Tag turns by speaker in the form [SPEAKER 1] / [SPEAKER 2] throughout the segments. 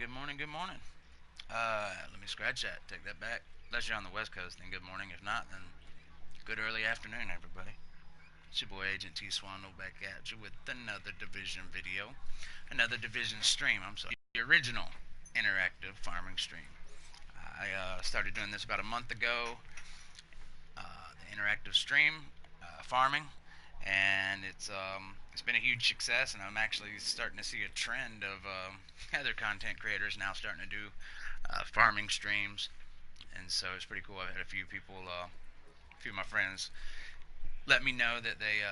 [SPEAKER 1] good morning, good morning. Let me scratch that, take that back. Unless you're on the West Coast, then good morning. If not, then good early afternoon, everybody. It's your boy Agent TSwandol back at you with another Division video, another Division stream. I'm sorry, the original interactive farming stream. I started doing this about a month ago, the interactive stream, farming, and it's been a huge success. And I'm actually starting to see a trend of other content creators now starting to do farming streams, and so it's pretty cool. I've had a few people, a few of my friends, let me know that they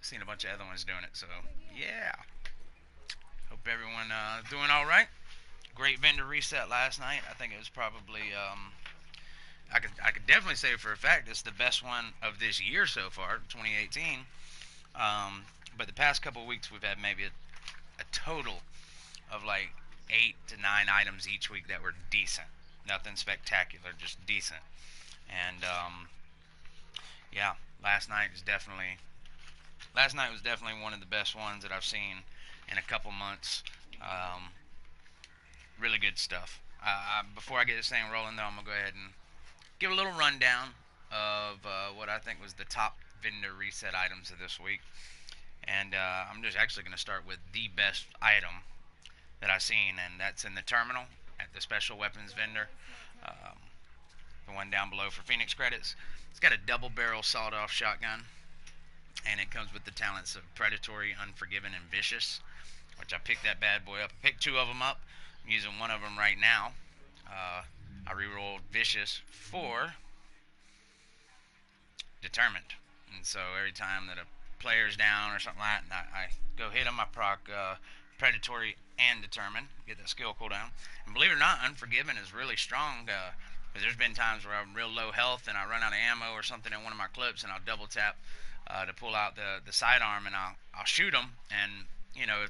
[SPEAKER 1] seen a bunch of other ones doing it. So yeah, hope everyone doing all right. Great vendor reset last night. I think it was probably I could definitely say for a fact it's the best one of this year so far, 2018. But the past couple of weeks we've had maybe a total of like 8 to 9 items each week that were decent. Nothing spectacular, just decent. And yeah, last night was definitely one of the best ones that I've seen in a couple months. Um, really good stuff. Before I get this thing rolling, though, I'm gonna go ahead and give a little rundown of what I think was the top vendor reset items of this week. And I'm just actually going to start with the best item that I've seen, and that's in the terminal at the special weapons vendor. Um, the one down below for Phoenix credits. It's got a double barrel sawed off shotgun, and it comes with the talents of Predatory, Unforgiven, and Vicious, which I picked that bad boy up. I picked two of them up. I'm using one of them right now. I rerolled Vicious for Determined, and so every time that a player's down or something like that, and I go hit them, I proc Predatory and Determined, get that skill cooldown. And believe it or not, Unforgiven is really strong. There's been times where I'm real low health and I run out of ammo or something in one of my clips, and I'll double tap to pull out the sidearm, and I'll shoot them. And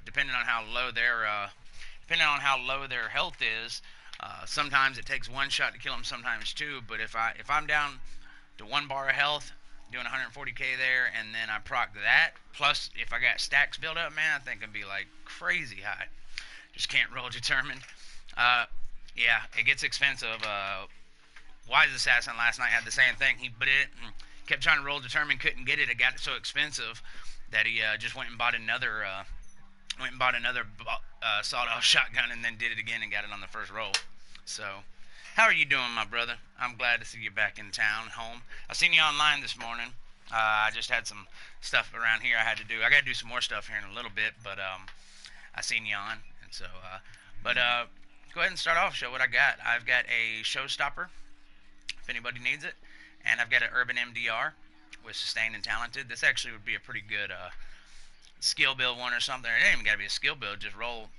[SPEAKER 1] depending on how low their health is, sometimes it takes one shot to kill them, sometimes two. But if I'm down to 1 bar of health, doing 140k there, and then I proc that, plus if I got stacks built up, man, I think it'd be like crazy high. Just can't roll Determined. Yeah, it gets expensive. Wise Assassin last night had the same thing. He bit it and kept trying to roll Determined, couldn't get it. It got so expensive that he just went and bought another sawed-off shotgun, and then did it again and got it on the first roll. So, how are you doing, my brother? I'm glad to see you back in town, home. I seen you online this morning. I just had some stuff around here I had to do. I got to do some more stuff here in a little bit, but I seen you on, and so. Go ahead and start off. Show what I got. I've got a Showstopper, if anybody needs it, and I've got an Urban MDR with Sustained and Talented. This actually would be a pretty good skill build one or something. It ain't even got to be a skill build. Just roll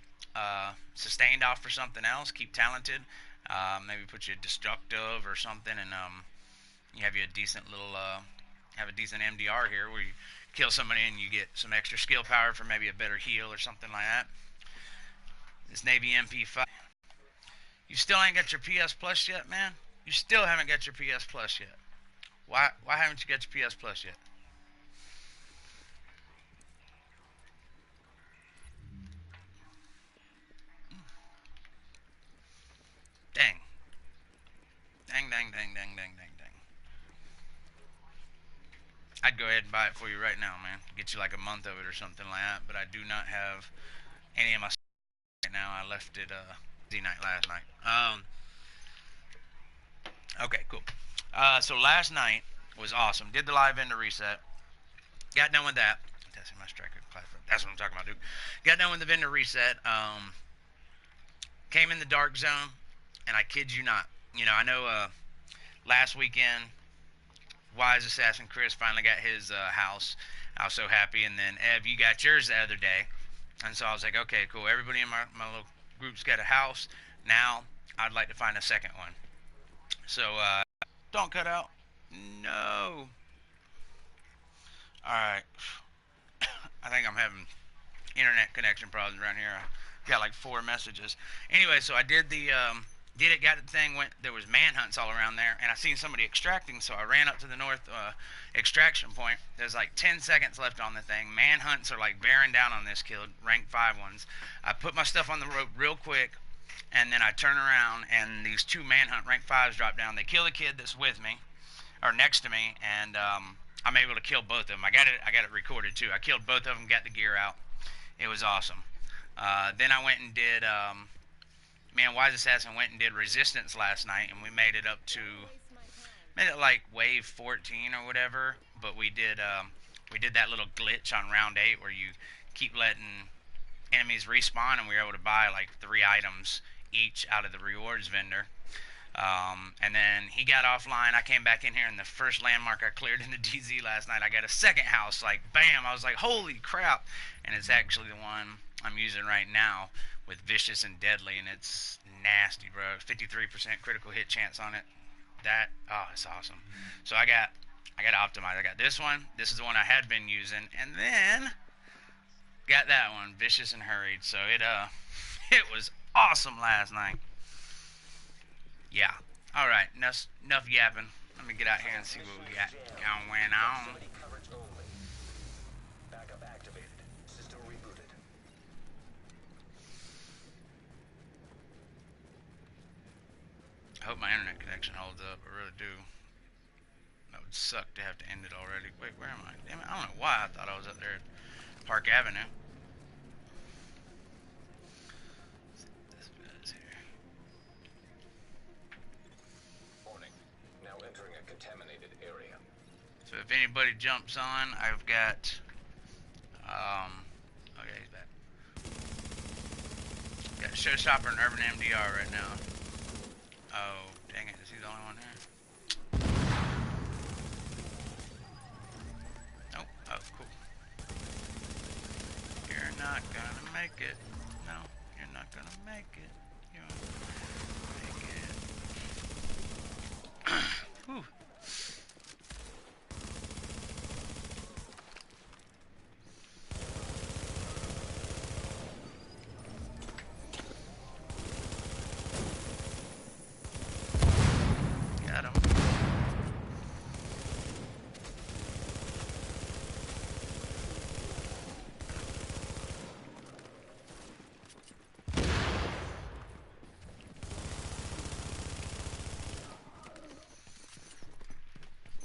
[SPEAKER 1] Sustained off for something else. Keep Talented. Maybe put you a Destructive or something, and you have you a decent little have a decent MDR here where you kill somebody and you get some extra skill power for maybe a better heal or something like that. This Navy MP5. You still ain't got your PS Plus yet, man? You still haven't got your PS Plus yet. Why haven't you got your PS Plus yet? Dang. Dang, dang, dang, dang, dang, dang, dang. I'd go ahead and buy it for you right now, man. Get you like a month of it or something like that. But I do not have any of my right now. I left it Z night last night. Okay, cool. So last night was awesome. Did the live vendor reset. Got done with that. Testing my striker class. That's what I'm talking about, dude. Got done with the vendor reset. Came in the dark zone, and I kid you not. I know last weekend, Wise Assassin Chris finally got his house. I was so happy. And then, Ev, you got yours the other day. And so I was like, okay, cool. Everybody in my little group's got a house. Now, I'd like to find a second one. So, don't cut out. No. Alright. I think I'm having internet connection problems around here. I got like 4 messages. Anyway, so I did it, got the thing, there was manhunts all around there, and I seen somebody extracting, so I ran up to the north extraction point. There's like 10 seconds left on the thing. Manhunts are like bearing down on this kid, rank 5 ones. I put my stuff on the rope real quick, And then I turn around, and these two manhunt rank 5s drop down. They kill the kid that's with me, or next to me, and I'm able to kill both of them. I got it recorded too. I killed both of them, got the gear out. It was awesome. Then I went and did, Wise Assassin went and did Resistance last night, and we made it up to, made it like wave 14 or whatever. But we did that little glitch on round 8 where you keep letting enemies respawn, and we were able to buy like 3 items each out of the rewards vendor. And then he got offline. I came back in here, and the first landmark I cleared in the DZ last night, I got a second house. Like, bam! I was like, holy crap! And it's actually the one I'm using right now with Vicious and Deadly, and it's nasty, bro. 53% critical hit chance on it. It's awesome. So I got optimized. I got this one. This is the one I had been using, and then got that one, Vicious and Hurried. So it was awesome last night. Yeah. All right. Enough yapping. Let me get out here and see what we got going on.
[SPEAKER 2] Backup activated. System rebooted.
[SPEAKER 1] I hope my internet connection holds up. I really do. That would suck to have to end it already. Wait, where am I? Damn it! I don't know why I thought I was up there at Park Avenue. This guy's here.
[SPEAKER 2] Warning. Now entering a contaminated area.
[SPEAKER 1] So if anybody jumps on, I've got, okay, he's back. Got Showstopper and Urban MDR right now. Oh, dang it, is he the only one here? Nope, oh, cool. You're not gonna make it. No, you're not gonna make it. You won't make it. Whew. Got him.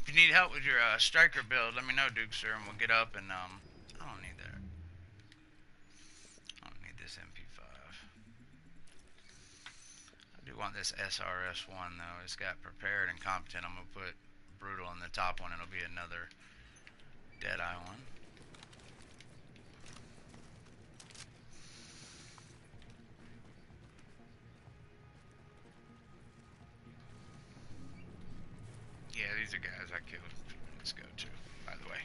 [SPEAKER 1] If you need help with your striker build, let me know, Duke, sir, and we'll get up and I don't need that. I don't need this MP5. I do want this SRS-1 though. It's got prepared and competent. I'm gonna put brutal on the top one. It'll be another Deadeye one. Yeah, these are guys I killed a few minutes ago too, by the way.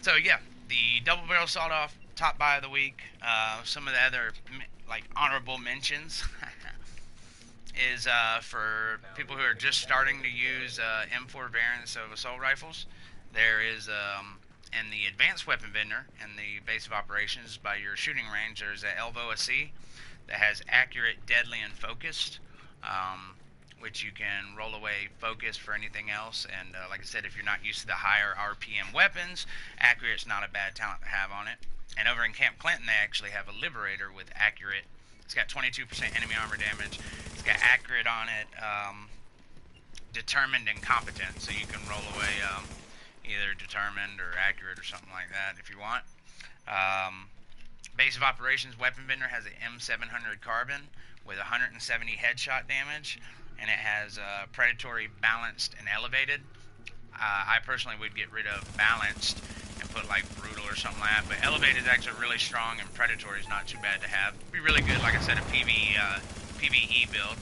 [SPEAKER 1] So yeah, the double barrel sawed off top buy of the week. Some of the other like honorable mentions is for people who are just starting to use M4 variants of assault rifles. There is in the advanced weapon vendor in the base of operations by your shooting range, there's a Elvoa C that has accurate, deadly, and focused. Which you can roll away focus for anything else. And like I said, if you're not used to the higher RPM weapons, accurate's not a bad talent to have on it. And over in Camp Clinton, they actually have a Liberator with accurate. It's got 22% enemy armor damage. It's got accurate on it, determined and competent. So you can roll away either determined or accurate or something like that if you want. Base of operations weapon vendor has an M700 carbine with 170 headshot damage, and it has predatory, balanced, and elevated. I personally would get rid of balanced and put like brutal or something like that, but elevated is actually really strong, and predatory is not too bad to have. Be really good, like I said, a PvE build.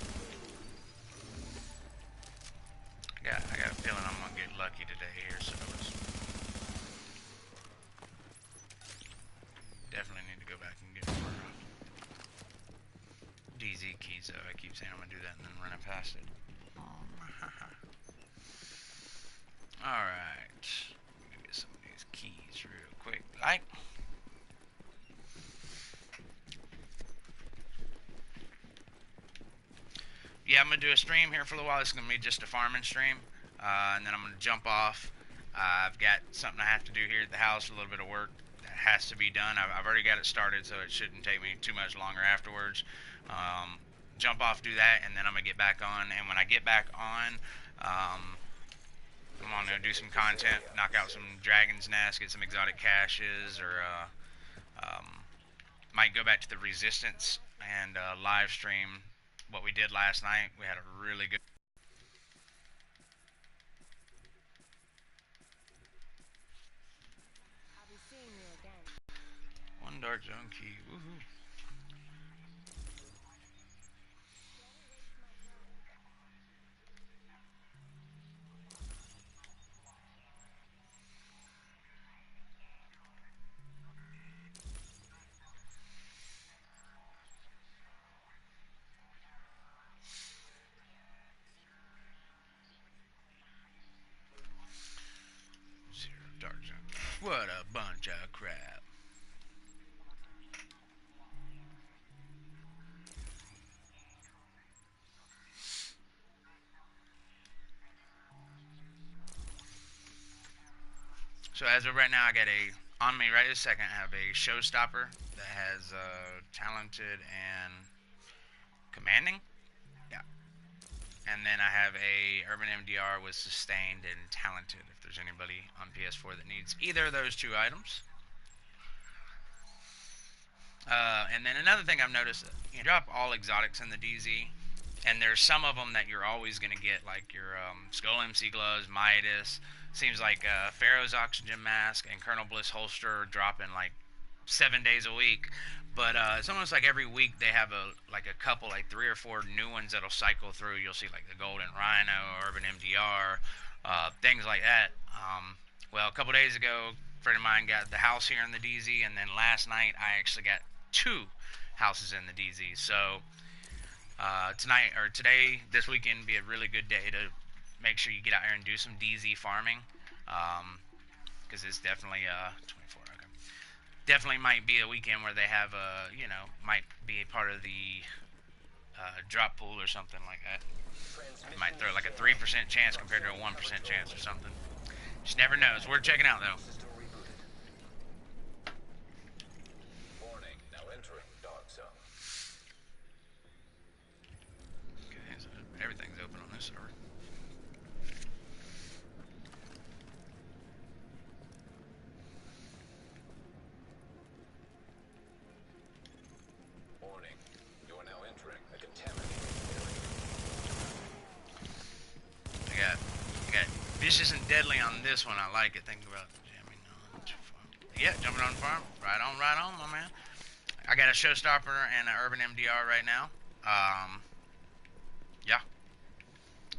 [SPEAKER 1] I got a feeling I'm gonna get lucky today here, so definitely need to go back and get more DZ keys though. I keep saying I'm gonna do that and then running past it. Alright. Let me get some of these keys real quick. Yeah, I'm gonna do a stream here for a little while. This is gonna be just a farming stream. And then I'm gonna jump off. I've got something I have to do here at the house, a little bit of work that has to be done. I've already got it started, so it shouldn't take me too much longer afterwards. Jump off, do that, and then I'm gonna get back on. And when I get back on, I'm gonna do some content, knock out some Dragon's Nest, get some exotic caches, or might go back to the Resistance and live stream what we did last night. We had a really good.
[SPEAKER 3] I'll be seeing you again.
[SPEAKER 1] One dark zone key. Woohoo. Zero dark zone. What a bunch of crap. So as of right now, I got on me right this second. I have a showstopper that has talented and commanding. Yeah. And then I have a urban MDR with sustained and talented. If there's anybody on PS4 that needs either of those two items. And then another thing I've noticed, you drop all exotics in the DZ, and there's some of them that you're always going to get, like your Skull MC gloves, Midas. Seems like Pharaoh's oxygen mask and Colonel Bliss holster are dropping like 7 days a week. But it's almost like every week they have a couple, like 3 or 4 new ones that'll cycle through. You'll see like the Golden Rhino, Urban MDR, things like that. Well, a couple days ago, a friend of mine got the house here in the DZ, and then last night I actually got 2 houses in the DZ. So tonight or today, this weekend, be a really good day to make sure you get out here and do some DZ farming, because it's definitely 24. Okay, definitely might be a weekend where they have might be a part of the drop pool or something like that. It might throw like a 3% chance compared to a 1% chance or something. Just never know. It's worth checking out though.
[SPEAKER 2] Warning, now entering dark zone.
[SPEAKER 1] Okay, so everything's open on this server.
[SPEAKER 2] Warning, you are now entering a contaminated area.
[SPEAKER 1] I got vicious and deadly on this one. I like it. Think about jamming on. Yeah, jumping on the farm. Right on, my man. I got a showstopper and an urban MDR right now. Yeah,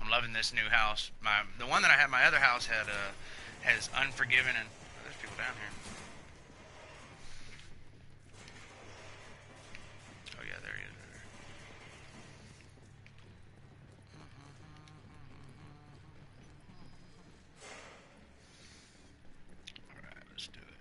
[SPEAKER 1] I'm loving this new house. The one that I had, my other house has Unforgiven, and there's people down here. Oh yeah, there he is. All right, let's do it.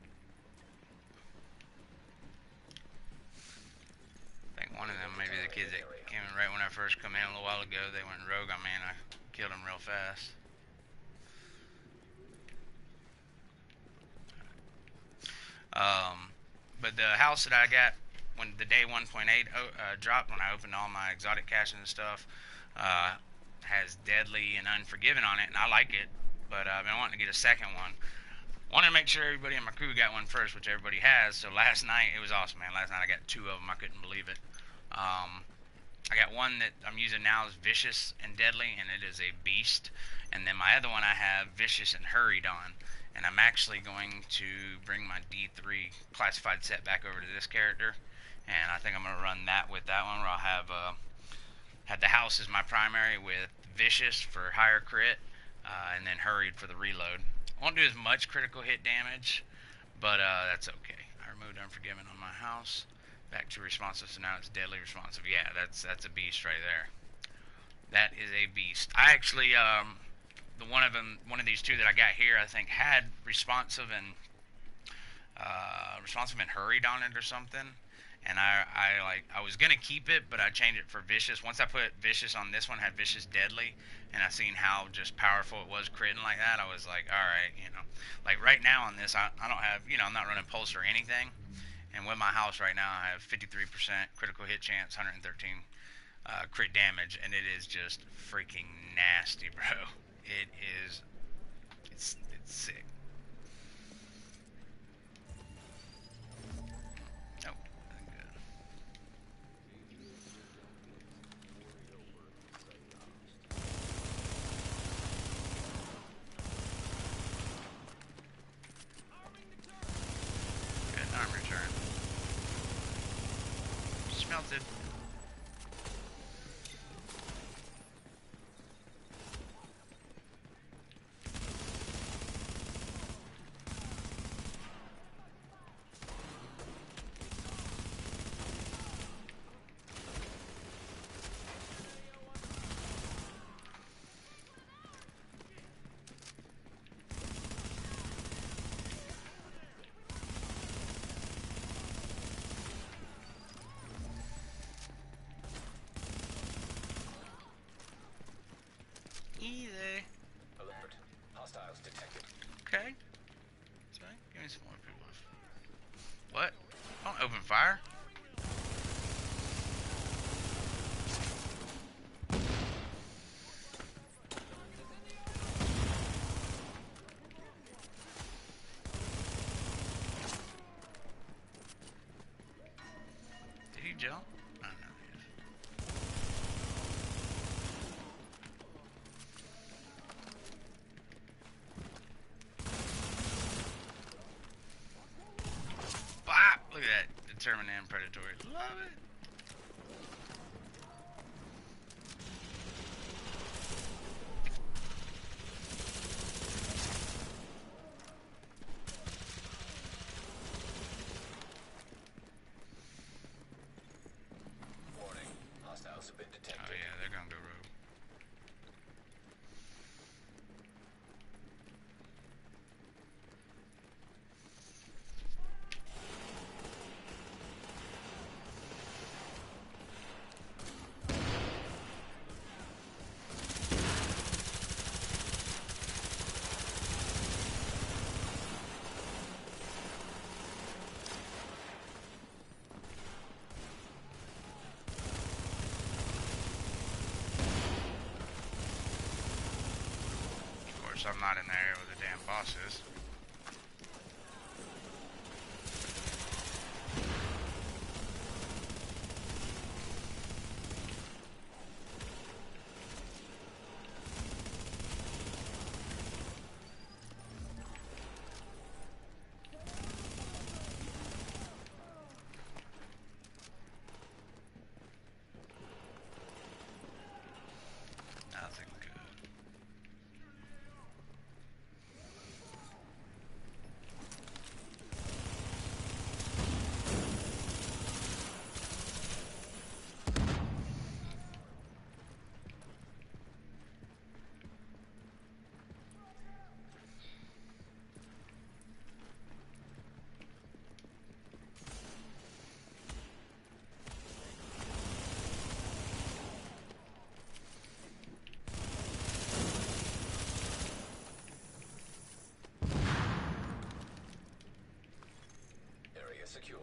[SPEAKER 1] I think one of them, maybe the kids that came in right when I first come in a little while ago, they went rogue on me and I killed them real fast. But the house that I got when the day 1.8 dropped, when I opened all my exotic caches and stuff, has Deadly and Unforgiven on it, and I like it. But I've been wanting to get a second one. Wanted to make sure everybody in my crew got one first, which everybody has. So last night, it was awesome, man. Last night I got 2 of them. I couldn't believe it. I got one that I'm using now is Vicious and Deadly, and it is a beast. And then my other one I have Vicious and Hurried on. And I'm actually going to bring my D3 classified set back over to this character. And I think I'm going to run that with that one, where I'll have the house as my primary with Vicious for higher crit, and then Hurried for the reload. Won't do as much critical hit damage, but that's okay. I removed Unforgiven on my house. Back to responsive, so now it's Deadly responsive. Yeah, that's a beast right there. That is a beast. I actually one of these 2 that I got here, I think had responsive and hurried on it or something, And I was gonna keep it, but I changed it for vicious. Once I put vicious on this one, had vicious deadly, and I seen how just powerful it was critting like that. I was like, all right, like right now on this, I don't have, I'm not running pulse or anything. And with my house right now, I have 53% critical hit chance, 113 crit damage, and it is just freaking nasty, bro. It is, it's sick. Oh, good. Good arm return. Smelted. Easy.
[SPEAKER 2] Alert. Hostiles detected.
[SPEAKER 1] Okay. Sorry. Give me some more people. What? Don't open fire. Did he jump? I don't know. Bop! Look at that. Determined and predatory. Love it.
[SPEAKER 2] Warning. Hostiles have been detected.
[SPEAKER 1] Oh yeah, they're gonna go rogue. Of course, I'm not in the area where the damn boss is. Nothing good.
[SPEAKER 2] Area secure.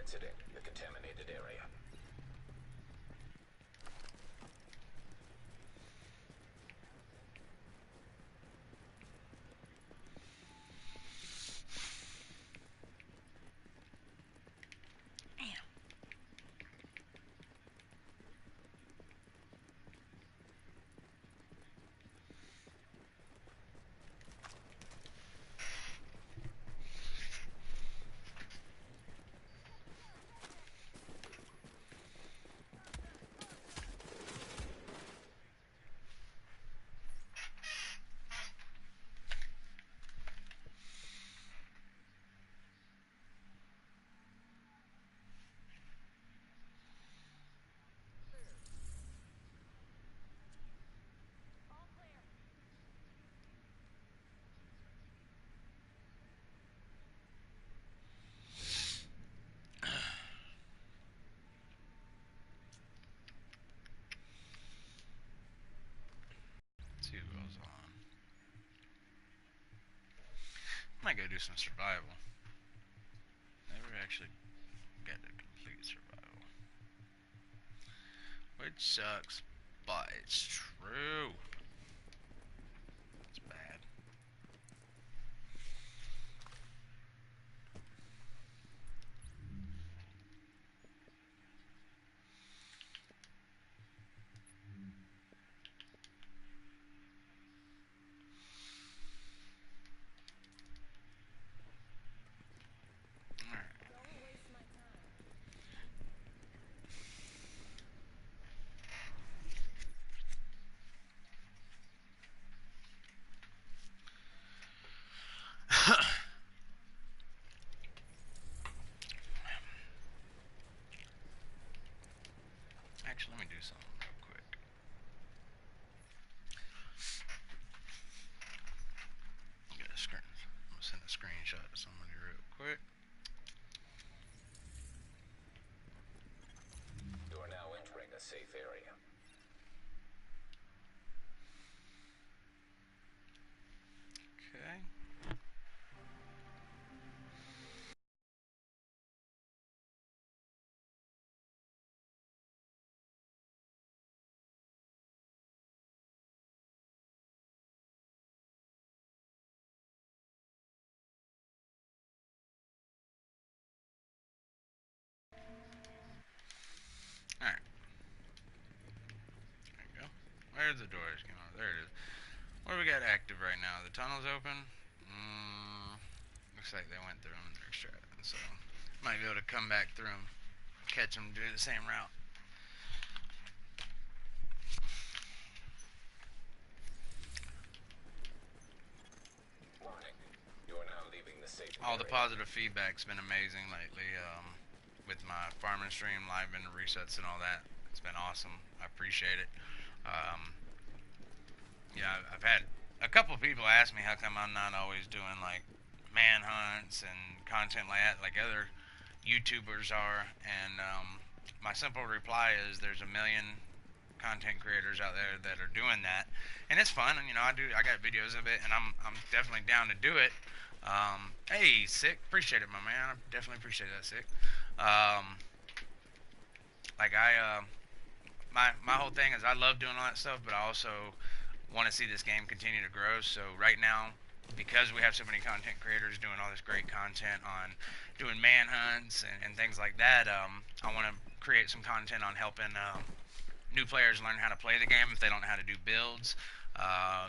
[SPEAKER 2] exiting the contaminated area.
[SPEAKER 1] See who goes on. Might go do some survival. Never actually got to complete survival. Which sucks, but it's true. It's bad. Actually, let me do something real quick. I'm gonna send a screenshot to somebody real quick.
[SPEAKER 2] You are now entering a safe area.
[SPEAKER 1] Okay. Alright. There you go. Where's the doors? There it is. What do we got active right now? The tunnel's open. Looks like they went through them and they're extracting, so might be able to come back through them, catch them, do the same route.
[SPEAKER 2] Warning. You are now leaving the safe
[SPEAKER 1] All the
[SPEAKER 2] area.
[SPEAKER 1] positive feedback's been amazing lately. With my farming stream, live and resets and all that, it's been awesome. I appreciate it. Yeah, I've had a couple of people ask me how come I'm not always doing like manhunts and content like that, like other YouTubers are, and my simple reply is there's a million content creators out there that are doing that, and it's fun. And I got videos of it, and I'm definitely down to do it. Hey, Sick, appreciate it, my man. I definitely appreciate that, Sick. Um, like my whole thing is I love doing all that stuff, but I also want to see this game continue to grow. So right now, because we have so many content creators doing all this great content on doing manhunts and things like that, I want to create some content on helping new players learn how to play the game if they don't know how to do builds,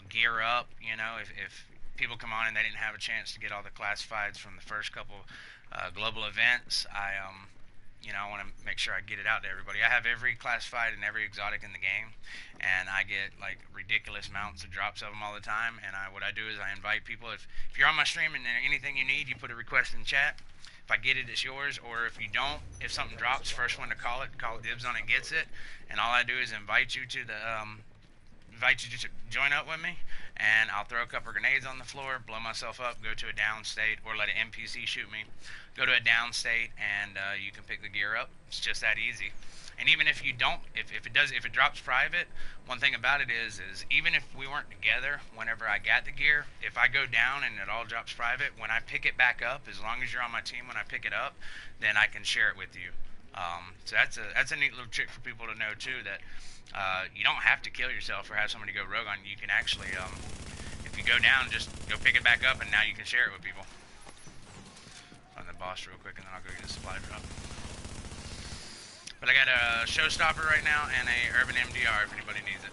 [SPEAKER 1] gear up. If people come on and they didn't have a chance to get all the classifieds from the first couple global events, I want to make sure I get it out to everybody. I have every classified and every exotic in the game, and I get like ridiculous amounts of drops of them all the time. And what I do is I invite people. If you're on my stream and anything you need, you put a request in chat. If I get it, it's yours. Or if you don't, if something drops, first one to call dibs on it gets it. And all I do is invite you to join up with me, and I'll throw a couple grenades on the floor, blow myself up, go to a down state, or let an NPC shoot me, go to a down state, and you can pick the gear up. It's just that easy. And even if you don't, if it drops private, one thing about it is even if we weren't together, whenever I got the gear, if I go down and it all drops private, when I pick it back up, as long as you're on my team when I pick it up, then I can share it with you. So that's a neat little trick for people to know too, that you don't have to kill yourself or have somebody go rogue on you. You can actually, if you go down, just go pick it back up, and now you can share it with people. Find the boss real quick, and then I'll go get a supply drop. But I got a showstopper right now and a urban MDR if anybody needs it.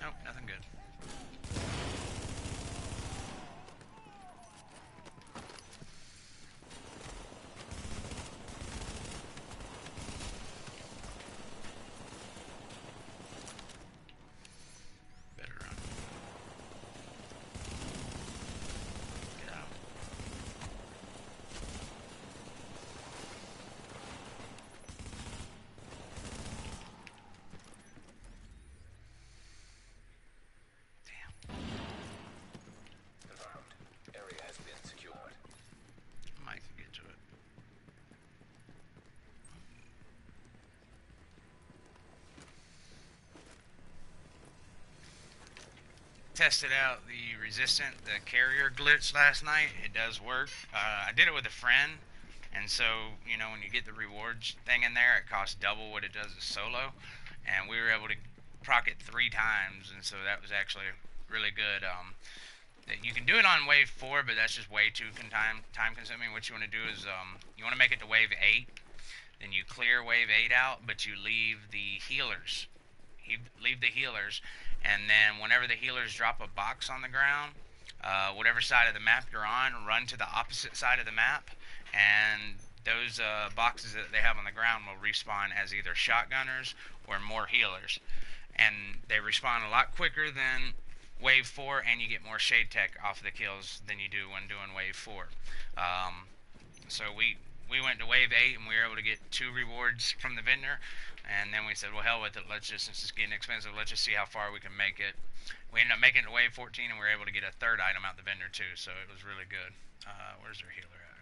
[SPEAKER 1] Nope, nothing good. Better run. Get out. Damn.
[SPEAKER 2] Confirmed. Area has been secured.
[SPEAKER 1] I might can get to it. Tested out the resistant, the carrier glitch last night. It does work. I did it with a friend, and so you know when you get the rewards thing in there, it costs double what it does as solo, and we were able to proc it 3 times, and so that was actually really good. You can do it on wave 4, but that's just way too time consuming. What you want to do is you want to make it to wave 8, then you clear wave 8 out, but you leave the healers. Leave the healers, and then whenever the healers drop a box on the ground, whatever side of the map you're on, run to the opposite side of the map, and those boxes that they have on the ground will respawn as either shotgunners or more healers. And they respawn a lot quicker than wave 4, and you get more shade tech off of the kills than you do when doing wave 4. So we went to wave 8, and we were able to get 2 rewards from the vendor. And then we said, well, hell with it. Since it's getting expensive, let's just see how far we can make it. We ended up making it to wave 14, and we were able to get a 3rd item out the vendor, too. So it was really good. Where's their healer at?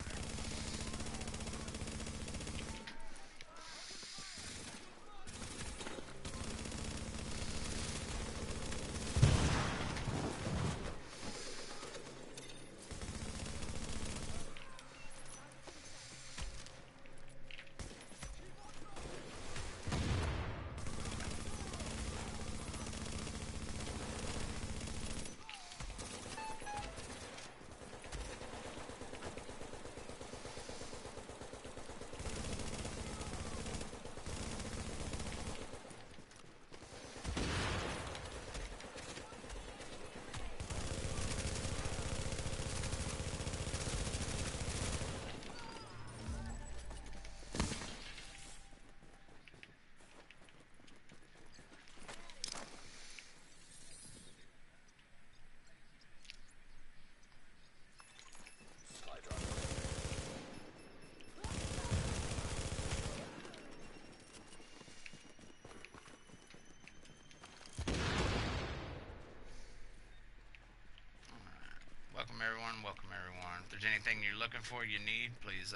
[SPEAKER 1] Welcome everyone. If there's anything you're looking for, you need, please,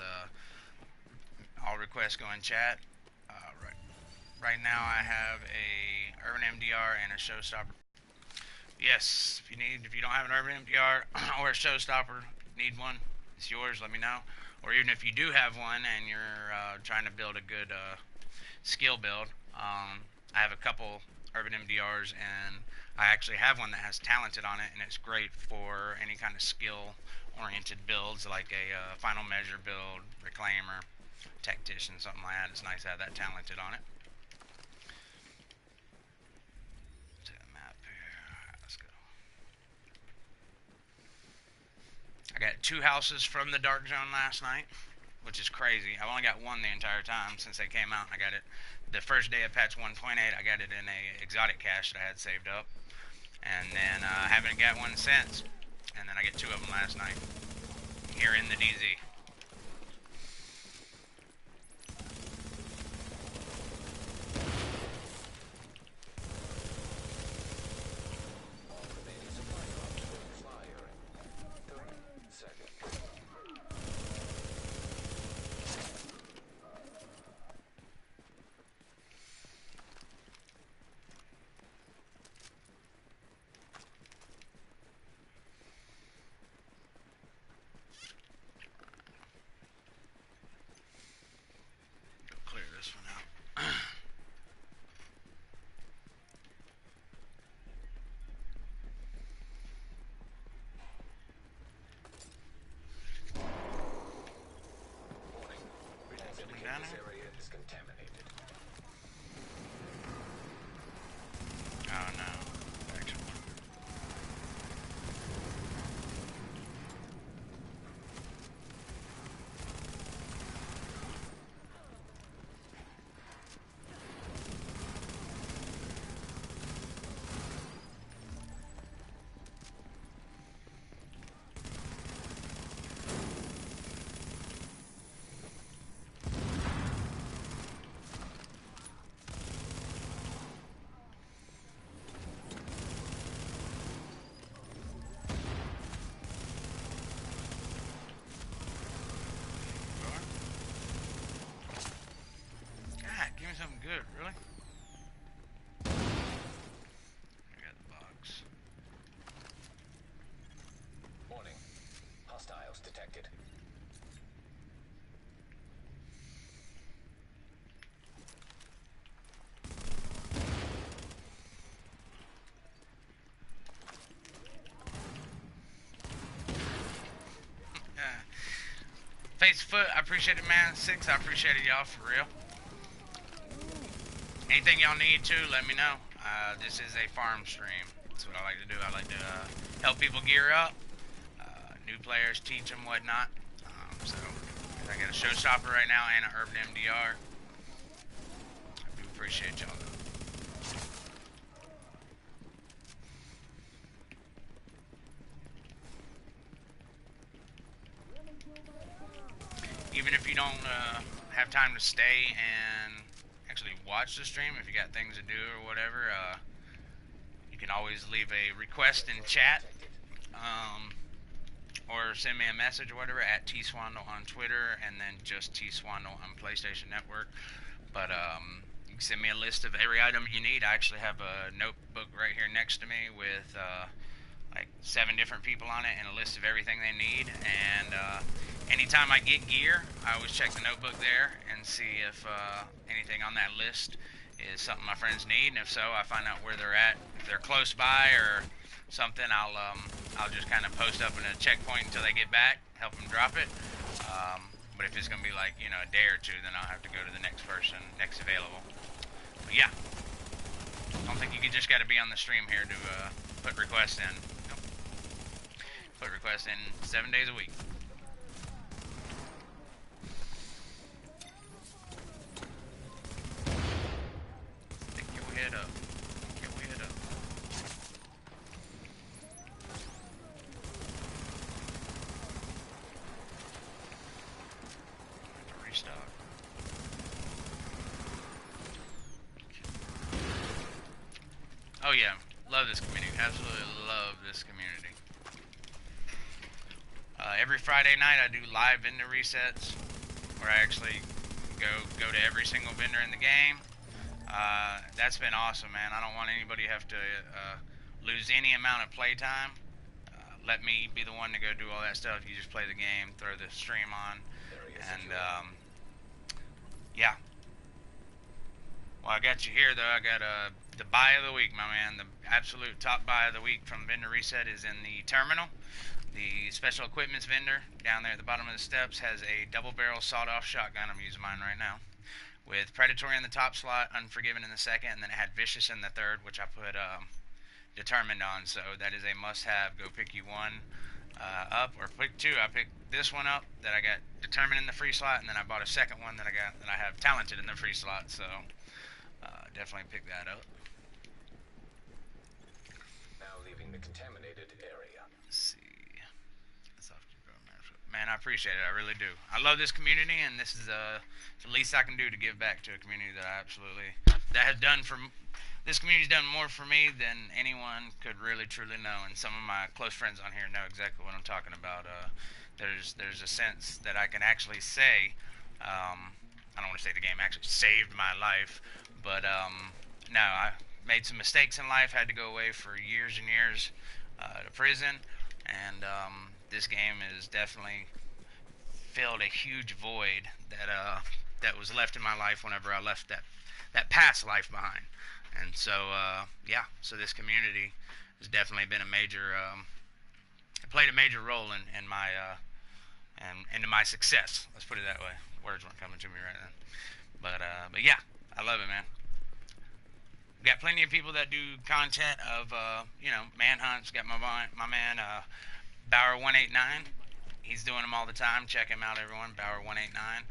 [SPEAKER 1] all requests go in chat. Right now I have a urban MDR and a showstopper. Yes, if you don't have an urban MDR or a showstopper, need one, it's yours, let me know. Or even if you do have one and you're trying to build a good skill build, I have a couple urban MDRs, and I actually have one that has talented on it, and it's great for any kind of skill oriented builds like a final measure build, reclaimer, tactician, something like that. It's nice to have that talented on it. To the map here. Alright, let's go. I got 2 houses from the dark zone last night, which is crazy. I've only got 1 the entire time since they came out. I got it the first day of patch 1.8. I got it in a exotic cache that I had saved up. and then haven't got one since. And then I get 2 of them last night here in the DZ. Clear this one out.
[SPEAKER 2] This area is contaminated.
[SPEAKER 1] Oh no. Actually. God, give me something good, really? I got the box.
[SPEAKER 2] Warning. Hostiles detected.
[SPEAKER 1] Face Foot, I appreciate it, man. 6, I appreciate it, y'all, for real. Anything y'all need to, let me know. This is a farm stream. That's what I like to do. I like to help people gear up. New players, teach them whatnot. So, I got a showstopper right now and an urban MDR. I do appreciate y'all, though. Even if you don't have time to stay and actually watch the stream, if you got things to do or whatever, you can always leave a request in chat, or send me a message or whatever at TSwandol on Twitter, and then just TSwandol on PlayStation Network. But you can send me a list of every item you need. I actually have a notebook right here next to me with like 7 different people on it and a list of everything they need. And anytime I get gear, I always check the notebook there and see if anything on that list is something my friends need. And if so, I find out where they're at. If they're close by or something, I'll just kind of post up in a checkpoint until they get back, help them drop it. But if it's gonna be like, you know, a day or two, then I'll have to go to the next person, next available. But yeah, I don't think you just got to be on the stream here to put requests in. Nope. Put requests in 7 days a week. Pick your head up. Pick your head up. Restock. Oh yeah, love this community. Absolutely love this community. Every Friday night I do live vendor resets, where I actually go to every single vendor in the game. That's been awesome, man. I don't want anybody to have to lose any amount of playtime. Let me be the one to go do all that stuff. You just play the game, throw the stream on, and yeah. Well, I got you here, though. I got the buy of the week, my man. The absolute top buy of the week from Vendor Reset is in the terminal. The special equipments vendor down there at the bottom of the steps has a double-barrel sawed-off shotgun. I'm using mine right now, with Predatory in the top slot, Unforgiven in the second, and then it had Vicious in the third, which I put Determined on. So that is a must-have. Go pick you one up, or pick 2. I picked this one up that I got Determined in the free slot, and then I bought a second one that I have Talented in the free slot. So definitely pick that up.
[SPEAKER 2] Now contaminated area.
[SPEAKER 1] Let's see. Man, I appreciate it. I really do. I love this community, and this is the least I can do to give back to a community that I absolutely that has done for. This community's done more for me than anyone could really truly know, and some of my close friends on here know exactly what I'm talking about. There's a sense that I can actually say. I don't want to say the game actually saved my life, but no, I made some mistakes in life. Had to go away for years and years to prison, and this game is definitely filled a huge void that was left in my life whenever I left that past life behind. And so yeah, so this community has definitely been a major it played a major role in my and into my success. Let's put it that way. Words weren't coming to me right then, but yeah, I love it, man. Got plenty of people that do content of manhunts. Got my man Bauer189. He's doing them all the time. Check him out, everyone. Bauer189.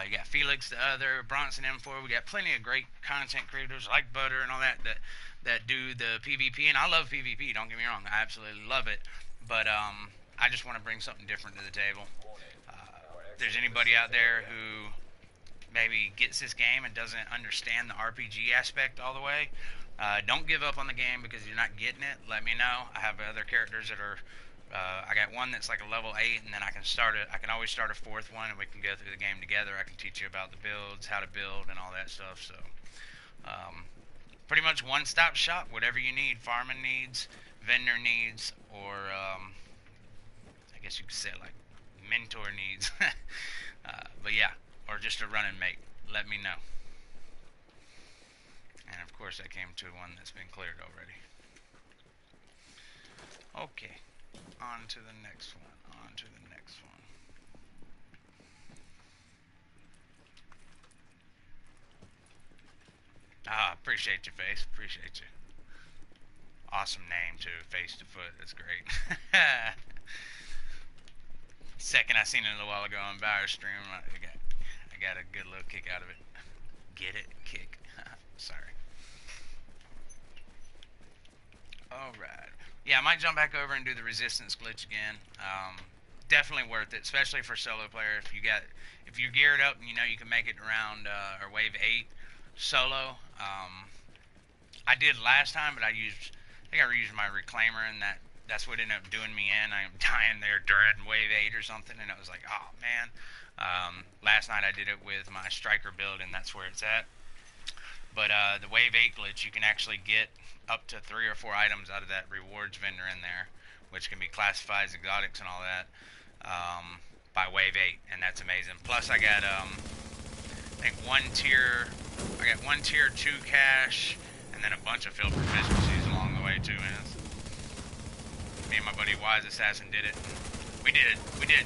[SPEAKER 1] You got Felix the Other, Bronson M4. We got plenty of great content creators like Butter and all that do the PvP. And I love PvP. Don't get me wrong. I absolutely love it. But I just want to bring something different to the table. If there's anybody out there who maybe gets this game and doesn't understand the RPG aspect all the way, don't give up on the game because you're not getting it. Let me know. I have other characters that are. I got one that's like a level 8, and then I can start it. I can always start a 4th one, and we can go through the game together. I can teach you about the builds, how to build, and all that stuff. So, pretty much one-stop shop. Whatever you need, farming needs, vendor needs, or I guess you could say like mentor needs. But yeah, or just a running mate. Let me know. And of course, I came to one that's been cleared already. Okay. On to the next one. On to the next one. Appreciate your face. Appreciate you. Awesome name too. Face to Foot. That's great. Second I seen it a little while ago on Bauer stream. I got a good little kick out of it. Get it? Kick. Sorry. Alright. Yeah, I might jump back over and do the resistance glitch again. Definitely worth it, especially for solo player. If you're geared up and you know you can make it around or wave 8 solo. I did last time, but I think I reused my reclaimer, and that's what ended up doing me in. I'm dying there during wave 8 or something, and it was like, oh man. Last night I did it with my striker build, and that's where it's at. But the wave 8 glitch, you can actually get up to 3 or 4 items out of that rewards vendor in there, which can be classified, exotics, and all that, by wave 8, and that's amazing. Plus, I got I think one tier 2 cash, and then a bunch of field proficiencies along the way too. Man, me and my buddy Wise Assassin did it. We did a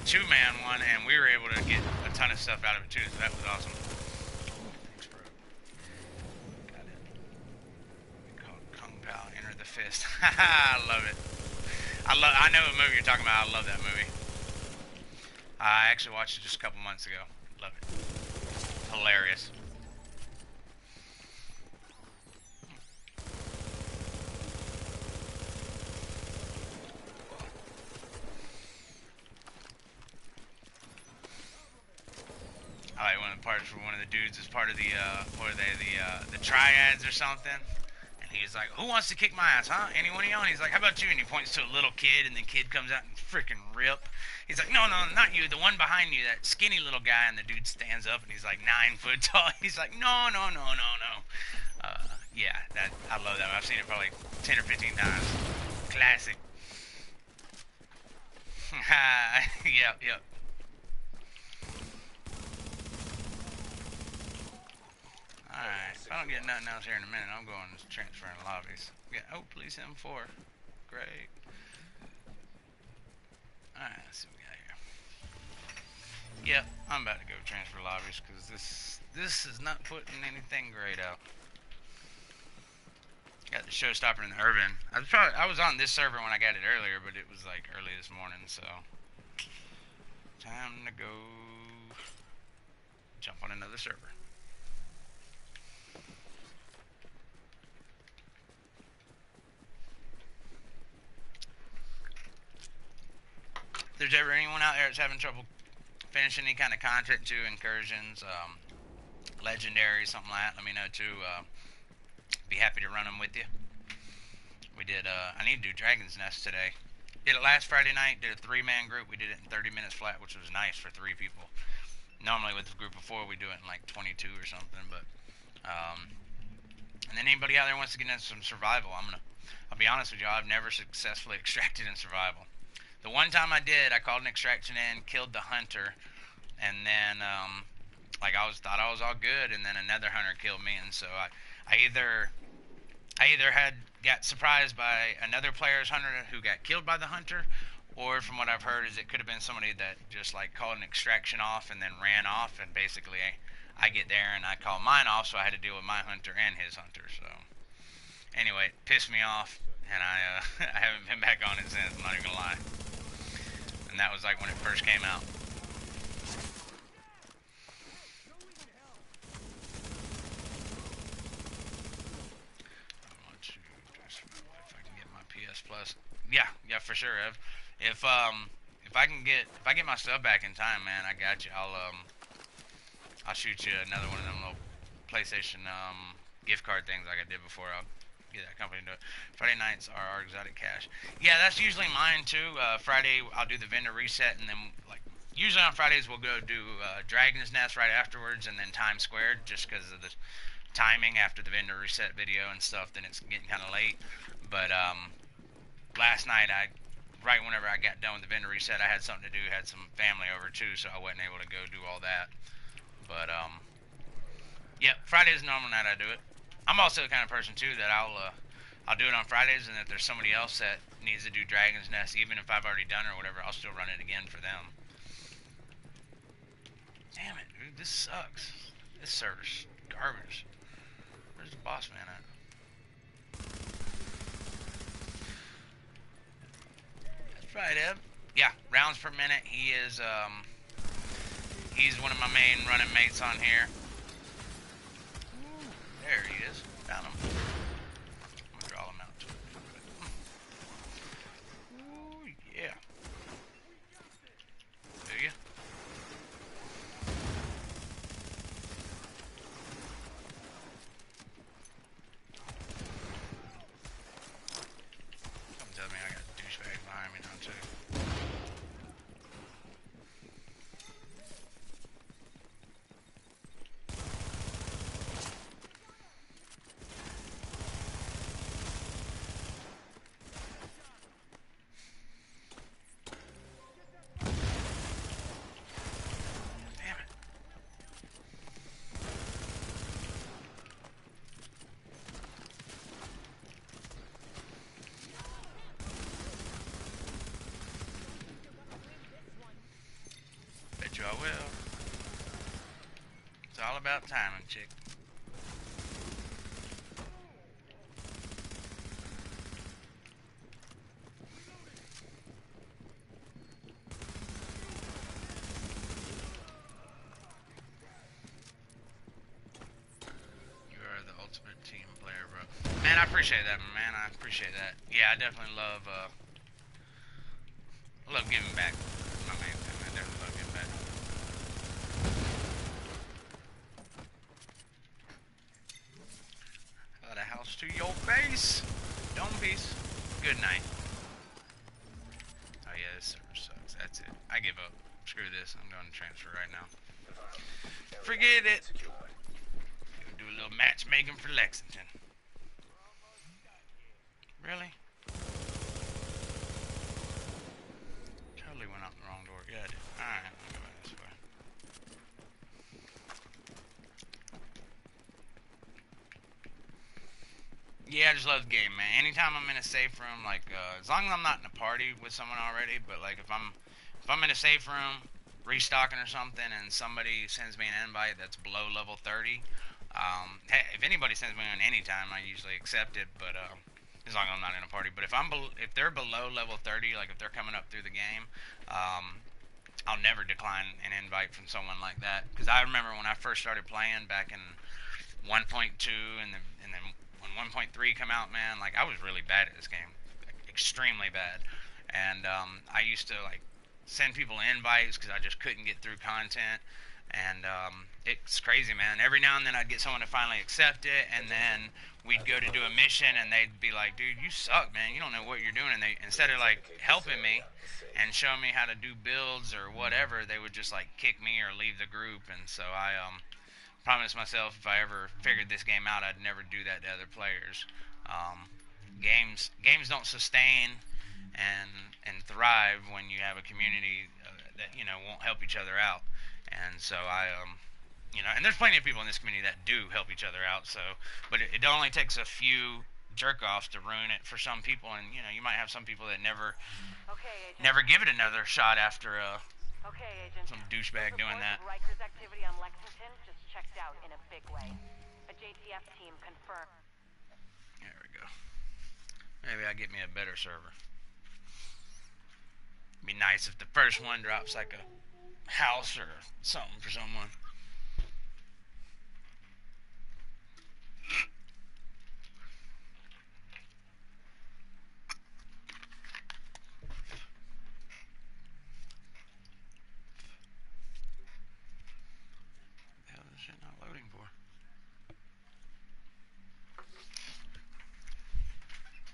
[SPEAKER 1] 2-man one, and we were able to get a ton of stuff out of it too. So that was awesome. Enter the Fist. I love it. I know what movie you're talking about. I love that movie. I actually watched it just a couple months ago. Love it. Hilarious. I like one of the parts where one of the dudes is part of the what are they, the triads or something. He's like, who wants to kick my ass, huh? Anyone of y'all? And he's like, how about you? And he points to a little kid, and the kid comes out and freaking rip. He's like, no, not you, the one behind you, that skinny little guy. And the dude stands up, and he's like 9 foot tall. He's like, no. Yeah, I love that. I've seen it probably 10 or 15 times. Classic. Yep. Alright, if I don't get nothing else here in a minute, I'm going to transferring lobbies. Yeah, oh, police M4. Great. Alright, let's see what we got here. Yep, I'm about to go transfer lobbies because this is not putting anything great out. Got the showstopper in the urban. I was on this server when I got it earlier, but it was like early this morning, so time to go jump on another server. If there's ever anyone out there that's having trouble finishing any kind of content too, incursions, legendary, something like that, let me know too. Be happy to run them with you. We did. I need to do Dragon's Nest today. Did it last Friday night. Did a 3-man group. We did it in 30 minutes flat, which was nice for 3 people. Normally with the group of 4, we do it in like 22 or something. But and then anybody out there wants to get into some survival, I'll be honest with you. I've never successfully extracted in survival. The one time I did, I called an extraction in, killed the hunter, and then like thought I was all good, and then another hunter killed me, and so I either had got surprised by another player's hunter who got killed by the hunter, or from what I've heard is it could have been somebody that just like called an extraction off and then ran off, and basically I get there and I call mine off, so I had to deal with my hunter and his hunter. So anyway, it pissed me off, and I I haven't been back on it since. I'm not even gonna lie. And that was like when it first came out. If I can get my PS Plus, yeah, for sure, Ev. If I get my stuff back in time, man, I got you. I'll shoot you another one of them little PlayStation gift card things like I did before. I'll get that company to do it. Friday nights are our exotic cash. Yeah, that's usually mine too. Friday I'll do the vendor reset, and then like usually on Fridays we'll go do Dragon's Nest right afterwards, and then Times Squared just because of the timing after the vendor reset video and stuff. Then it's getting kind of late. But last night right whenever I got done with the vendor reset, I had something to do. Had some family over too, so I wasn't able to go do all that. But yeah, Friday's the normal night I do it. I'm also the kind of person too that I'll do it on Fridays, and if there's somebody else that needs to do Dragon's Nest, even if I've already done it or whatever, I'll still run it again for them. Damn it, dude, this sucks. This server's garbage. Where's the boss man at? That's right, Eb. Yeah, rounds per minute. He's one of my main running mates on here. There he is. Found him. I'm gonna draw him out too. Ooh, yeah. Do you? Don't tell me I got douchebags behind me now too. Bet you I will. It's all about timing, chick. You are the ultimate team player, bro. Man, I appreciate that, man. I appreciate that. Yeah, I definitely love giving back. My main thing. I definitely love giving back. Got a house to your face. Dome piece. Good night. Oh yeah, this server sucks. That's it. I give up. Screw this. I'm going to transfer right now. Forget it. Do a little matchmaking for Lexington. Really? Totally went out the wrong door. Yeah, I did. Alright, I'll go back this way. Yeah, I just love the game, man. Anytime I'm in a safe room, like as long as I'm not in a party with someone already, but like if I'm in a safe room restocking or something, and somebody sends me an invite that's below level 30, hey, if anybody sends me one anytime, I usually accept it. But as long as I'm not in a party. But if they're below level 30, like if they're coming up through the game, I'll never decline an invite from someone like that. Because I remember when I first started playing back in 1.2, and then when 1.3 come out, man, like I was really bad at this game, like, extremely bad. And I used to like send people invites because I just couldn't get through content. And it's crazy, man. Every now and then I'd get someone to finally accept it, and then we'd go to do a mission, and they'd be like, "Dude, you suck, man. You don't know what you're doing." And they, instead of like helping me and showing me how to do builds or whatever, they would just like kick me or leave the group. And so I promised myself if I ever figured this game out, I'd never do that to other players. Um, games don't sustain and thrive when you have a community that won't help each other out. And so and there's plenty of people in this community that do help each other out. So, but it only takes a few jerk offs to ruin it for some people, and you might have some people that never give it another shot after some douchebag doing that.
[SPEAKER 3] Riker's activity on Lexington just checked out in a big way. A JTF team confirmed.
[SPEAKER 1] There we go. Maybe I get me a better server. It'd be nice if the first one drops like a house or something for someone. The hell is this shit not loading for?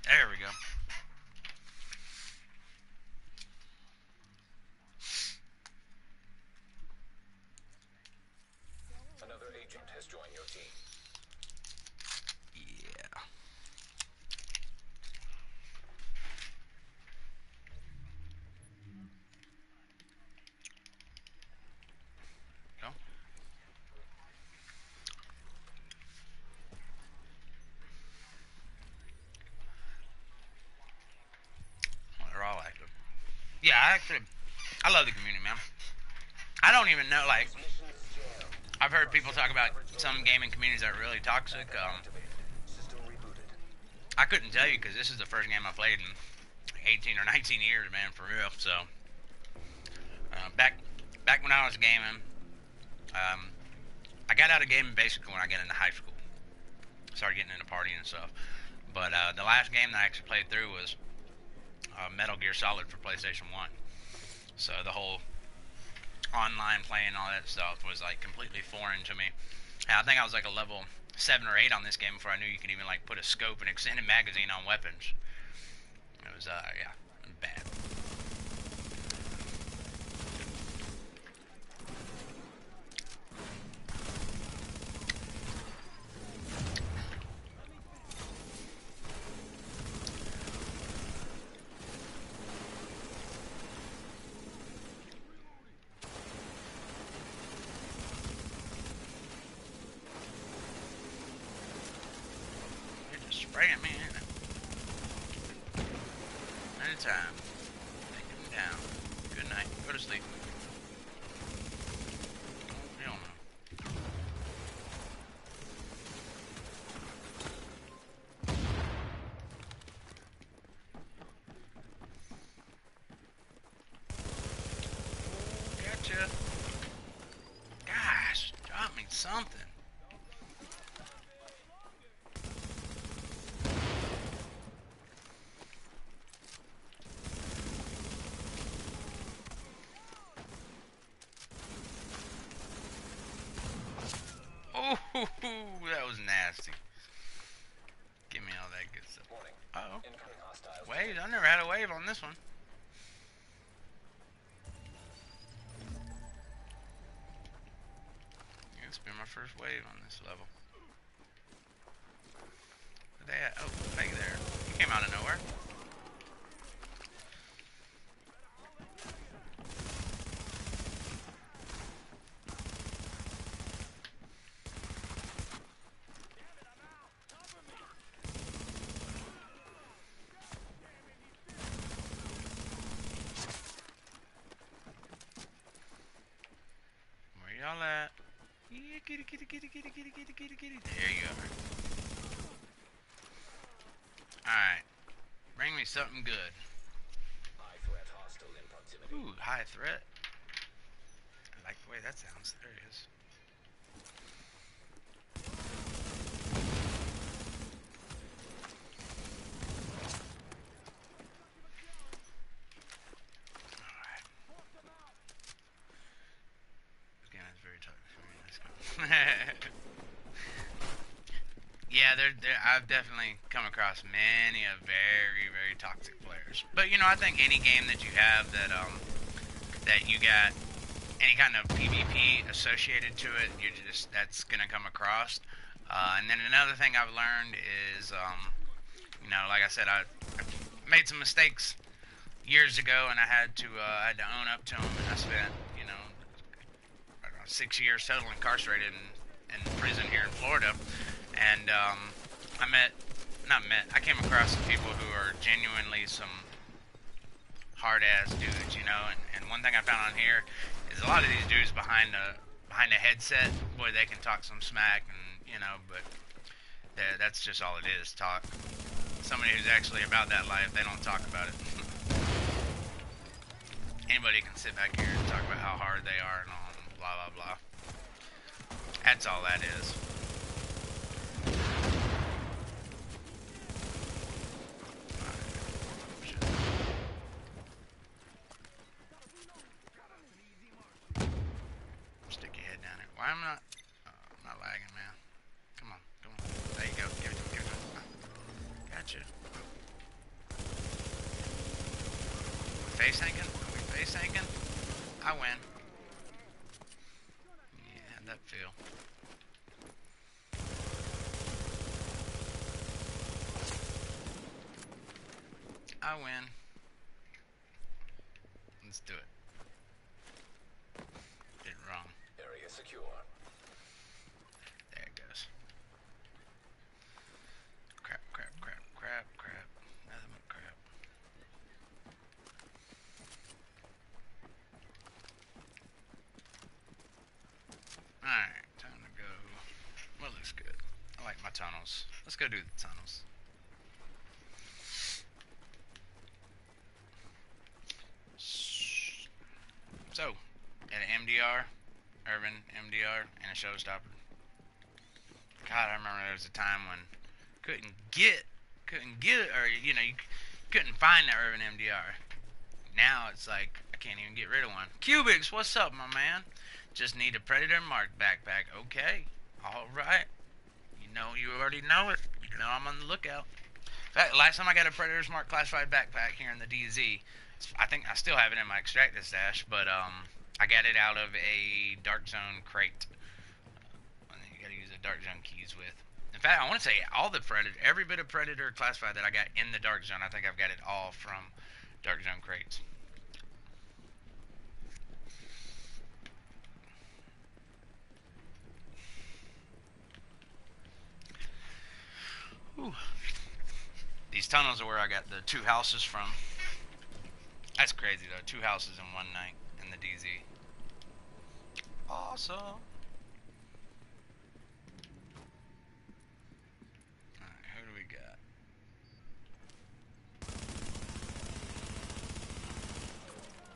[SPEAKER 1] There we go.
[SPEAKER 2] Another agent has joined your team.
[SPEAKER 1] Yeah. Go. Well, they're all active. Yeah, I love the community, man. I don't even know, like, I've heard people talk about some gaming communities that are really toxic. I couldn't tell you because this is the first game I played in 18 or 19 years, man, for real. So, back when I was gaming, I got out of gaming basically when I got into high school. Started getting into partying and stuff. But the last game that I actually played through was Metal Gear Solid for PlayStation 1. So the whole online playing, all that stuff was like completely foreign to me. And I think I was like a level 7 or 8 on this game before I knew you could even like put a scope and extended magazine on weapons. It was yeah, bad. Spraying me, ain't it? Anytime. Taking him down. Good night. Go to sleep. Hell no. Gotcha. Gosh, drop me something. Ooh, that was nasty. Give me all that good stuff. Uh oh. Wave? I never had a wave on this one. It's been my first wave on this level. Where they at? Oh, right there. He came out of nowhere. Y'all at? Yeah, kitty, kitty, kitty, kitty, kitty, kitty, kitty, kitty. There you are. Alright. Bring me something good.
[SPEAKER 2] High threat hostile in proximity.
[SPEAKER 1] Ooh, high threat. I like the way that sounds. There it is. Alright. I've definitely come across many of very, very toxic players. But you know, I think any game that you have that you got any kind of PvP associated to it, you just that's gonna come across. And then another thing I've learned is, you know, like I said, I made some mistakes years ago, and I had to own up to them. And I spent, you know, I don't know, 6 years total incarcerated in prison here in Florida, and I came across some people who are genuinely some hard ass dudes, you know. And one thing I found on here is a lot of these dudes behind a headset, boy, they can talk some smack, and you know, but that's just all it is, talk. Somebody who's actually about that life, they don't talk about it. Anybody can sit back here and talk about how hard they are and all, and blah blah blah. That's all that is. Stick your head down there. Why am I not? I'm not lagging, man. Come on, come on. There you go. Give it to me. Give it to me. Gotcha. Face hanging? Are we face hanging? I win. Yeah, how'd that feel? I win. Let's do it. Did it wrong.
[SPEAKER 2] Area secure.
[SPEAKER 1] There it goes. Crap, crap, crap, crap, crap. Nothing but crap. Alright, time to go. Well, looks good. I like my tunnels. Let's go do the tunnels. So, at an MDR, urban MDR, and a showstopper. God, I remember there was a time when couldn't get it, or you know, you couldn't find the urban MDR. Now it's like I can't even get rid of one. Cubics, what's up, my man? Just need a Predator Mark backpack. Okay, all right. You already know it. You know I'm on the lookout. In fact, last time I got a Predator's Mark classified backpack here in the DZ, I think I still have it in my extractor stash, but I got it out of a Dark Zone crate. You gotta use the Dark Zone keys with. In fact, I want to say every bit of Predator classified that I got in the Dark Zone, I think I've got it all from Dark Zone crates. Whew. These tunnels are where I got the 2 houses from. That's crazy though, 2 houses in one night in the DZ. Awesome. Alright, who do we got?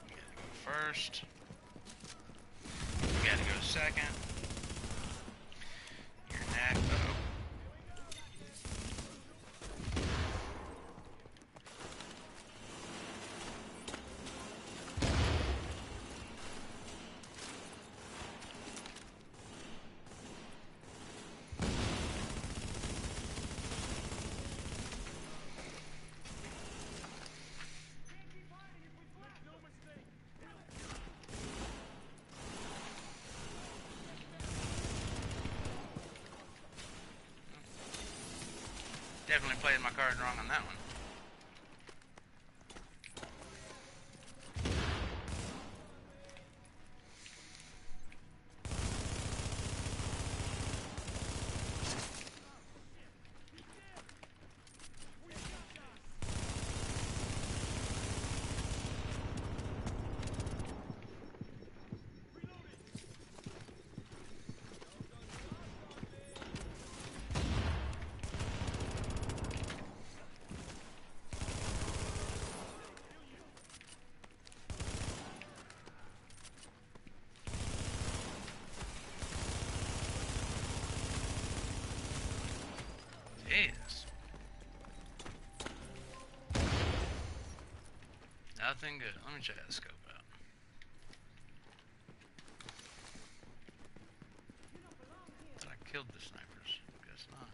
[SPEAKER 1] We gotta go first. We gotta go second. You're next. Uh-oh. Definitely played my cards wrong on that one. Jesus. Nothing good. Let me check that scope out. Thought I killed the snipers. Guess not.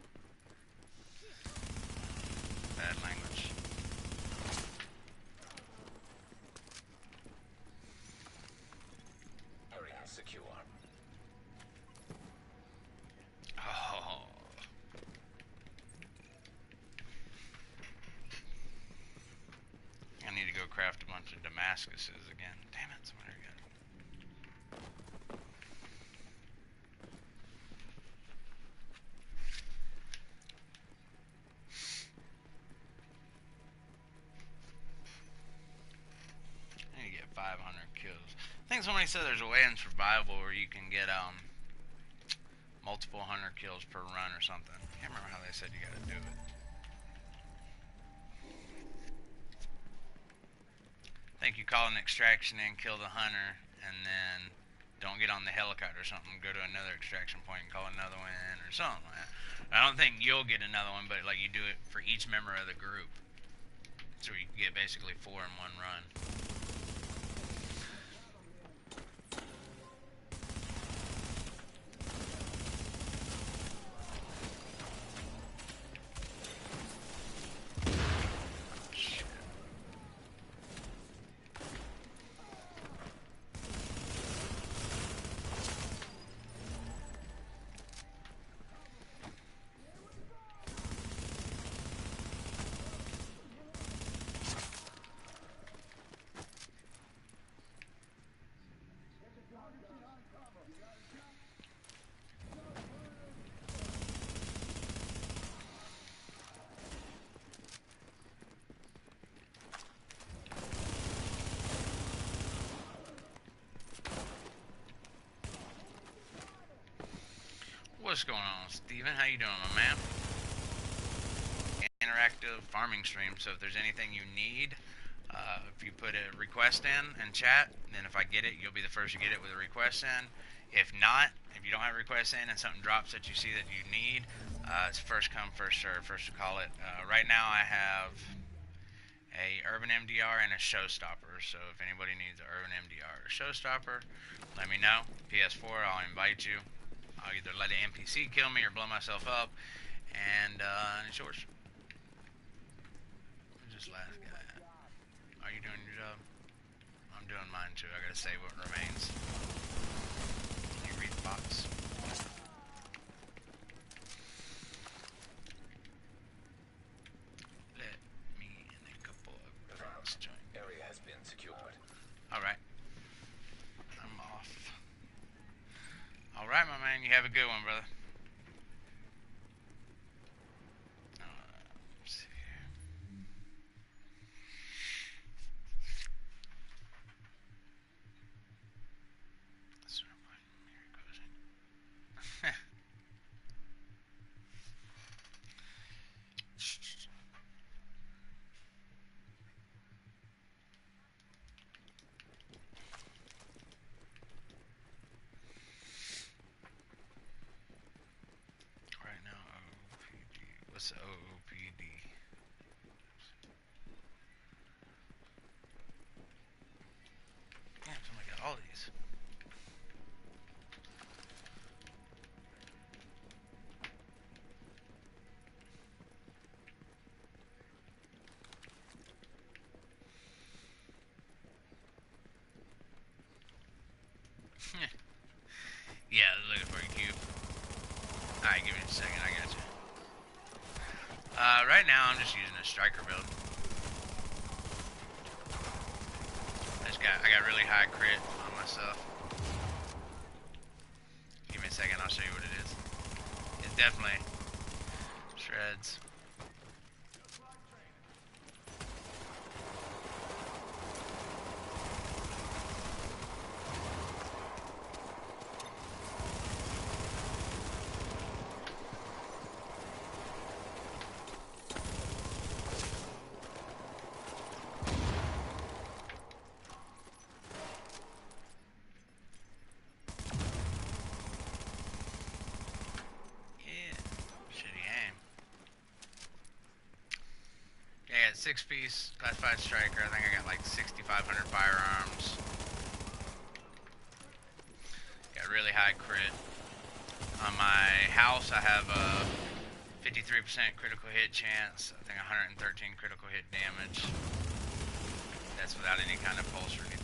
[SPEAKER 1] Damascuses again. Damn it, somebody got it. I need to get 500 kills. I think somebody said there's a way in survival where you can get multiple 100 kills per run or something. I can't remember how they said you gotta do it. I think you call an extraction in, kill the hunter, and then don't get on the helicopter or something. Go to another extraction point and call another one in or something like that. I don't think you'll get another one, but like you do it for each member of the group. So you can get basically 4 in one run. What's going on, Steven? How you doing, my man? Interactive farming stream, so if there's anything you need, if you put a request in chat, then if I get it, you'll be the first to get it with a request in. If not, if you don't have a request in and something drops that you see that you need, it's first come, first serve, first to call it. Right now I have a urban MDR and a showstopper, so if anybody needs an urban MDR or showstopper, let me know. PS4, I'll invite you. I'll either let an NPC kill me or blow myself up, and it's yours. Where's this last guy at? Are you doing your job? I'm doing mine too. I gotta save what remains. Can you read the box? Let me and a couple of friends join.
[SPEAKER 2] Area has been secured.
[SPEAKER 1] Alright. I'm off. Alright, my man. You have a good one, brother. Let's see here. Right now, OOPD. What's the OOPD? Damn, somebody got all these. Yeah, looking for a cube. Alright, give me a second, I got you. Right now I'm just using a striker build. I got really high crit on myself. Give me a second, I'll show you what it is. It's definitely shreds. Yeah, 6-piece classified striker. I think I got like 6,500 firearms. Got really high crit. On my house, I have a 53% critical hit chance. I think 113 critical hit damage. That's without any kind of pulse or anything.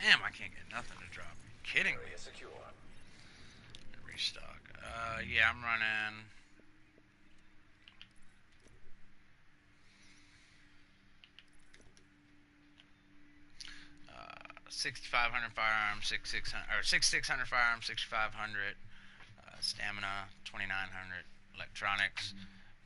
[SPEAKER 1] Damn, I can't get nothing to drop. Are you kidding me?
[SPEAKER 2] Area secure.
[SPEAKER 1] Restock. Yeah, I'm running. 6,500 firearms, 6,600 firearms, 6,500 stamina, 2,900 electronics.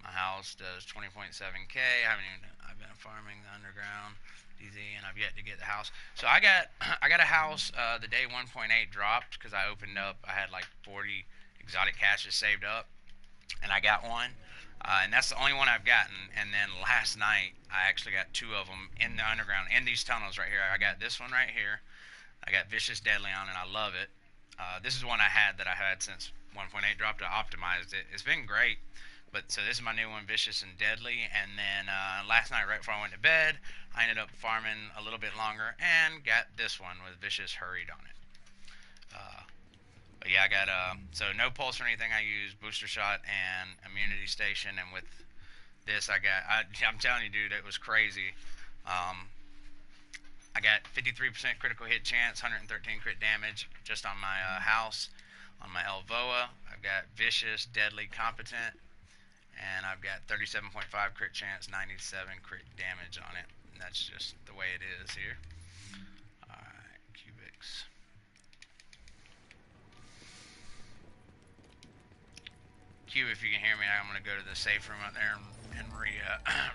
[SPEAKER 1] My house does 20.7k. I've been farming the underground DZ, and I've yet to get the house. So I got I got a house the day 1.8 dropped because I opened up. I had like 40 exotic caches saved up, and I got one. And that's the only one I've gotten. And then last night, I actually got two of them in the underground, in these tunnels right here. I got this one right here. I got Vicious Deadly on, and I love it. This is one I had since 1.8 dropped. I optimized it. It's been great. But so this is my new one, Vicious and Deadly. And then last night, right before I went to bed, I ended up farming a little bit longer and got this one with Vicious Hurried on it. But yeah, I got so no pulse or anything. I use booster shot and immunity station, and with this, I'm telling you, dude, it was crazy. Um, I got 53% critical hit chance, 113 crit damage just on my house, on my Elvoa. I've got vicious, deadly, competent, and I've got 37.5 crit chance, 97 crit damage on it. And that's just the way it is here. Alright, cubics. Q, if you can hear me, I'm going to go to the safe room out there and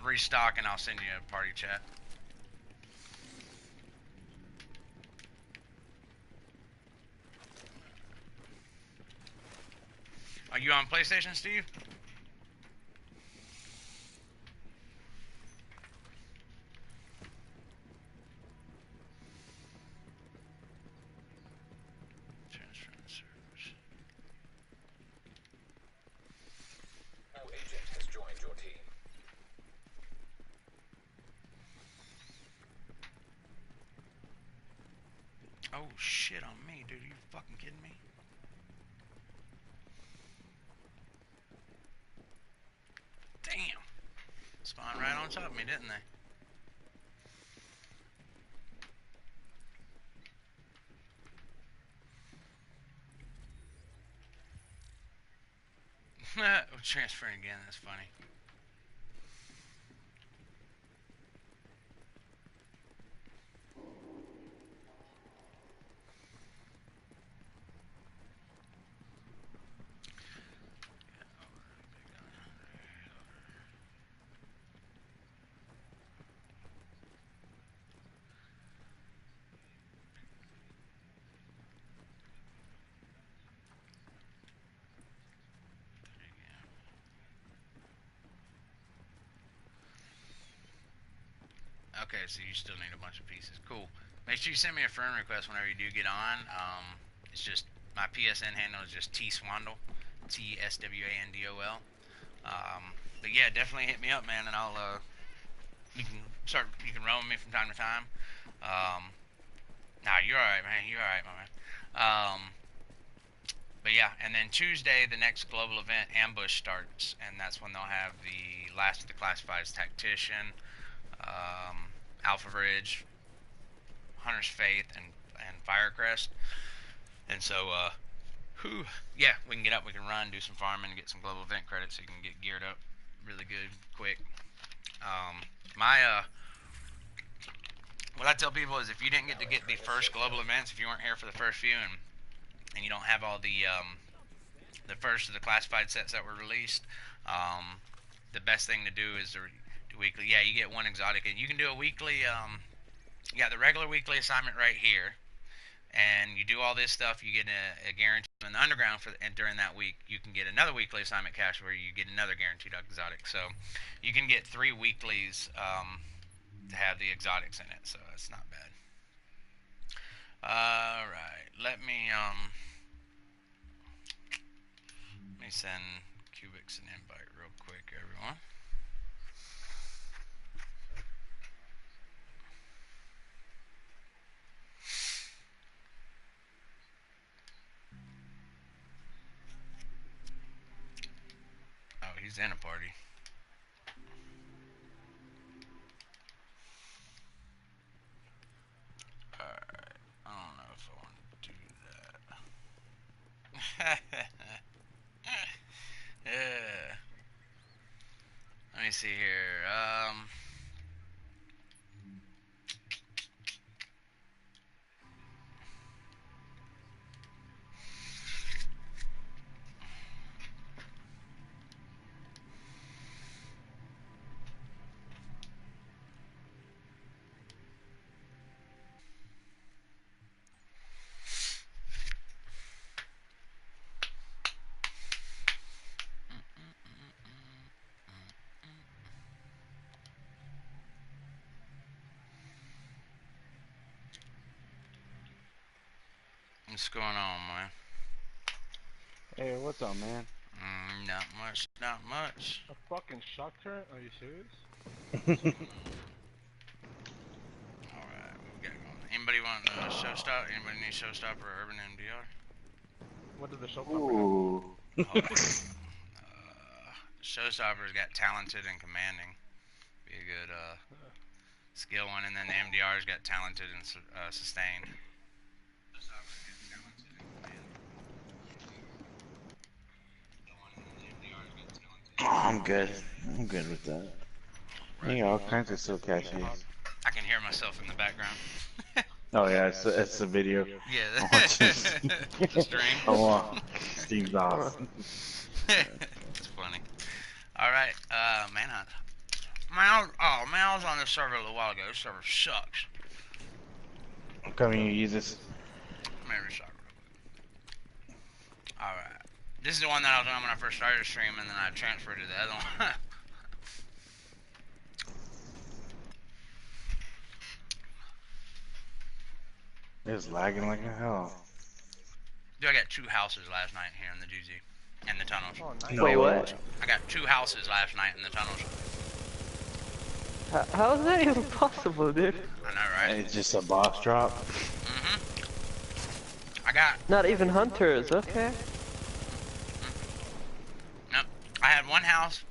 [SPEAKER 1] restock, and I'll send you a party chat. Are you on PlayStation, Steve? Transferring servers.
[SPEAKER 2] New agent has joined your team.
[SPEAKER 1] Oh shit on me, dude. Are you fucking kidding me? Damn. Spawned right on top of me, didn't they? We're transferring again, that's funny. Okay, so you still need a bunch of pieces. Cool. Make sure you send me a friend request whenever you do get on. It's just my PSN handle is just TSwandol, TSWANDOL. But yeah, definitely hit me up, man, and I'll you can roam me from time to time. Nah, you're alright, man. You're alright, my man. But yeah, and then Tuesday, the next global event, Ambush, starts, and that's when they'll have the last of the classifieds tactician, Alpha Bridge, Hunter's Faith, and Firecrest. And so, yeah, we can get up, we can run, do some farming, get some global event credits, so you can get geared up really good, quick. What I tell people is if you didn't get to get the first global events, if you weren't here for the first few, and you don't have all the first of the classified sets that were released, the best thing to do is to do weekly. Yeah, you get one exotic, and you can do a weekly. You got the regular weekly assignment right here, and you do all this stuff. You get a guarantee in the underground and during that week, you can get another weekly assignment cache where you get another guaranteed exotic. So you can get 3 weeklies to have the exotics in it. So that's not bad. All right, let me send Cubics an invite real quick, everyone. Oh, he's in a party. Alright. see here. What's going on, man?
[SPEAKER 4] Hey, what's up, man?
[SPEAKER 1] Not much, not much.
[SPEAKER 4] A fucking shock turret? Are you serious?
[SPEAKER 1] Alright, what we got going? Anybody want a showstopper? Anybody need showstopper or urban MDR?
[SPEAKER 4] What does the showstopper
[SPEAKER 1] Hold on. Showstopper's got talented and commanding. Be a good skill one, and then the MDR's got talented and sustained.
[SPEAKER 4] I'm good. I'm good with that. You got all kinds of still catches.
[SPEAKER 1] I can hear myself in the background.
[SPEAKER 4] Oh yeah, it's a video.
[SPEAKER 1] Yeah. The stream.
[SPEAKER 4] Oh wow. Steam's off.
[SPEAKER 1] It's funny. Alright, Manhunt. Oh man, I was on this server a little while ago. This server sucks.
[SPEAKER 4] I'm coming to use this.
[SPEAKER 1] Alright. This is the one that I was on when I first started the stream, and then I transferred to the other one.
[SPEAKER 4] It's lagging like hell.
[SPEAKER 1] Dude, I got 2 houses last night here in the GZ. In the tunnels.
[SPEAKER 4] Oh, nice.
[SPEAKER 5] Wait, what?
[SPEAKER 1] I got 2 houses last night in the tunnels.
[SPEAKER 5] How is that even possible, dude?
[SPEAKER 1] I know, right?
[SPEAKER 4] It's just a boss drop.
[SPEAKER 1] I got...
[SPEAKER 5] Not even hunters, okay.
[SPEAKER 1] Nope. I had 1 house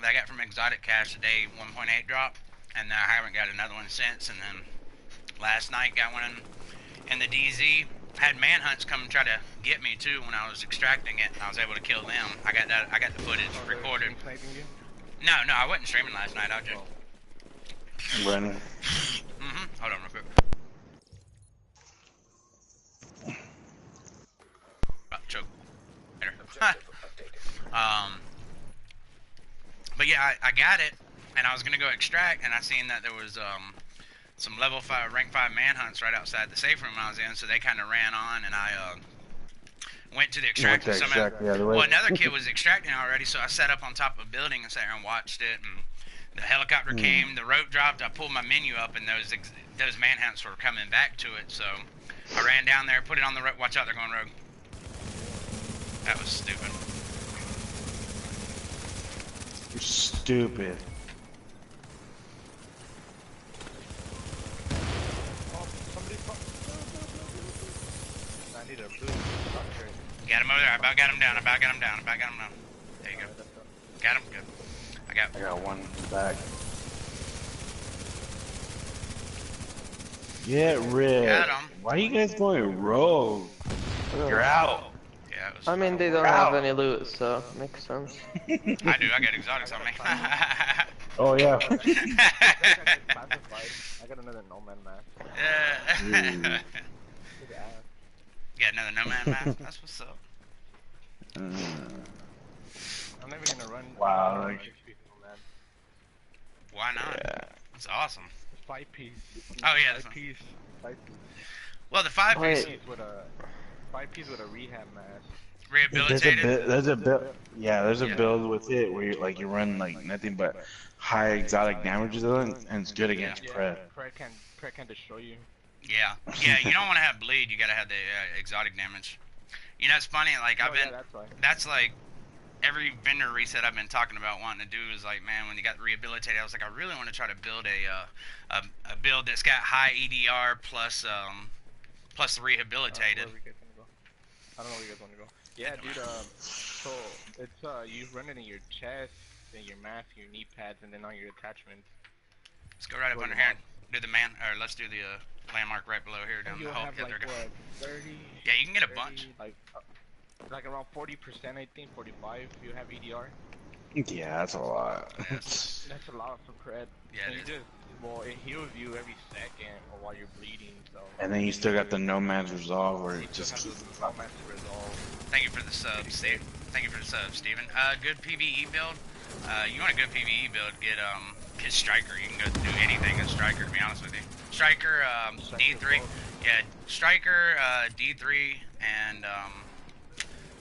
[SPEAKER 1] that I got from Exotic Cash today, 1.8 drop. And I haven't got another one since. And then last night got one in the DZ. Had manhunts come and try to get me too when I was extracting it, and I was able to kill them. I got the footage recorded. No, I wasn't streaming last night. I was just
[SPEAKER 4] Running.
[SPEAKER 1] Hold on real quick. Choke. Later. But yeah, I got it, and I was gonna go extract, and I seen that there was some level 5, rank 5 manhunts right outside the safe room I was in, so they kind of ran on, and I went to the extraction. Well, another kid was extracting already, so I sat up on top of a building and sat there and watched it, and the helicopter came, the rope dropped, I pulled my menu up, and those manhunts were coming back to it, so I ran down there, put it on the rope. Watch out, they're going rogue. That was stupid.
[SPEAKER 4] You're stupid.
[SPEAKER 1] Got him over there. I about got him down. There you go. Got him. Good. I got
[SPEAKER 4] one back. Get rid.
[SPEAKER 1] Got him.
[SPEAKER 4] Why are you guys going rogue? You're out.
[SPEAKER 1] Yeah, it was
[SPEAKER 5] I mean, they don't have any loot, so makes sense.
[SPEAKER 1] I do. I got exotics on me.
[SPEAKER 4] Oh yeah.
[SPEAKER 6] I got another Nomad mask.
[SPEAKER 1] Yeah. Got another Nomad mask? That's what's up.
[SPEAKER 6] I'm never gonna run.
[SPEAKER 4] Wow.
[SPEAKER 6] Nomad.
[SPEAKER 1] Why not?
[SPEAKER 4] Yeah.
[SPEAKER 1] It's awesome.
[SPEAKER 6] 5-piece.
[SPEAKER 1] Oh, yeah, that's
[SPEAKER 6] 5-piece. 5-piece.
[SPEAKER 1] Well, the 5-piece
[SPEAKER 6] With a 5-piece with a rehab mask.
[SPEAKER 1] rehabilitated.
[SPEAKER 4] There's a build. Yeah, there's a build with it where you run like nothing but high exotic damages on it, and it's good against Pred.
[SPEAKER 6] Pred can destroy you.
[SPEAKER 1] Yeah. You don't want to have bleed. You gotta have the exotic damage. You know, it's funny. Like that's like every vendor reset I've been talking about wanting to do is like, man, when you got rehabilitated, I was like, I really want to try to build a build that's got high EDR plus rehabilitated.
[SPEAKER 6] I don't know where you guys want to go. Yeah, dude. So it's you run it in your chest, then your mask, your knee pads, and then on your attachments.
[SPEAKER 1] Let's go right up under here and do the let's do the landmark right below here down the hall.
[SPEAKER 6] Have like, what, 30?
[SPEAKER 1] Yeah, you can get a bunch.
[SPEAKER 6] Like around 40%, I think, 45. You have EDR.
[SPEAKER 4] Yeah, that's a lot.
[SPEAKER 1] Yes.
[SPEAKER 6] That's a lot of cred.
[SPEAKER 1] Yeah,
[SPEAKER 6] And
[SPEAKER 1] it
[SPEAKER 6] you
[SPEAKER 1] is.
[SPEAKER 6] just, well, it heals you every second or while you're bleeding, so.
[SPEAKER 4] And then you still got the Nomad's Resolve where
[SPEAKER 6] You
[SPEAKER 4] it
[SPEAKER 6] still
[SPEAKER 4] just
[SPEAKER 6] have
[SPEAKER 4] keeps.
[SPEAKER 6] the romance to resolve.
[SPEAKER 1] Thank you for the sub, Steve. Thank you for the sub, Steven. Good PvE build. You want a good PvE build? Get Striker. You can go do anything with Striker. To be honest with you, Striker D3. Yeah, Striker D3 and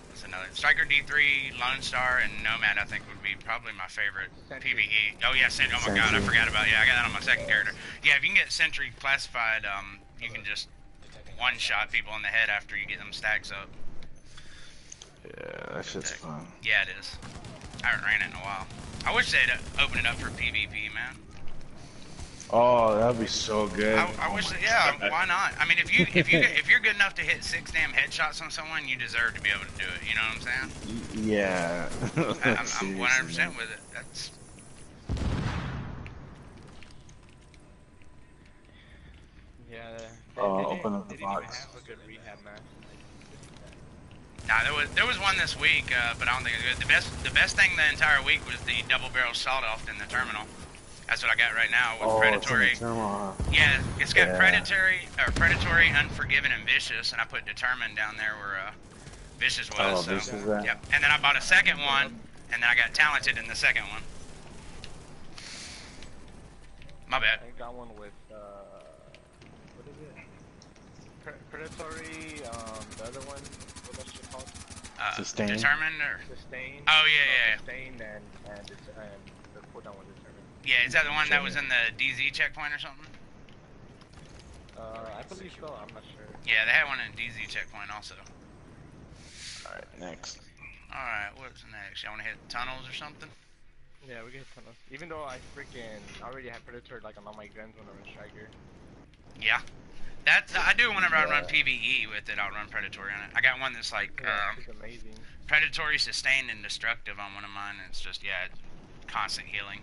[SPEAKER 1] what's another? Striker D3, Lone Star, and Nomad. I think would be probably my favorite PvE. Oh yeah, oh my God, I forgot about. Yeah, I got that on my second character. Yeah, if you can get Sentry classified, you can just one-shot people in the head after you get them stacks up.
[SPEAKER 4] Yeah, that shit's fun.
[SPEAKER 1] Yeah, it is. I haven't ran it in a while. I wish they'd open it up for PvP, man.
[SPEAKER 4] Oh, that'd be so good.
[SPEAKER 1] I wish that, yeah, why not? I mean, if you're good enough to hit 6 damn headshots on someone, you deserve to be able to do it. You know what I'm saying?
[SPEAKER 4] Yeah.
[SPEAKER 1] I'm 100% with it. That's.
[SPEAKER 6] Yeah.
[SPEAKER 4] Open up the
[SPEAKER 6] They didn't even
[SPEAKER 4] box.
[SPEAKER 6] have a good rehab match.
[SPEAKER 1] Nah, there was one this week, but I don't think it's good. The best thing the entire week was the double barrel sawed-off in the terminal. That's what I got right now with Predatory.
[SPEAKER 4] It's in the terminal, huh?
[SPEAKER 1] Yeah, it's got Predatory, Unforgiven, and Vicious, and I put Determined down there where Vicious was.
[SPEAKER 4] Oh,
[SPEAKER 1] so,
[SPEAKER 4] Vicious, that.
[SPEAKER 1] yep. And then I bought a second one, and then I got Talented in the second one. My bad.
[SPEAKER 6] I got one with, what is it? Predatory, the other one, what was it called?
[SPEAKER 4] Sustain?
[SPEAKER 1] Determined or?
[SPEAKER 6] Sustain.
[SPEAKER 1] Oh, yeah.
[SPEAKER 6] Sustain and the cooldown was Determined.
[SPEAKER 1] Yeah, is that the one that was in the DZ checkpoint or something?
[SPEAKER 6] I believe so, I'm not sure.
[SPEAKER 1] Yeah, they had one in DZ checkpoint also.
[SPEAKER 4] Alright, next.
[SPEAKER 1] Alright, what's next? Y'all wanna hit tunnels or something?
[SPEAKER 6] Yeah, we get tunnels. Even though I already had Predator like on all my guns when I was Striker.
[SPEAKER 1] Yeah. I do whenever I run PvE with it, I'll run Predatory on it. I got one that's like,
[SPEAKER 6] It's amazing.
[SPEAKER 1] Predatory, Sustained, and Destructive on one of mine, and it's just, yeah, constant healing.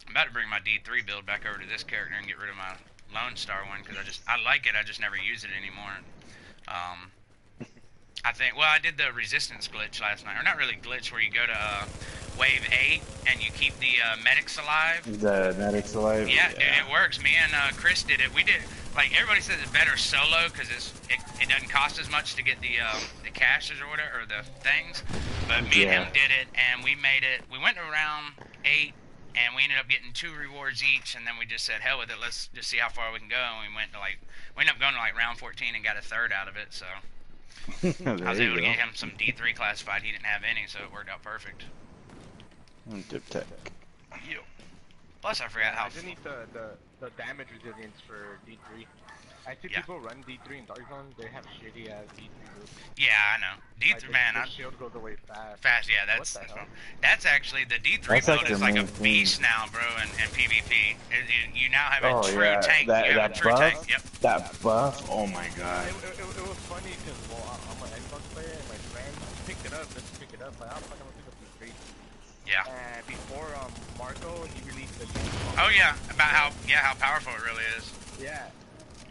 [SPEAKER 1] I'm about to bring my D3 build back over to this character and get rid of my Lone Star one, because I like it, I just never use it anymore. I think, well, I did the resistance glitch last night, or not really glitch, where you go to wave 8 and you keep the medics alive.
[SPEAKER 4] The medics alive?
[SPEAKER 1] Yeah, dude, it works. Me and Chris did it. We did, like, everybody says it's better solo because it doesn't cost as much to get the caches or whatever, or the things. But me and him did it, and we made it. We went to round 8, and we ended up getting 2 rewards each, and then we just said, hell with it, let's just see how far we can go. And we ended up going to like round 14 and got a 3rd out of it, so. I was able to get him some D3 classified. He didn't have any, so it worked out perfect.
[SPEAKER 4] Dip tech.
[SPEAKER 1] Yep. Plus, I forgot how.
[SPEAKER 6] I just need the damage resilience for D3. I see
[SPEAKER 1] Yeah.
[SPEAKER 6] people run D3 in Dark Zone, they have shitty ass D3 moves.
[SPEAKER 1] Yeah, I know. D3, man,
[SPEAKER 6] the shield goes away fast.
[SPEAKER 1] Fast, yeah, that's actually, the D3 build is like a beast now, bro, in PvP. You now have a true tank.
[SPEAKER 4] That buff?
[SPEAKER 1] Tank. Yep.
[SPEAKER 4] That buff? Oh my god.
[SPEAKER 6] It was funny because, well, I'm an Xbox player and my friend picked it up, let's pick it up, like, I'm not gonna pick up D3.
[SPEAKER 1] Yeah.
[SPEAKER 6] And before Marco, he released the
[SPEAKER 1] Oh yeah, about how powerful it really is.
[SPEAKER 6] Yeah.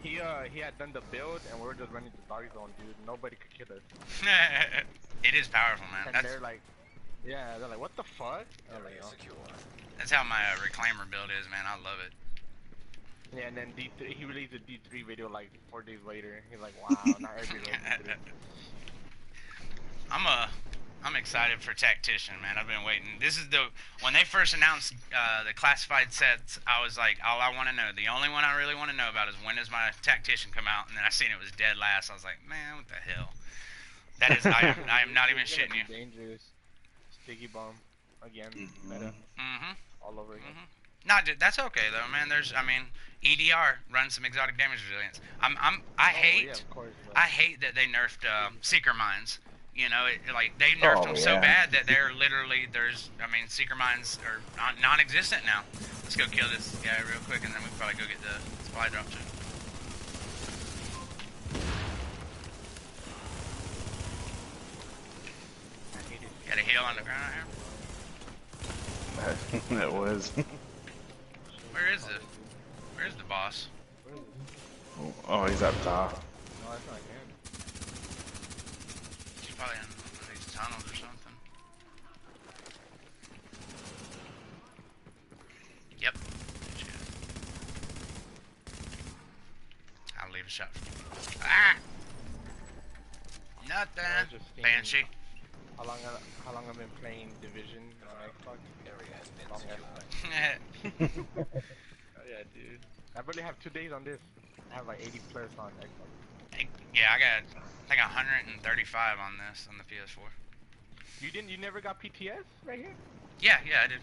[SPEAKER 6] He had done the build and we were just running the Dark Zone, dude. Nobody could kill us.
[SPEAKER 1] It is powerful, man.
[SPEAKER 6] And they're like, yeah, they're like, what the fuck?
[SPEAKER 2] Area secure.
[SPEAKER 1] That's how my Reclaimer build is, man. I love it.
[SPEAKER 6] Yeah, and then D3, he released a D3 video like 4 days later. He's like, wow, not every day.
[SPEAKER 1] I'm excited for Tactician, man. I've been waiting. This is when they first announced the classified sets, I was like, all I want to know, the only one I really want to know about is when does my Tactician come out? And then I seen it was dead last. I was like, man, what the hell? That is, I am not even shitting you.
[SPEAKER 6] Dangerous. Sticky bomb again. Meta. All over again.
[SPEAKER 1] That's okay though, man. EDR runs some exotic damage resilience. I hate that they nerfed Seeker Mines. You know, they nerfed them so bad that they're literally, Seeker Mines are non-existent now. Let's go kill this guy real quick and then we can probably go get the supply drop too. Got a heal on the ground out here?
[SPEAKER 4] That was.
[SPEAKER 1] Where's the boss?
[SPEAKER 4] Oh, he's up top.
[SPEAKER 6] No, that's not him.
[SPEAKER 1] She's probably in these shot from you. Ah! Nothing.
[SPEAKER 6] just seeing-
[SPEAKER 1] Banshee.
[SPEAKER 6] How long I've been playing Division on Xbox?
[SPEAKER 2] Area has been
[SPEAKER 6] Long
[SPEAKER 2] secured.
[SPEAKER 6] ass time. Oh, yeah, dude. I barely have 2 days on this. I have like 80 plus on Xbox.
[SPEAKER 1] Yeah, I got like 135 on this on the PS4.
[SPEAKER 6] You never got PTS right here?
[SPEAKER 1] Yeah, I did.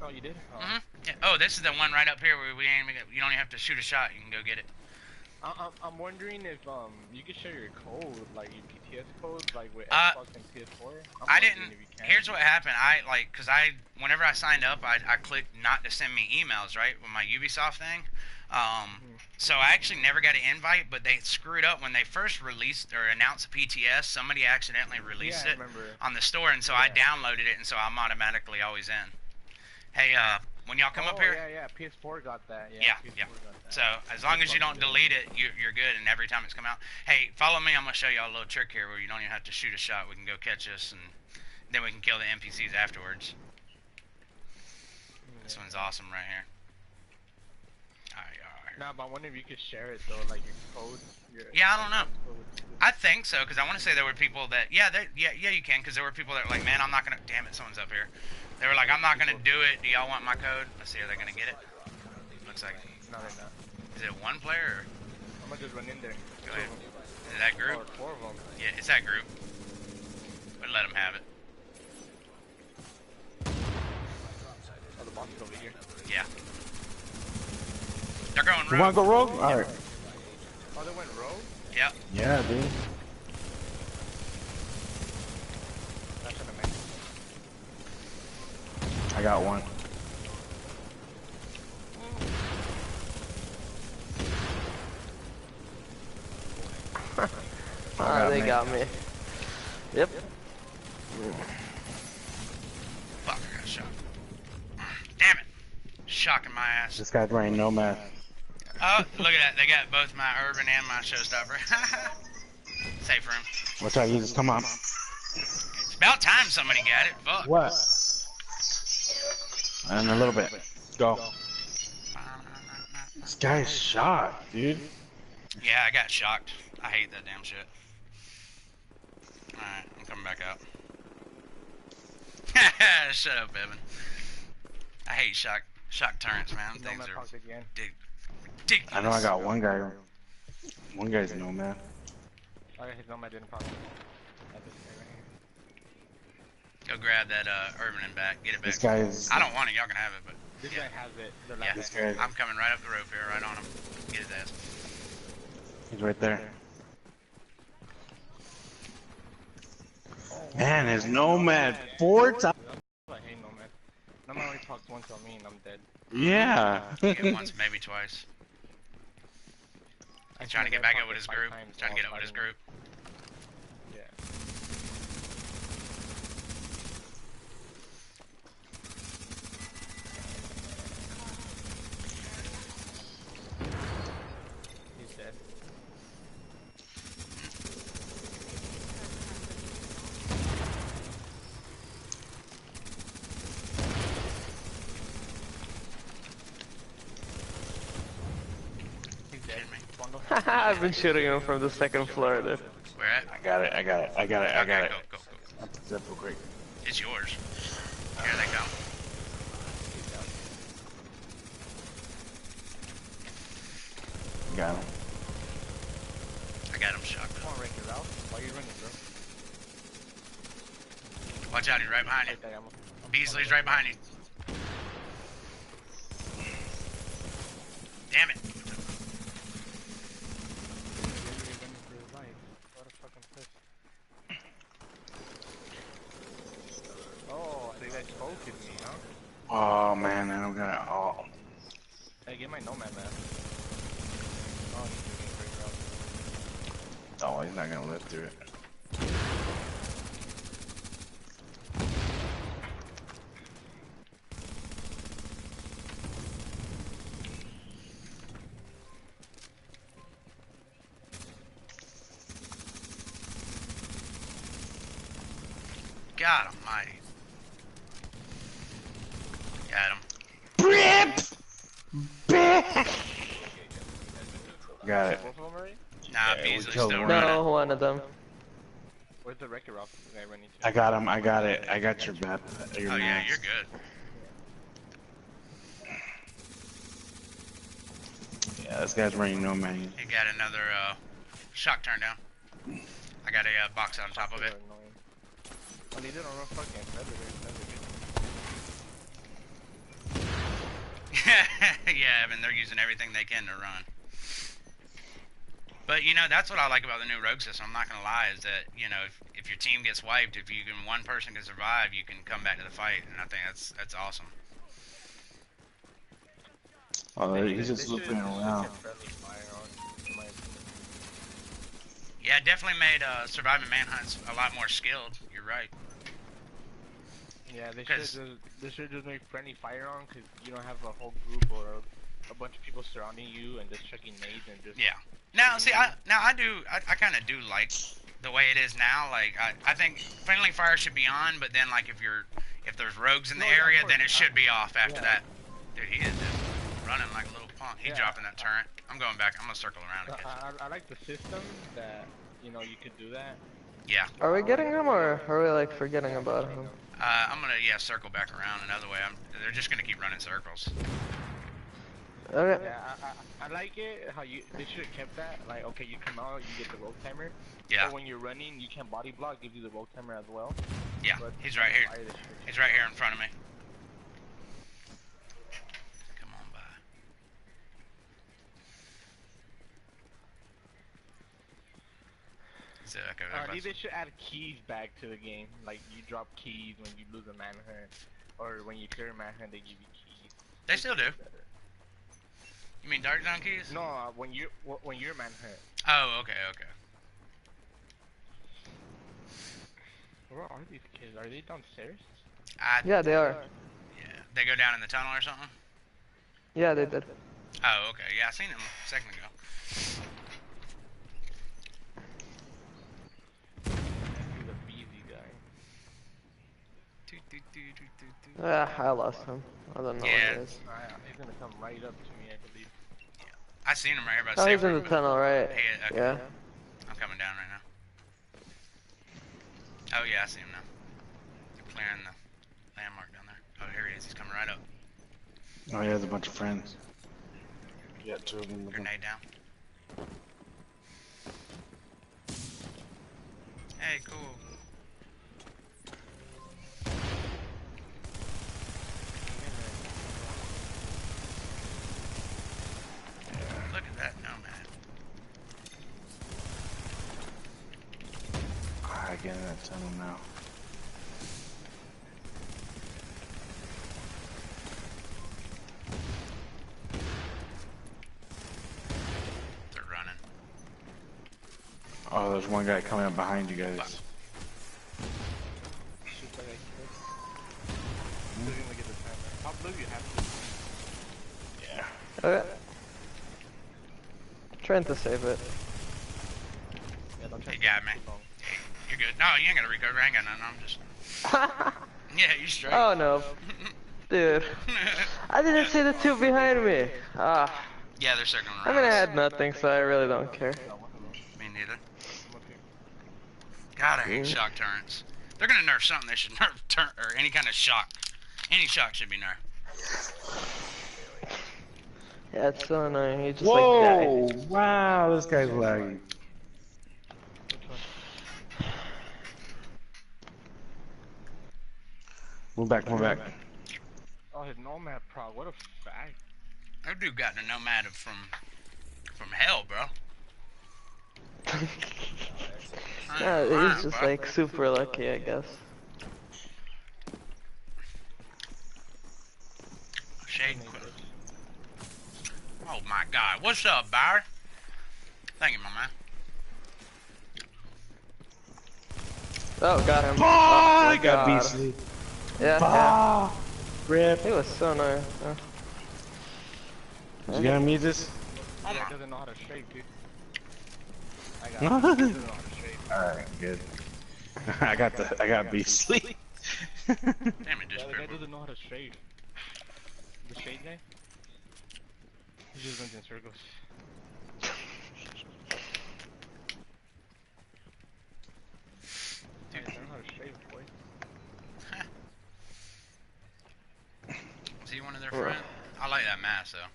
[SPEAKER 6] Oh, you did? Oh.
[SPEAKER 1] Yeah. Oh, this is the one right up here where you don't even have to shoot a shot. You can go get it.
[SPEAKER 6] I'm wondering if you could share your code, like your PTS code, like with Xbox and PS4.
[SPEAKER 1] I didn't. Here's what happened. Whenever I signed up, I clicked not to send me emails, right, with my Ubisoft thing. So I actually never got an invite, but they screwed up when they first released or announced the PTS. Somebody accidentally released it on the store, and so I downloaded it, and so I'm automatically always in. Hey, when y'all come up here.
[SPEAKER 6] Yeah, PS4 got that.
[SPEAKER 1] Yeah.
[SPEAKER 6] PS4 got that.
[SPEAKER 1] So as long as you don't delete it, you're good. And every time it's come out, hey, follow me. I'm gonna show y'all a little trick here where you don't even have to shoot a shot. We can go catch us, and then we can kill the NPCs afterwards. This one's awesome right here.
[SPEAKER 6] Nah, but I wonder if you could share it though, like your code.
[SPEAKER 1] Yeah, I don't know. I think so, because I want to say there were people that, you can, because there were people that were like, man, I'm not gonna. Damn it, someone's up here. They were like, I'm not gonna do it. Do y'all want my code? Let's see, are they gonna get it? Looks like.
[SPEAKER 6] No, they're not.
[SPEAKER 1] Is it one player? Or?
[SPEAKER 6] I'm gonna just run in there.
[SPEAKER 1] Go ahead. Is it that group?
[SPEAKER 6] Or 4 of them.
[SPEAKER 1] Yeah, it's that group. But let them have it.
[SPEAKER 6] Oh, the boss is over here.
[SPEAKER 1] Yeah. They're going rogue.
[SPEAKER 4] You wanna go rogue? Alright.
[SPEAKER 6] Oh, they went rogue?
[SPEAKER 1] Yep.
[SPEAKER 4] Yeah, dude.
[SPEAKER 6] That's what I meant.
[SPEAKER 4] I got one.
[SPEAKER 5] They got me. Yep.
[SPEAKER 1] Fuck, I got shot. Damn it. Shocking my ass.
[SPEAKER 4] This guy's wearing Nomad.
[SPEAKER 1] Oh, look at that. They got both my urban and my showstopper. Safe room.
[SPEAKER 4] Watch out, Jesus. Come on.
[SPEAKER 1] It's about time somebody got it. Fuck.
[SPEAKER 4] What? And a little bit. Go. This guy's shot, dude.
[SPEAKER 1] Yeah, I got shocked. I hate that damn shit. Alright, I'm coming back out. Shut up, Evan. I hate shock turrets, man. Things are ridiculous.
[SPEAKER 4] I know I got one guy. One guy's Nomad.
[SPEAKER 6] Oh, yeah, his Nomad didn't pop.
[SPEAKER 1] Go grab that urban and back. Get it back.
[SPEAKER 4] This guy's.
[SPEAKER 1] I don't want it. Y'all can have it, but
[SPEAKER 6] This guy has it.
[SPEAKER 1] yeah,
[SPEAKER 4] This guy.
[SPEAKER 1] I'm coming right up the rope here, right on him. Get his ass.
[SPEAKER 4] He's right there. Man, his Nomad 4 times.
[SPEAKER 6] I hate Nomad. Nomad only talks once on me and I'm dead.
[SPEAKER 4] Yeah.
[SPEAKER 1] Hit once, maybe twice. He's trying to get back up with his group. He's trying to get up with his group.
[SPEAKER 6] Yeah. He's dead. He's dead.
[SPEAKER 5] I've been shooting him from the second floor, dude.
[SPEAKER 1] Where at?
[SPEAKER 4] I got it. I got it. I got it. I got it.
[SPEAKER 1] Go.
[SPEAKER 4] I'll put that real quick.
[SPEAKER 1] It's yours. Here they come.
[SPEAKER 4] Got him.
[SPEAKER 1] I got him shot.
[SPEAKER 6] Come on, Rick, you're out. Why are you running, bro?
[SPEAKER 1] Watch out, he's right behind you.
[SPEAKER 6] Right there,
[SPEAKER 1] Beasley's right behind you. Damn it.
[SPEAKER 6] Oh, I think they focused me, huh?
[SPEAKER 4] Oh man, I don't got it all.
[SPEAKER 6] Hey, get my Nomad, man. Oh, he's doing a great job.
[SPEAKER 4] Oh, he's not gonna live through it.
[SPEAKER 1] God almighty. Got him.
[SPEAKER 4] Rip! Got it.
[SPEAKER 6] Both of them already?
[SPEAKER 1] Nah,
[SPEAKER 4] Yeah, we
[SPEAKER 1] Beasley's
[SPEAKER 4] killed
[SPEAKER 1] still
[SPEAKER 4] one.
[SPEAKER 1] running.
[SPEAKER 5] No, one of them.
[SPEAKER 6] Where's the record off guy running to?
[SPEAKER 4] I got him. I got it. I got your bat. Your
[SPEAKER 1] Oh yeah,
[SPEAKER 4] mask.
[SPEAKER 1] you're good.
[SPEAKER 4] Yeah, this guy's running no man.
[SPEAKER 1] He got another shock turn down. I got a box on top of it.
[SPEAKER 6] Oh, they did on a fucking predator.
[SPEAKER 1] Yeah, I mean they're using everything they can to run. But you know that's what I like about the new rogue system. I'm not gonna lie, is that you know if your team gets wiped, if you can one person can survive, you can come back to the fight, and I think that's awesome.
[SPEAKER 4] Oh, he's just looking around.
[SPEAKER 1] Yeah, it definitely made surviving manhunts a lot more skilled. You're right.
[SPEAKER 6] Yeah, they should just make friendly fire on, because you don't have a whole group or a bunch of people surrounding you and just chucking nades and just...
[SPEAKER 1] Yeah. Now, see, I kind of do like the way it is now. Like, I think friendly fire should be on, but then like if there's rogues in the area, then it should be off after that. Dude, he is just running like a little punk. He's dropping that turret. I'm going back. I'm gonna circle around and catch him.
[SPEAKER 6] I like the system that, you know, you could do that.
[SPEAKER 1] Yeah.
[SPEAKER 5] Are we getting him or are we like forgetting about him?
[SPEAKER 1] I'm gonna circle back around another way. They're just gonna keep running circles.
[SPEAKER 5] Okay.
[SPEAKER 6] Yeah, I like it how they should have kept that. Like, okay, you come out, you get the rogue timer.
[SPEAKER 1] Yeah.
[SPEAKER 6] But when you're running, you can body block, give you the rogue timer as well.
[SPEAKER 1] Yeah.
[SPEAKER 6] But
[SPEAKER 1] He's right here. He's right here in front of me. Come on by. So, okay,
[SPEAKER 6] I think they should add keys back to the game. Like, you drop keys when you lose a manhunt, or when you clear a manhunt, they give you keys.
[SPEAKER 1] They still do. You mean Dark Zone keys?
[SPEAKER 6] No, when you're manhunt.
[SPEAKER 1] Oh, okay, okay.
[SPEAKER 6] Where are these kids? Are they downstairs?
[SPEAKER 5] Yeah, they are.
[SPEAKER 1] Yeah. They go down in the tunnel or something?
[SPEAKER 5] Yeah, they did.
[SPEAKER 1] Oh, okay. Yeah, I seen them a second ago.
[SPEAKER 6] He's a busy guy.
[SPEAKER 5] I lost him. I don't know
[SPEAKER 1] Yeah.
[SPEAKER 5] what it is.
[SPEAKER 6] He's gonna come right up to me, I believe.
[SPEAKER 1] I seen him right here by
[SPEAKER 5] Oh, he's
[SPEAKER 1] safe
[SPEAKER 5] in the
[SPEAKER 1] room.
[SPEAKER 5] tunnel, right?
[SPEAKER 1] Yeah, okay.
[SPEAKER 5] Yeah.
[SPEAKER 1] I'm coming down right now. Oh yeah, I see him now. They're clearing the landmark down there. Oh, here he is. He's coming right up.
[SPEAKER 4] Oh, he has a bunch of friends. Yeah, two of them.
[SPEAKER 1] Grenade down. Hey, cool. Look at that nomad.
[SPEAKER 4] I get in that tunnel now.
[SPEAKER 1] They're running.
[SPEAKER 4] Oh, there's one guy coming up behind you guys.
[SPEAKER 6] Shoot like I kid. Still gonna get the timer. How blue you have to?
[SPEAKER 4] Yeah.
[SPEAKER 5] Okay. Trying to save it.
[SPEAKER 6] Yeah, don't try
[SPEAKER 1] He
[SPEAKER 6] to
[SPEAKER 1] got
[SPEAKER 6] take
[SPEAKER 1] me.
[SPEAKER 6] too long.
[SPEAKER 1] Hey, you're good. No, you ain't gotta recover. I ain't got nothing. I'm just. Yeah, you straight.
[SPEAKER 5] Oh no. Dude. I didn't see the two behind me. Ah.
[SPEAKER 1] Yeah, they're circling around.
[SPEAKER 5] I mean, I
[SPEAKER 1] us.
[SPEAKER 5] had nothing, so I really don't care.
[SPEAKER 1] Me neither.
[SPEAKER 6] I'm up here.
[SPEAKER 1] God, I hate shock turrets. They're gonna nerf something. They should nerf or any kind of shock. Any shock should be nerfed.
[SPEAKER 5] Yeah, it's so annoying. He just
[SPEAKER 4] Whoa!
[SPEAKER 5] like died.
[SPEAKER 4] Wow, this guy's lagging.
[SPEAKER 6] Which one?
[SPEAKER 4] Move back, move back.
[SPEAKER 6] Oh, his nomad prog. What a fag.
[SPEAKER 1] That dude got a nomad from hell, bro.
[SPEAKER 5] Yeah, he's just like super lucky, I guess.
[SPEAKER 1] Shade. Oh my God! What's up, Byron? Thank you, my man.
[SPEAKER 5] Oh, got him.
[SPEAKER 4] Oh,
[SPEAKER 5] my
[SPEAKER 4] I got
[SPEAKER 5] God.
[SPEAKER 4] beastly.
[SPEAKER 5] Yeah, yeah.
[SPEAKER 4] Ah, rip.
[SPEAKER 5] He was so nice.
[SPEAKER 4] You gonna meet this?
[SPEAKER 6] Oh, yeah, doesn't know how to shake, dude. I got it. Doesn't know how to shake.
[SPEAKER 4] Alright, good. I got beastly.
[SPEAKER 1] Damn it,
[SPEAKER 6] Yeah,
[SPEAKER 1] just
[SPEAKER 6] the guy doesn't know how to shade. The shade guy? He just runs in circles.
[SPEAKER 1] one of their friends? I like that mask though.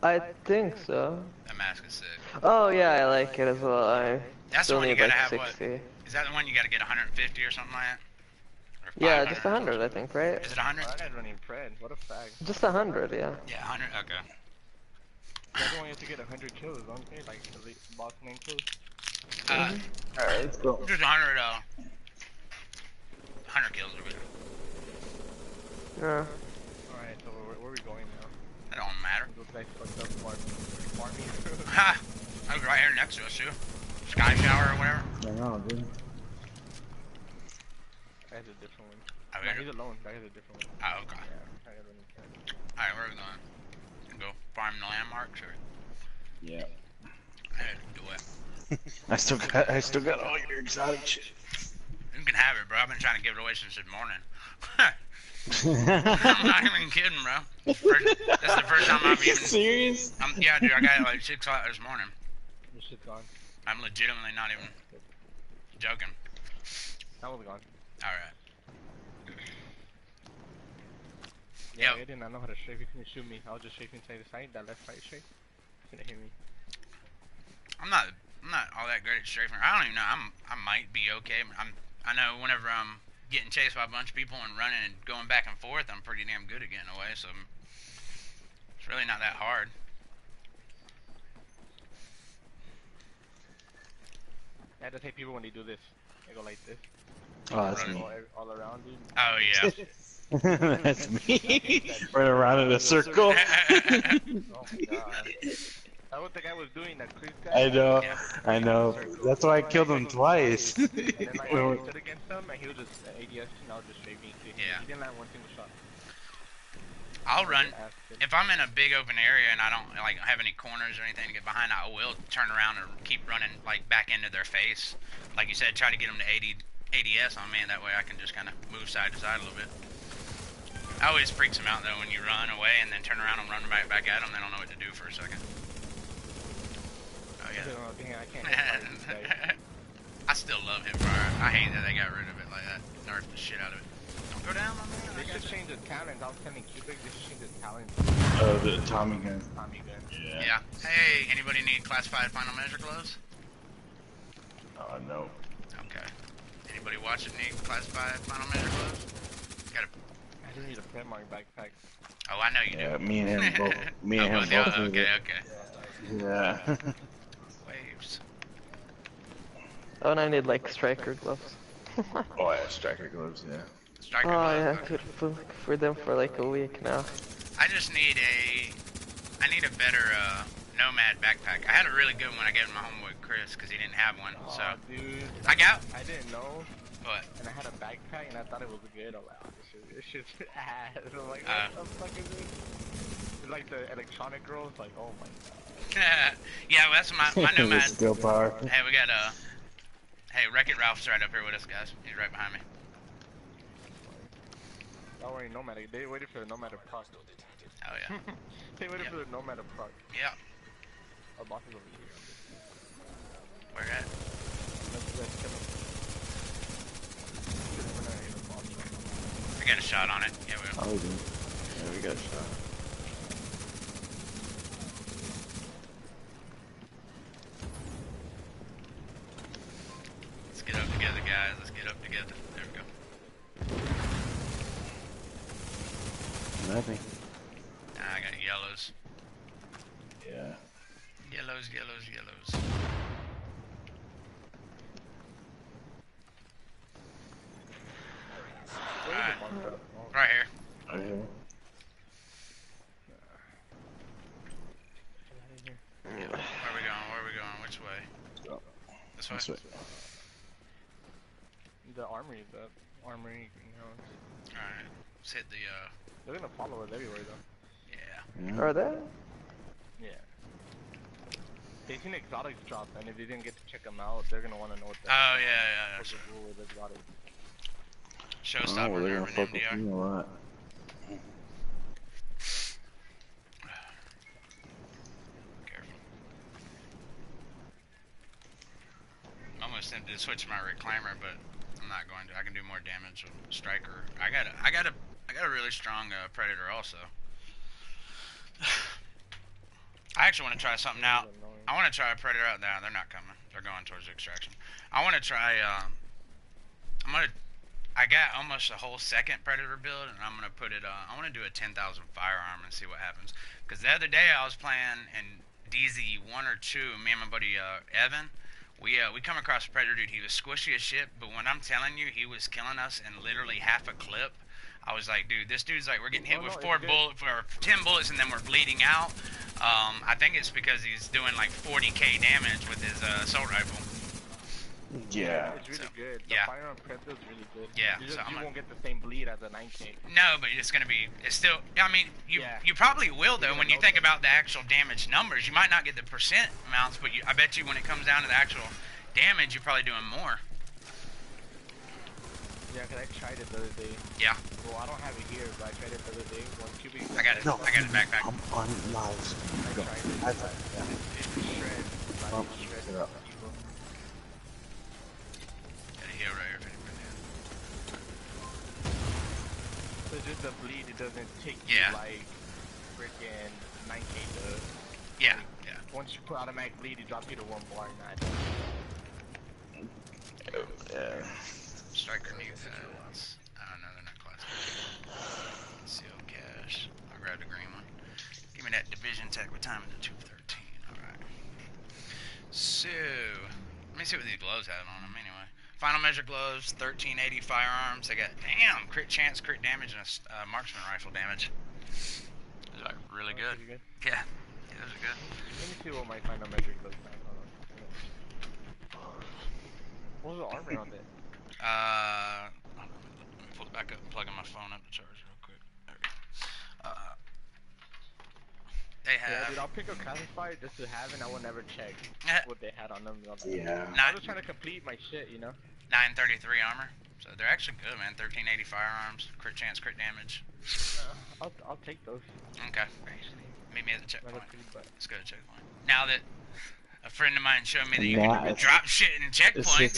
[SPEAKER 5] I think so.
[SPEAKER 1] That mask is sick.
[SPEAKER 5] Oh yeah, I like it as well. I
[SPEAKER 1] That's the
[SPEAKER 5] still
[SPEAKER 1] one you
[SPEAKER 5] need
[SPEAKER 1] gotta
[SPEAKER 5] like
[SPEAKER 1] have
[SPEAKER 5] 60.
[SPEAKER 1] what? Is that the one you gotta get 150 or something like that? Or
[SPEAKER 5] Yeah,
[SPEAKER 1] 500
[SPEAKER 5] just
[SPEAKER 1] or
[SPEAKER 5] 100
[SPEAKER 1] something?
[SPEAKER 5] I think, right?
[SPEAKER 1] Is it 100?
[SPEAKER 6] That guy's running pred. What a fag.
[SPEAKER 5] Just 100, yeah.
[SPEAKER 1] Yeah, 100. Okay.
[SPEAKER 6] The other one you have to get 100 kills, don't they? Like the boss name kills.
[SPEAKER 4] Alright, let's go.
[SPEAKER 1] Just 100. 100 kills would be.
[SPEAKER 5] Yeah.
[SPEAKER 6] Alright, so where are we going now?
[SPEAKER 1] That don't matter.
[SPEAKER 6] Those guys fucked up farming.
[SPEAKER 1] Ha! I was right here next to us too. Sky shower or whatever.
[SPEAKER 4] I know, dude.
[SPEAKER 6] That is a different one.
[SPEAKER 1] Oh,
[SPEAKER 6] No,
[SPEAKER 1] yeah.
[SPEAKER 6] he's alone. That is a different one.
[SPEAKER 1] Oh, okay.
[SPEAKER 6] Yeah, I got running pred.
[SPEAKER 1] Alright, where are we going? Go farm the landmarks or?
[SPEAKER 4] Yeah.
[SPEAKER 1] Hey, do it.
[SPEAKER 4] I still got all your exotic shit.
[SPEAKER 1] You can have it, bro. I've been trying to give it away since this morning. I'm not even kidding, bro. That's the first time I've even.
[SPEAKER 4] Serious?
[SPEAKER 1] Yeah, dude, I got it like 6 o'clock this morning.
[SPEAKER 6] This shit's gone.
[SPEAKER 1] I'm legitimately not even joking.
[SPEAKER 6] That was gone.
[SPEAKER 1] Alright.
[SPEAKER 6] Yeah,
[SPEAKER 1] Yep.
[SPEAKER 6] I did not know how to strafe. You couldn't shoot me. I was just strafing side to side. That left side strafe. Couldn't hit me.
[SPEAKER 1] I'm not all that great at strafing. I don't even know. I might be okay. I know whenever I'm getting chased by a bunch of people and running and going back and forth, I'm pretty damn good at getting away. So it's really not that hard.
[SPEAKER 6] I just hate people when they do this. They go like this.
[SPEAKER 4] Oh, that's me.
[SPEAKER 6] All around, dude.
[SPEAKER 1] Oh yeah.
[SPEAKER 4] That's me. Right around in a circle.
[SPEAKER 6] Oh my god. That's what the guy was doing, that Chris guy.
[SPEAKER 4] I know.
[SPEAKER 1] Yeah.
[SPEAKER 4] I know. That's why I killed him twice.
[SPEAKER 6] And then like, I stood against him, and he was just ADS, and I was just strafing.
[SPEAKER 1] Yeah.
[SPEAKER 6] He didn't land one single shot.
[SPEAKER 1] I'll run. If I'm in a big open area and I don't like have any corners or anything to get behind, I will turn around and keep running like back into their face. Like you said, try to get them to ADS on me, and that way I can just kind of move side to side a little bit. I always freaks them out though when you run away and then turn around and run back at them. They don't know what to do for a second. Oh yeah.
[SPEAKER 6] I can't.
[SPEAKER 1] I still love him, bro. I hate that they got rid of it like that. Nerfed the shit out of it. Don't go down, my man.
[SPEAKER 6] They should change the talent. I was telling Cubic, they should change the talent.
[SPEAKER 4] Oh, the Tommy gun.
[SPEAKER 6] Tommy gun.
[SPEAKER 1] Yeah. Hey, anybody need classified final measure gloves?
[SPEAKER 4] Oh, no.
[SPEAKER 1] Okay. Anybody watching need classified final measure gloves? Got a.
[SPEAKER 6] I just need a Pred Mark backpack.
[SPEAKER 1] Oh, I know you
[SPEAKER 4] Yeah,
[SPEAKER 1] do.
[SPEAKER 4] me and him both. Me and him
[SPEAKER 1] yeah,
[SPEAKER 4] both. need
[SPEAKER 1] okay,
[SPEAKER 4] it.
[SPEAKER 1] okay.
[SPEAKER 4] Yeah.
[SPEAKER 1] Waves.
[SPEAKER 5] Oh, and I need like striker gloves.
[SPEAKER 4] Oh, yeah, striker gloves, yeah.
[SPEAKER 1] Striker
[SPEAKER 5] Oh
[SPEAKER 1] gloves.
[SPEAKER 5] yeah, good for them for like a week now.
[SPEAKER 1] I just need I need a better Nomad backpack. I had a really good one I gave to my homeboy Chris because he didn't have one.
[SPEAKER 6] Oh,
[SPEAKER 1] So
[SPEAKER 6] dude.
[SPEAKER 1] I got.
[SPEAKER 6] I didn't know.
[SPEAKER 1] What?
[SPEAKER 6] And I had a backpack, and I thought it was good. I'm like, oh, this shit's ass. I'm like, what the fuck is this? It's like the electronic girls, like, oh my god.
[SPEAKER 1] Yeah, well, that's my Nomad.
[SPEAKER 4] Steel power.
[SPEAKER 1] Hey, we got hey, Wreck-It Ralph's right up here with us, guys. He's right behind me.
[SPEAKER 6] Don't worry, Nomad. They waited for the Nomad to proc.
[SPEAKER 1] Oh yeah.
[SPEAKER 6] They waited
[SPEAKER 1] Yep.
[SPEAKER 6] for the Nomad to proc.
[SPEAKER 1] Yeah.
[SPEAKER 6] Our boss is over here.
[SPEAKER 1] Where at?
[SPEAKER 6] Let's kill him.
[SPEAKER 1] We got a shot on it. Yeah, we will.
[SPEAKER 4] Oh, we do. Yeah, we got a shot.
[SPEAKER 1] Let's get up together, guys. Let's get up together. There we go.
[SPEAKER 4] Nothing.
[SPEAKER 1] I got yellows.
[SPEAKER 4] Yeah.
[SPEAKER 1] Yellows, yellows, yellows. Alright. Right here.
[SPEAKER 4] Right here.
[SPEAKER 1] Where are we going? Where are we going? Which way?
[SPEAKER 4] Go.
[SPEAKER 1] This way?
[SPEAKER 4] This way.
[SPEAKER 6] The armory, you know.
[SPEAKER 1] Alright. Let's hit the,
[SPEAKER 6] They're gonna follow us everywhere, though.
[SPEAKER 1] yeah.
[SPEAKER 4] Yeah.
[SPEAKER 5] Are they?
[SPEAKER 6] Yeah. They seen exotics drop, and if they didn't get to check them out, they're gonna want to know what the
[SPEAKER 1] Oh, yeah.
[SPEAKER 6] what's the rule with exotics.
[SPEAKER 4] Oh,
[SPEAKER 1] Showstopper
[SPEAKER 4] well, they're gonna
[SPEAKER 1] Urban
[SPEAKER 4] fuck with
[SPEAKER 1] NDR.
[SPEAKER 4] me a lot.
[SPEAKER 1] Careful. I'm almost tempted to switch my reclaimer, but I'm not going to. I can do more damage with striker. I got a really strong predator also. I actually want to try something out.
[SPEAKER 6] Annoying.
[SPEAKER 1] I want to try a Predator out there. They're not coming. They're going towards the extraction. I want to try. I got almost a whole second Predator build, and I'm gonna put it. I want to do a 10,000 firearm and see what happens. Because the other day I was playing in DZ 1 or 2. Me and my buddy Evan. We come across a Predator dude. He was squishy as shit, but when I'm telling you, he was killing us in literally half a clip. I was like, dude, this dude's like, we're getting hit with 10 bullets, and then we're bleeding out. I think it's because he's doing like 40k damage with his assault rifle.
[SPEAKER 4] Yeah.
[SPEAKER 6] It's really good. The firearm prep is really good.
[SPEAKER 1] Yeah.
[SPEAKER 6] You won't get the same bleed as a 9K.
[SPEAKER 1] No, but it's still. I mean, you probably will though when you think about the actual damage numbers. You might not get the percent amounts, but I bet you when it comes down to the actual damage, you're probably doing more.
[SPEAKER 6] Yeah, cause I tried it the other day.
[SPEAKER 1] Yeah.
[SPEAKER 6] Well, I don't have it here, but I tried it the other day.
[SPEAKER 1] I got it.
[SPEAKER 4] No.
[SPEAKER 1] I got it backpack.
[SPEAKER 4] I'm on live.
[SPEAKER 6] I
[SPEAKER 4] Go.
[SPEAKER 6] tried it.
[SPEAKER 4] High five. Yeah.
[SPEAKER 6] Shred.
[SPEAKER 4] It up.
[SPEAKER 1] Got a heal right here if anybody has.
[SPEAKER 6] So it's just the bleed. It doesn't take
[SPEAKER 1] Yeah.
[SPEAKER 6] you like freaking 9K does.
[SPEAKER 1] Yeah. Yeah.
[SPEAKER 6] Once you put automatic bleed, it drops you to 1 bar.
[SPEAKER 4] Yeah.
[SPEAKER 1] Striker new pads. I don't know, they're not classic. Seal cash. I grabbed a green one. Give me that division tech with time in the 213. Alright. So, let me see what these gloves have on them anyway. Final measure gloves, 1380 firearms. They got, damn, crit chance, crit damage, and a marksman rifle damage. Those are really good. Yeah. Yeah, those are good.
[SPEAKER 6] Let me see what my final measure gloves have. What was the armor on it?
[SPEAKER 1] Let me pull it back up and plug in my phone up to charge real quick. There we go. They have.
[SPEAKER 6] Yeah, dude, I'll pick up classified just to have it. I will never check what they had on them.
[SPEAKER 4] Yeah.
[SPEAKER 6] I'm just trying to complete my shit, you know?
[SPEAKER 1] 933 armor. So they're actually good, man. 1380 firearms, crit chance, crit damage.
[SPEAKER 6] I'll take those.
[SPEAKER 1] Okay. Meet me at the checkpoint.
[SPEAKER 6] Pretty butt.
[SPEAKER 1] Let's go to checkpoint. Now that a friend of mine showed me that you can drop shit in checkpoints.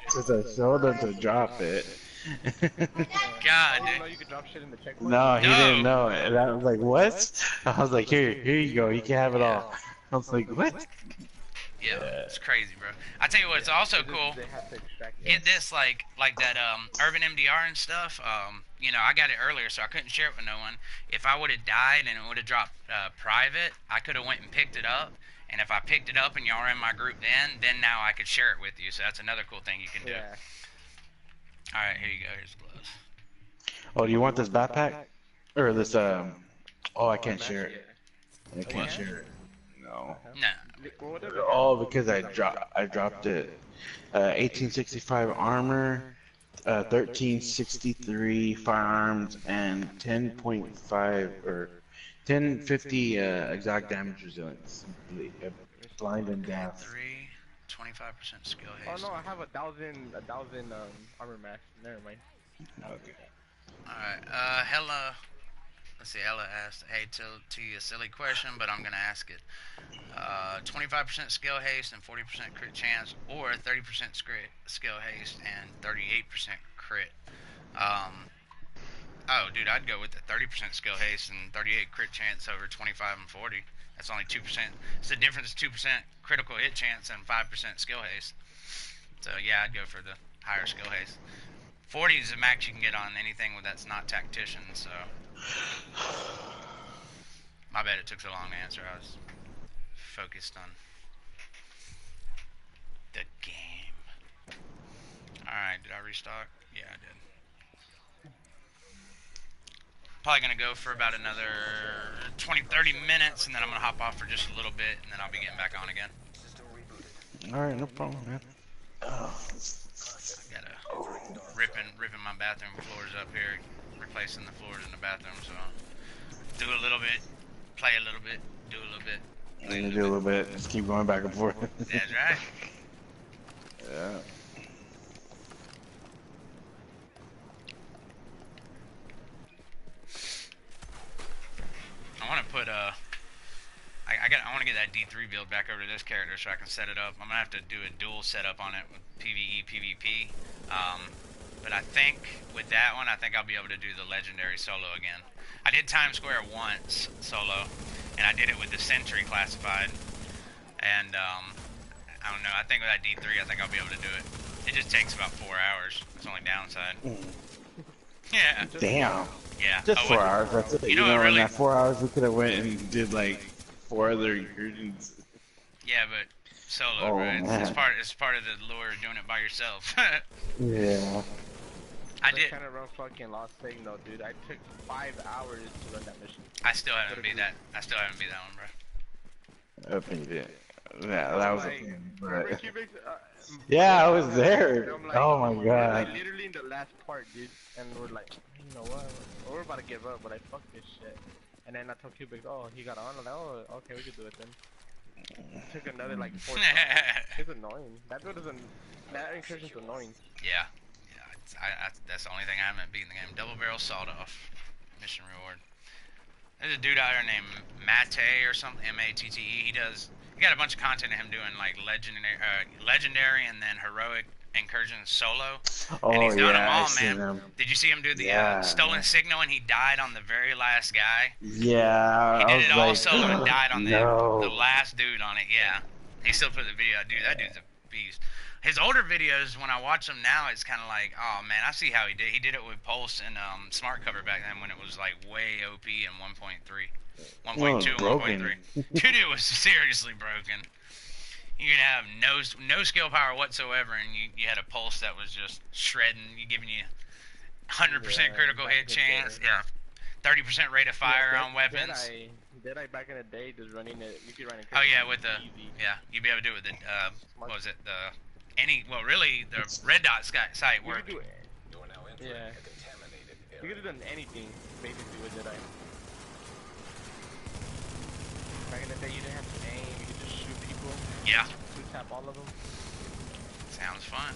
[SPEAKER 4] Since I showed them to drop it.
[SPEAKER 1] God,
[SPEAKER 6] Oh, you
[SPEAKER 1] dude.
[SPEAKER 6] know you can drop shit in the checkpoint?
[SPEAKER 4] No, he
[SPEAKER 1] No.
[SPEAKER 4] didn't know it. And I was like, what? I was like, here you go. You can have it all. I was like, what?
[SPEAKER 1] Yeah, it's crazy, bro. I tell you what, it's also cool.
[SPEAKER 6] They have to extract it.
[SPEAKER 1] Get this, like that urban MDR and stuff. You know, I got it earlier, so I couldn't share it with no one. If I would have died and it would have dropped private, I could have went and picked it up. And if I picked it up and y'all were in my group then now I could share it with you. So that's another cool thing you can do.
[SPEAKER 6] Yeah.
[SPEAKER 1] All right, here you go. Here's the gloves.
[SPEAKER 4] Oh, do you want this backpack? Or this, oh, I can't share it. I can't share it. No.
[SPEAKER 1] No.
[SPEAKER 4] Oh, because I dropped it. 1865 armor, 1363 firearms, and 10.5 or 1050 exotic damage resilience. Blind and death.
[SPEAKER 1] 25% skill
[SPEAKER 6] Oh
[SPEAKER 1] haste.
[SPEAKER 6] no, I have a thousand armor max. Never mind.
[SPEAKER 4] Okay.
[SPEAKER 1] Alright, Hella. Let's see, Ella asked, hey, to you a silly question, but I'm gonna ask it. 25% skill haste and 40% crit chance, or 30% skill haste and 38% crit. Oh, dude, I'd go with the 30% skill haste and 38 crit chance over 25 and 40. That's only 2%. It's the difference is 2% critical hit chance and 5% skill haste. So yeah, I'd go for the higher skill haste. 40 is the max you can get on anything that's not tactician, so. My bad it took so long to answer. I was focused on the game. Alright, did I restock? Yeah, I did. Probably gonna go for about another 20-30 minutes, and then I'm gonna hop off for just a little bit, and then I'll be getting back on again.
[SPEAKER 4] Alright, no problem, man.
[SPEAKER 1] I gotta ripping my bathroom floors up here, replacing the floors in the bathroom, so do a little bit, play a little bit, do a little bit.
[SPEAKER 4] I'm gonna do a little bit. Just keep going back and forth.
[SPEAKER 1] That's right.
[SPEAKER 4] Yeah.
[SPEAKER 1] I want to put I want to get that D3 build back over to this character so I can set it up. I'm gonna have to do a dual setup on it with PvE, PvP. but I think with that one, I think I'll be able to do the legendary solo again. I did Times Square once solo, and I did it with the Sentry classified. And I don't know. I think with that D3, I think I'll be able to do it. It just takes about 4 hours. That's the only downside. Yeah.
[SPEAKER 4] Damn.
[SPEAKER 1] Yeah.
[SPEAKER 4] Just 4 hours. That's it.
[SPEAKER 1] You know,
[SPEAKER 4] in
[SPEAKER 1] really,
[SPEAKER 4] that 4 hours, we could have went and did like 4 other incursions.
[SPEAKER 1] yeah, but solo,
[SPEAKER 4] Oh,
[SPEAKER 1] bro. It's
[SPEAKER 4] man.
[SPEAKER 1] it's part of the lure of doing it by yourself.
[SPEAKER 4] Yeah.
[SPEAKER 1] I did.
[SPEAKER 6] kind of run fucking Lost Signal, dude. I took 5 hours to run that mission.
[SPEAKER 1] I still haven't beat that. I still haven't beat that one, bro.
[SPEAKER 4] I think it. Yeah, that was a thing.
[SPEAKER 6] Remember
[SPEAKER 4] But...
[SPEAKER 6] Cubics?
[SPEAKER 4] Yeah, I was there.
[SPEAKER 6] I'm like,
[SPEAKER 4] Oh my
[SPEAKER 6] like,
[SPEAKER 4] god.
[SPEAKER 6] literally in the last part, dude. And we're like, you know what? We're about to give up, but I fuck this shit. And then I told Cubics, oh, he got on. I'm like, oh, okay, we could do it then. It took another like 4 times. It's annoying. That incursion's annoying.
[SPEAKER 1] Yeah. That's the only thing I haven't beaten the game. Double barrel sawed off. Mission reward. There's a dude out there named Mate or something, M-A-T-T-E. He got a bunch of content of him doing like legendary and then heroic incursions solo.
[SPEAKER 4] Oh,
[SPEAKER 1] and he's done them all,
[SPEAKER 4] I've seen
[SPEAKER 1] man.
[SPEAKER 4] them.
[SPEAKER 1] Did you see him do the
[SPEAKER 4] Yeah.
[SPEAKER 1] stolen signal and he died on the very last guy?
[SPEAKER 4] Yeah.
[SPEAKER 1] He
[SPEAKER 4] I
[SPEAKER 1] did
[SPEAKER 4] was
[SPEAKER 1] it all
[SPEAKER 4] like,
[SPEAKER 1] solo and died on
[SPEAKER 4] no.
[SPEAKER 1] the last dude on it, yeah. He still put the video out. Dude, that dude's a beast. His older videos, when I watch them now, it's kind of like, oh man, I see how he did. He did it with Pulse and Smart Cover back then when it was like way OP and 1.3. 1.2 and 1.3. Dude, it was seriously broken. You could have no skill power whatsoever, and you had a Pulse that was just shredding, giving you 100% critical hit chance. Yeah. 30% rate of fire on weapons.
[SPEAKER 6] Dead-Eye back in the day, just running it. You could run it.
[SPEAKER 1] Oh yeah, with the
[SPEAKER 6] easy.
[SPEAKER 1] you'd be able to do it with the what was it, the really the red dot site
[SPEAKER 6] You
[SPEAKER 1] worked.
[SPEAKER 6] could do it.
[SPEAKER 2] You're now entering
[SPEAKER 6] Yeah.
[SPEAKER 2] a contaminated
[SPEAKER 6] You
[SPEAKER 2] area.
[SPEAKER 6] could have done anything basically with Dead-Eye. Back in the day, you didn't have to aim. You could just shoot people.
[SPEAKER 1] Yeah,
[SPEAKER 6] Two-tap all of them.
[SPEAKER 1] sounds fun.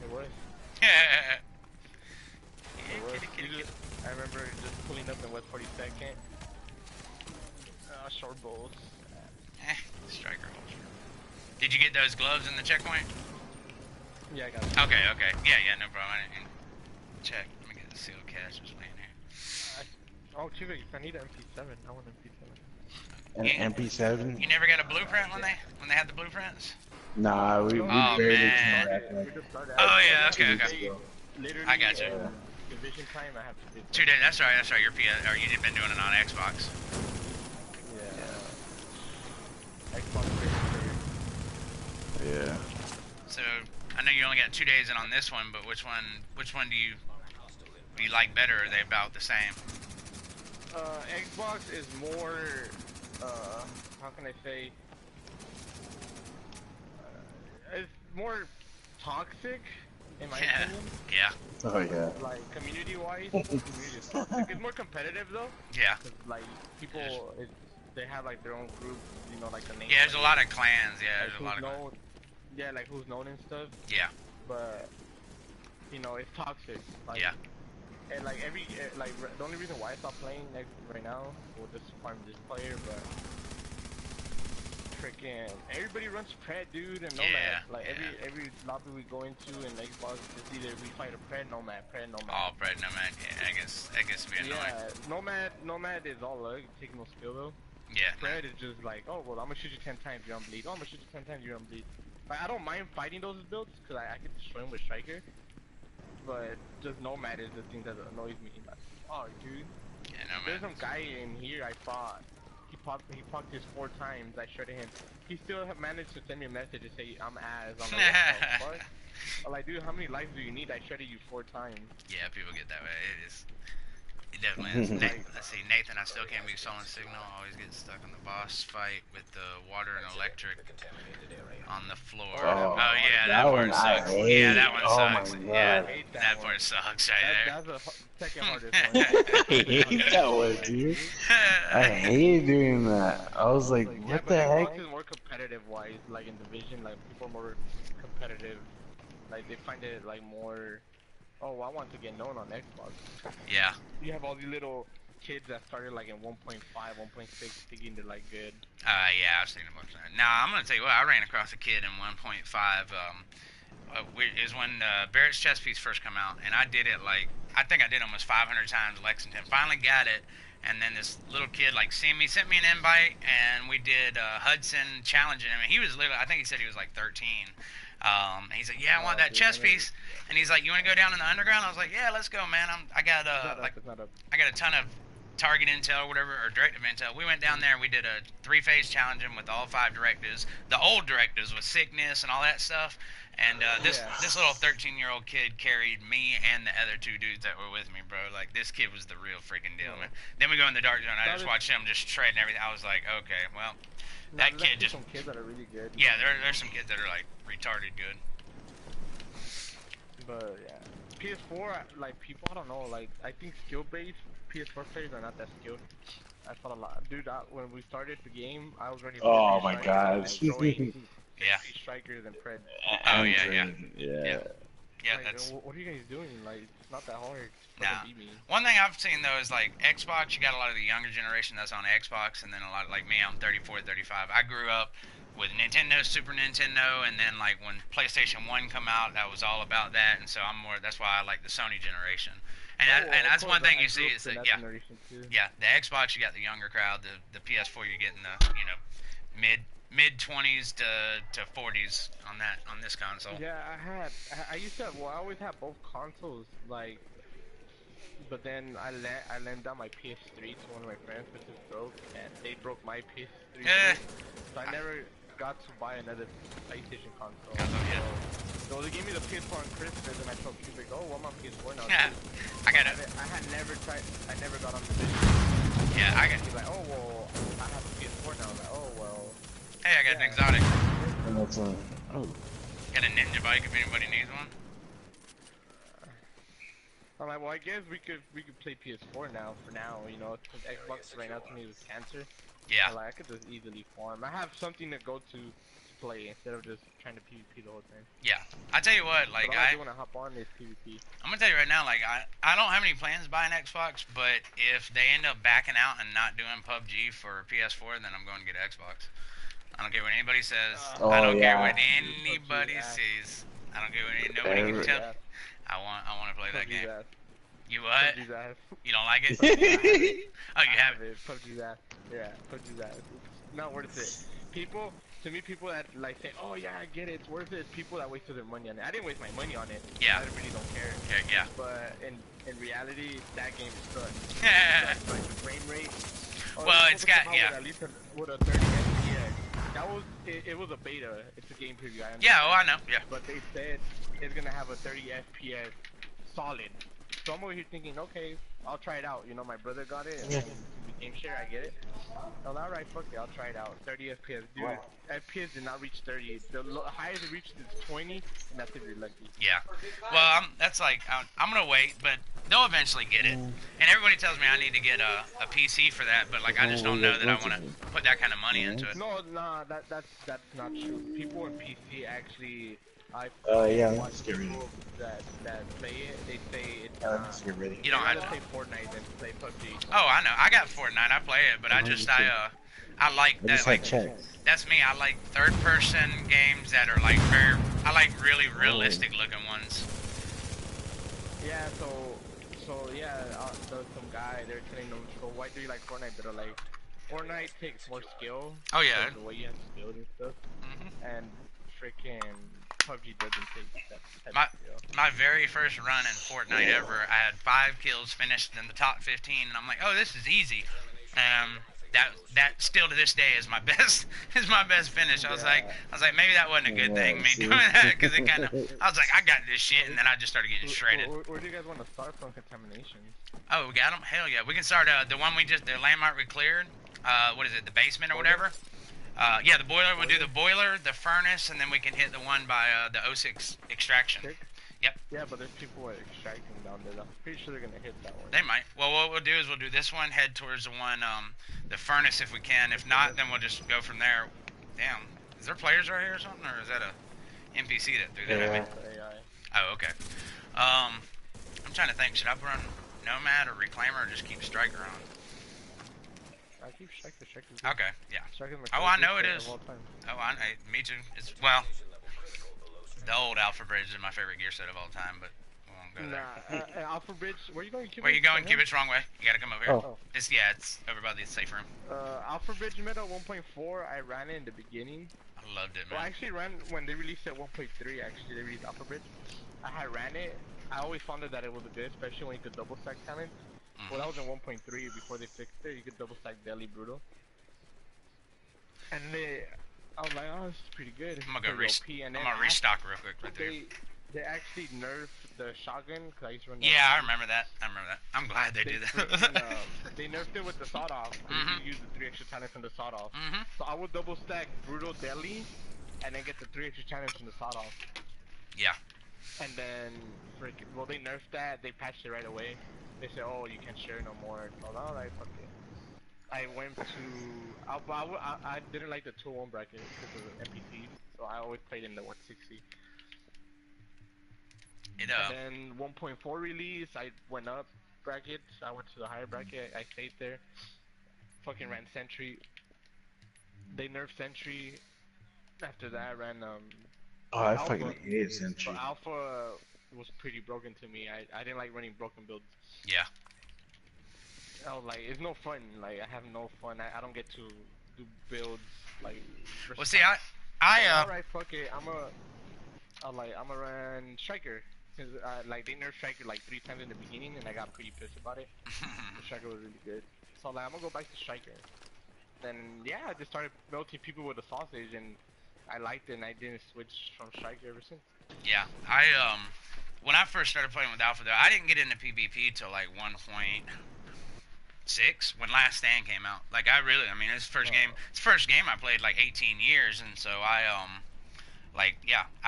[SPEAKER 6] It was.
[SPEAKER 1] Yeah,
[SPEAKER 6] It was.
[SPEAKER 1] kitty, kitty, kitty.
[SPEAKER 6] I remember just pulling up in West 42nd. Short bowls.
[SPEAKER 1] Striker holster. Did you get those gloves in the checkpoint?
[SPEAKER 6] Yeah, I got it.
[SPEAKER 1] Okay. Yeah, no problem. I didn't check. Let me get the sealed cache just laying here.
[SPEAKER 6] Oh, Chivik, I need an MP7. I want an MP7.
[SPEAKER 4] An MP7?
[SPEAKER 1] You never got a blueprint when they had the blueprints?
[SPEAKER 4] Nah, we
[SPEAKER 1] Oh,
[SPEAKER 4] barely
[SPEAKER 1] man.
[SPEAKER 4] came back.
[SPEAKER 6] We just started
[SPEAKER 1] Oh
[SPEAKER 6] out.
[SPEAKER 1] yeah, okay.
[SPEAKER 6] Literally,
[SPEAKER 1] I got you.
[SPEAKER 6] Division time, I have to do.
[SPEAKER 1] 2 days. That's right. Your PS, or you've been doing it on Xbox.
[SPEAKER 6] Yeah. Xbox 360.
[SPEAKER 4] Yeah.
[SPEAKER 1] So I know you only got 2 days in on this one, but which one do you like better? Or are they about the same?
[SPEAKER 6] Xbox is more, how can I say? It's more toxic, in my opinion.
[SPEAKER 1] Yeah.
[SPEAKER 4] Oh yeah.
[SPEAKER 6] Like community-wise, community is toxic. It's more competitive though.
[SPEAKER 1] Yeah.
[SPEAKER 6] 'Cause, like people, they have like their own group, you know, like the name.
[SPEAKER 1] Yeah, there's a lot of clans. Yeah,
[SPEAKER 6] Like,
[SPEAKER 1] there's a lot of clans.
[SPEAKER 6] known, yeah, like who's known and stuff.
[SPEAKER 1] Yeah.
[SPEAKER 6] But you know, it's toxic. Like,
[SPEAKER 1] Yeah.
[SPEAKER 6] And like the only reason why I stopped playing right now, well, just farm this player, but freaking everybody runs Pred, dude, and Nomad.
[SPEAKER 1] Yeah,
[SPEAKER 6] Like
[SPEAKER 1] yeah.
[SPEAKER 6] every lobby we go into in Xbox, it's either we fight a Pred, Nomad, Pred, Nomad.
[SPEAKER 1] All bread, no man. Yeah, I guess be annoying.
[SPEAKER 6] Yeah, Nomad is all luck, taking no skill though.
[SPEAKER 1] Yeah.
[SPEAKER 6] Pred is just like, oh well, I'm gonna shoot you 10 times, you're on bleed. Oh, I'm gonna shoot you 10 times, you're on bleed. Like, I don't mind fighting those builds because I can destroy them with Striker. But just Nomad is the thing that annoys me. Like, oh, dude.
[SPEAKER 1] Yeah, no
[SPEAKER 6] There's
[SPEAKER 1] man.
[SPEAKER 6] some guy in here I fought. He popped his 4 times. I shredded him. He still managed to send me a message to say I'm ass. I'm like, what the fuck? I'm like, dude, how many lives do you need? I shredded you 4 times.
[SPEAKER 1] Yeah, people get that way. It definitely is. Let's see, Nathan, I still can't be stolen signal. Always get stuck on the boss fight with the water and electric
[SPEAKER 2] The contaminated area.
[SPEAKER 1] on the floor.
[SPEAKER 4] Oh,
[SPEAKER 1] Yeah,
[SPEAKER 4] that
[SPEAKER 1] part
[SPEAKER 4] one I
[SPEAKER 1] sucks.
[SPEAKER 4] hate.
[SPEAKER 1] Yeah, that one
[SPEAKER 4] Oh
[SPEAKER 1] sucks.
[SPEAKER 4] my
[SPEAKER 1] Yeah,
[SPEAKER 4] God.
[SPEAKER 6] I hate
[SPEAKER 1] that
[SPEAKER 6] one.
[SPEAKER 1] part sucks right there.
[SPEAKER 6] That's the second hardest one.
[SPEAKER 4] I hate that one, dude. I hate doing that. I was like,
[SPEAKER 6] Yeah,
[SPEAKER 4] what
[SPEAKER 6] but
[SPEAKER 4] the
[SPEAKER 6] Xbox
[SPEAKER 4] heck?
[SPEAKER 6] is more competitive wise, like in Division, like people are more competitive. Like they find it like more, oh, I want to get known on Xbox.
[SPEAKER 1] Yeah.
[SPEAKER 6] You have all these little kids that started like in 1.5, 1.6 thinking they're like good.
[SPEAKER 1] Yeah, I've seen a bunch of that. Now, I'm gonna tell you what, I ran across a kid in 1.5, is when Barrett's chess piece first come out, and I did it like I think I did almost 500 times. Lexington finally got it, and then this little kid like sent me an invite, and we did Hudson challenging him. And he was literally, I think he said he was like 13. And he's like, yeah, I want that chess piece. And he's like, you want to go down in the underground? I was like, yeah, let's go, man. I got a ton of target intel or whatever, or directive intel. We went down there and we did a 3-phase challenging with all 5 directives, the old directives with sickness and all that stuff. And this little 13-year-old kid carried me and the other 2 dudes that were with me, bro. Like, this kid was the real freaking deal, man. Then we go in the dark zone. I just watched him just shredding everything. I was like, okay, well, that kid just.
[SPEAKER 6] Some kids that are really good.
[SPEAKER 1] Yeah, there's some kids that are like retarded good.
[SPEAKER 6] But yeah, PS4, like people, I don't know, like I think skill-based PS4 players are not that skilled. I thought a lot, dude. When we started the game, I was running.
[SPEAKER 4] Oh my god.
[SPEAKER 1] Yeah.
[SPEAKER 6] Strikers and Pred.
[SPEAKER 1] Oh yeah. Yeah,
[SPEAKER 6] like,
[SPEAKER 1] that's.
[SPEAKER 6] What are you guys doing? Like, it's not that hard.
[SPEAKER 1] Nah.
[SPEAKER 6] Beat me.
[SPEAKER 1] One thing I've seen though is like Xbox. You got a lot of the younger generation that's on Xbox, and then a lot of, like me. I'm 34, 35. I grew up with Nintendo, Super Nintendo, and then like when PlayStation 1 come out, that was all about that, and so I'm more. That's why I like the Sony generation. And and that's one thing you see is that the Xbox, you got the younger crowd. The PS4, you're getting the mid 20s to 40s on this console.
[SPEAKER 6] Yeah, I used to have, I always had both consoles, like, but then I lent out my PS3 to one of my friends, which is broke, and they broke my PS3 so I never got to buy another PlayStation console. So they gave me the PS4 on Christmas, and I told Cubic, oh, well, I'm on PS4 now.
[SPEAKER 1] Yeah, I got it.
[SPEAKER 6] I never got on the Switch.
[SPEAKER 1] Yeah, I got.
[SPEAKER 6] He's like, oh, well, I have a PS4 now. I'm like, oh, well.
[SPEAKER 1] Hey, I got an exotic.
[SPEAKER 4] And that's
[SPEAKER 1] Got a ninja bike if anybody needs one.
[SPEAKER 6] I'm like, well, I guess we could play PS4 now for now, you know, because Xbox right now to me is cancer.
[SPEAKER 1] Yeah.
[SPEAKER 6] I could just easily farm. I have something to go to play instead of just trying to PvP the whole time.
[SPEAKER 1] Yeah, I tell you what, like
[SPEAKER 6] I want to hop on this PvP.
[SPEAKER 1] I'm gonna tell you right now, like I don't have any plans to buy an Xbox, but if they end up backing out and not doing PUBG for PS4, then I'm going to get an Xbox. I don't care what anybody says. I don't care what anybody says. I don't care what nobody can tell. I want to play that game. You what? You don't like it? Oh, you have it.
[SPEAKER 6] PUBG's ass. Yeah, PUBG's ass. It's not worth it. People that like say, oh yeah, I get it, it's worth it. People that wasted their money on it. I didn't waste my money on it.
[SPEAKER 1] Yeah.
[SPEAKER 6] I really don't care.
[SPEAKER 1] Yeah.
[SPEAKER 6] But in reality, that game sucks.
[SPEAKER 1] Yeah.
[SPEAKER 6] Like the frame rate.
[SPEAKER 1] Well, it's got
[SPEAKER 6] At least with a 30 FPS. That was it was a beta. It's a game preview.
[SPEAKER 1] Yeah, well, I know. Yeah.
[SPEAKER 6] But they said it's gonna have a 30 FPS solid. So I'm over here thinking, okay, I'll try it out. You know, my brother got it, and then we game share, I get it. I'm like, alright, fuck it, I'll try it out. 30 FPS, dude. Wow. FPS did not reach 30. The highest it reached is 20, and that's if you're lucky.
[SPEAKER 1] Yeah. Well, that's like, I'm gonna wait, but they'll eventually get it. And everybody tells me I need to get a PC for that, but like I just don't know that I want to put that kind of money into it.
[SPEAKER 6] No, nah, that's not true. People in PC actually.
[SPEAKER 4] Let's get ready.
[SPEAKER 6] That play it, they say it's
[SPEAKER 4] let's get ready.
[SPEAKER 1] You don't have to
[SPEAKER 6] play Fortnite than play PUBG.
[SPEAKER 1] Oh, I know. I got Fortnite. I play it, but I like that. Like, that's me. I like third-person games that are like I like really realistic-looking ones.
[SPEAKER 6] Yeah. So yeah. Some guy they're telling them. So why do you like Fortnite? They're like, Fortnite takes more skill.
[SPEAKER 1] Oh yeah.
[SPEAKER 6] The way you have to build and stuff. And freaking PUBG doesn't take that type of skill.
[SPEAKER 1] My very first run in Fortnite ever, I had 5 kills, finished in the top 15, and I'm like, oh, this is easy. That still to this day is my best finish. I was like maybe that wasn't a good thing, me doing that, because it kind of, I was like, I got this shit, and then I just started getting shredded.
[SPEAKER 6] Where do you guys want to start from contamination?
[SPEAKER 1] Oh, we got them? Hell yeah. We can start the one the landmark we cleared. What is it, the basement or whatever? Yeah, the boiler. We'll do the boiler, the furnace, and then we can hit the one by the O6 extraction. Yep.
[SPEAKER 6] Yeah, but there's people extracting down there. I'm pretty sure they're gonna hit that one.
[SPEAKER 1] They might. Well, what we'll do is we'll do this one, head towards the one, the furnace if we can. If not, then we'll just go from there. Damn. Is there players right here or something, or is that a NPC that threw that at me?
[SPEAKER 6] AI.
[SPEAKER 1] Oh, okay. I'm trying to think. Should I run Nomad or Reclaimer or just keep Striker on?
[SPEAKER 6] I keep Striker.
[SPEAKER 1] Okay, yeah.
[SPEAKER 6] Striker's my
[SPEAKER 1] I know it
[SPEAKER 6] favorite
[SPEAKER 1] is.
[SPEAKER 6] of all time.
[SPEAKER 1] Me too. It's, well, The old Alpha Bridge is my favorite gear set of all time, but we won't go there.
[SPEAKER 6] Nah, Alpha Bridge. Where you going? Cupid?
[SPEAKER 1] Where you going, Cupid's wrong way. You gotta come over here.
[SPEAKER 5] Oh.
[SPEAKER 1] It's over by the safe room.
[SPEAKER 6] Alpha Bridge Meta 1.4. I ran it in the beginning.
[SPEAKER 1] I loved it, man.
[SPEAKER 6] Well, I actually ran when they released it 1.3. Actually, they released Alpha Bridge. I had ran it. I always found that it was good, especially when you could double stack talent. Well, that was in 1.3 before they fixed it. You could double stack Deadly Brutal. And I was like, oh, this is pretty good.
[SPEAKER 1] I'm gonna go restock real quick right there.
[SPEAKER 6] They actually nerfed the shotgun, cause I used to run.
[SPEAKER 1] Yeah, I remember that. I'm glad they did that.
[SPEAKER 6] They nerfed it with the sawed off. You use the 3 extra talents from the sawed off. So I would double stack Brutal Deadly, and then get the 3 extra talents from the sawed off.
[SPEAKER 1] Yeah.
[SPEAKER 6] And then, well, they nerfed that. They patched it right away. They said, oh, you can't share no more. So alright, fuck it. I went to. I didn't like the 2-1 bracket because of the NPCs, so I always played in the 160. And then 1.4 release, I went up brackets. I went to the higher bracket. I stayed there. Fucking ran Sentry. They nerfed Sentry. After that, I ran
[SPEAKER 4] Oh, I
[SPEAKER 6] Alpha.
[SPEAKER 4] fucking hate Sentry.
[SPEAKER 6] So Alpha was pretty broken to me. I didn't like running broken builds.
[SPEAKER 1] Yeah.
[SPEAKER 6] I was like, it's no fun. Like, I have no fun. I don't get to do builds like.
[SPEAKER 1] Well, see,
[SPEAKER 6] alright, fuck it. I'm gonna run Striker. Cause like they nerfed Striker like 3 times in the beginning, and I got pretty pissed about it. The Striker was really good, so like I'm gonna go back to Striker. Then yeah, I just started melting people with the sausage, and I liked it, and I didn't switch from Striker ever since.
[SPEAKER 1] Yeah, when I first started playing with Alpha, though, I didn't get into PvP till like 1.6 when Last Stand came out. Like I mean, it's the first game. It's the first game I played like 18 years, and so I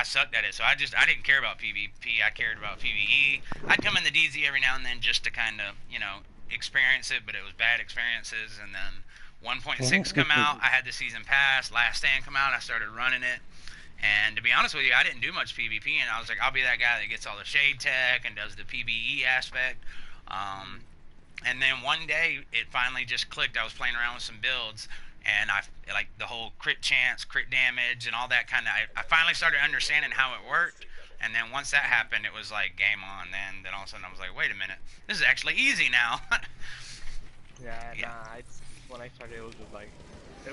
[SPEAKER 1] sucked at it. So I didn't care about PvP. I cared about PvE. I'd come in the DZ every now and then just to kind of, experience it, but it was bad experiences. And then 1.6 come out. I had the season pass. Last Stand come out. I started running it. And to be honest with you, I didn't do much PvP, and I was like, I'll be that guy that gets all the shade tech and does the PvE aspect. And then one day, it finally just clicked. I was playing around with some builds, and I like the whole crit chance, crit damage, and all that kind of. I finally started understanding how it worked, and then once that happened, it was like game on. Then all of a sudden, I was like, wait a minute, this is actually easy now.
[SPEAKER 6] When I started, it was just like. I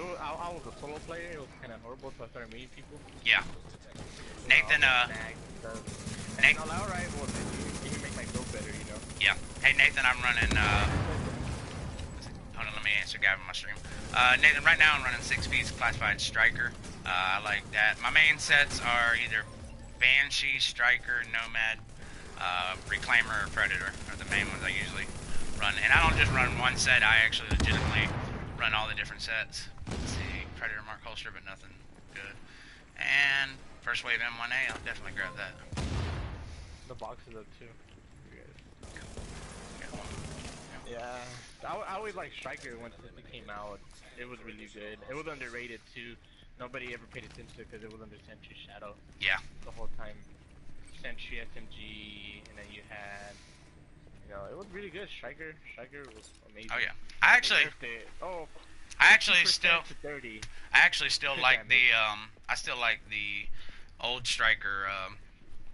[SPEAKER 6] was a solo player. It was kind of horrible, so I started meeting people.
[SPEAKER 1] Yeah. Nathan,
[SPEAKER 6] alright, well, then you can make my build better,
[SPEAKER 1] Yeah. Hey, Nathan, I'm running, hold on, let me answer guy on my stream. Nathan, right now I'm running 6-piece classified Striker. I like that. My main sets are either Banshee, Striker, Nomad, Reclaimer, or Predator are the main ones I usually run. And I don't just run one set, I actually legitimately run all the different sets. Let's see, Predator Mark Holster, but nothing good. And first wave M1A, I'll definitely grab that.
[SPEAKER 6] The box is up too. Yeah, I always liked Striker once it came out. It was really good. It was underrated too. Nobody ever paid attention to it because it was under Sentry Shadow.
[SPEAKER 1] Yeah.
[SPEAKER 6] The whole time. Sentry, SMG, and then you had, it was really good. Striker was amazing.
[SPEAKER 1] Oh yeah. I actually still like I still like the old Striker,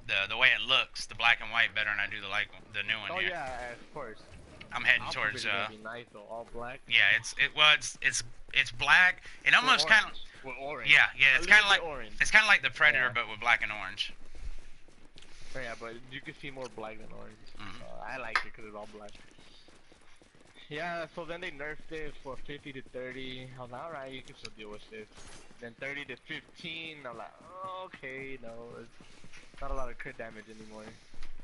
[SPEAKER 1] the way it looks, the black and white better than I do the new one.
[SPEAKER 6] Oh yeah, of course.
[SPEAKER 1] I'm heading towards
[SPEAKER 6] be nice though, all black.
[SPEAKER 1] Yeah, it's black. It almost kind of
[SPEAKER 6] with orange.
[SPEAKER 1] Yeah, it's kind of like
[SPEAKER 6] orange.
[SPEAKER 1] It's kind of like the Predator, but with black and orange.
[SPEAKER 6] Yeah, but you can see more black than orange. I like it because it's all black. Yeah, so then they nerfed it for 50 to 30. I was like, alright, you can still deal with this. Then 30 to 15, I'm like, oh, okay, no, it's not a lot of crit damage anymore.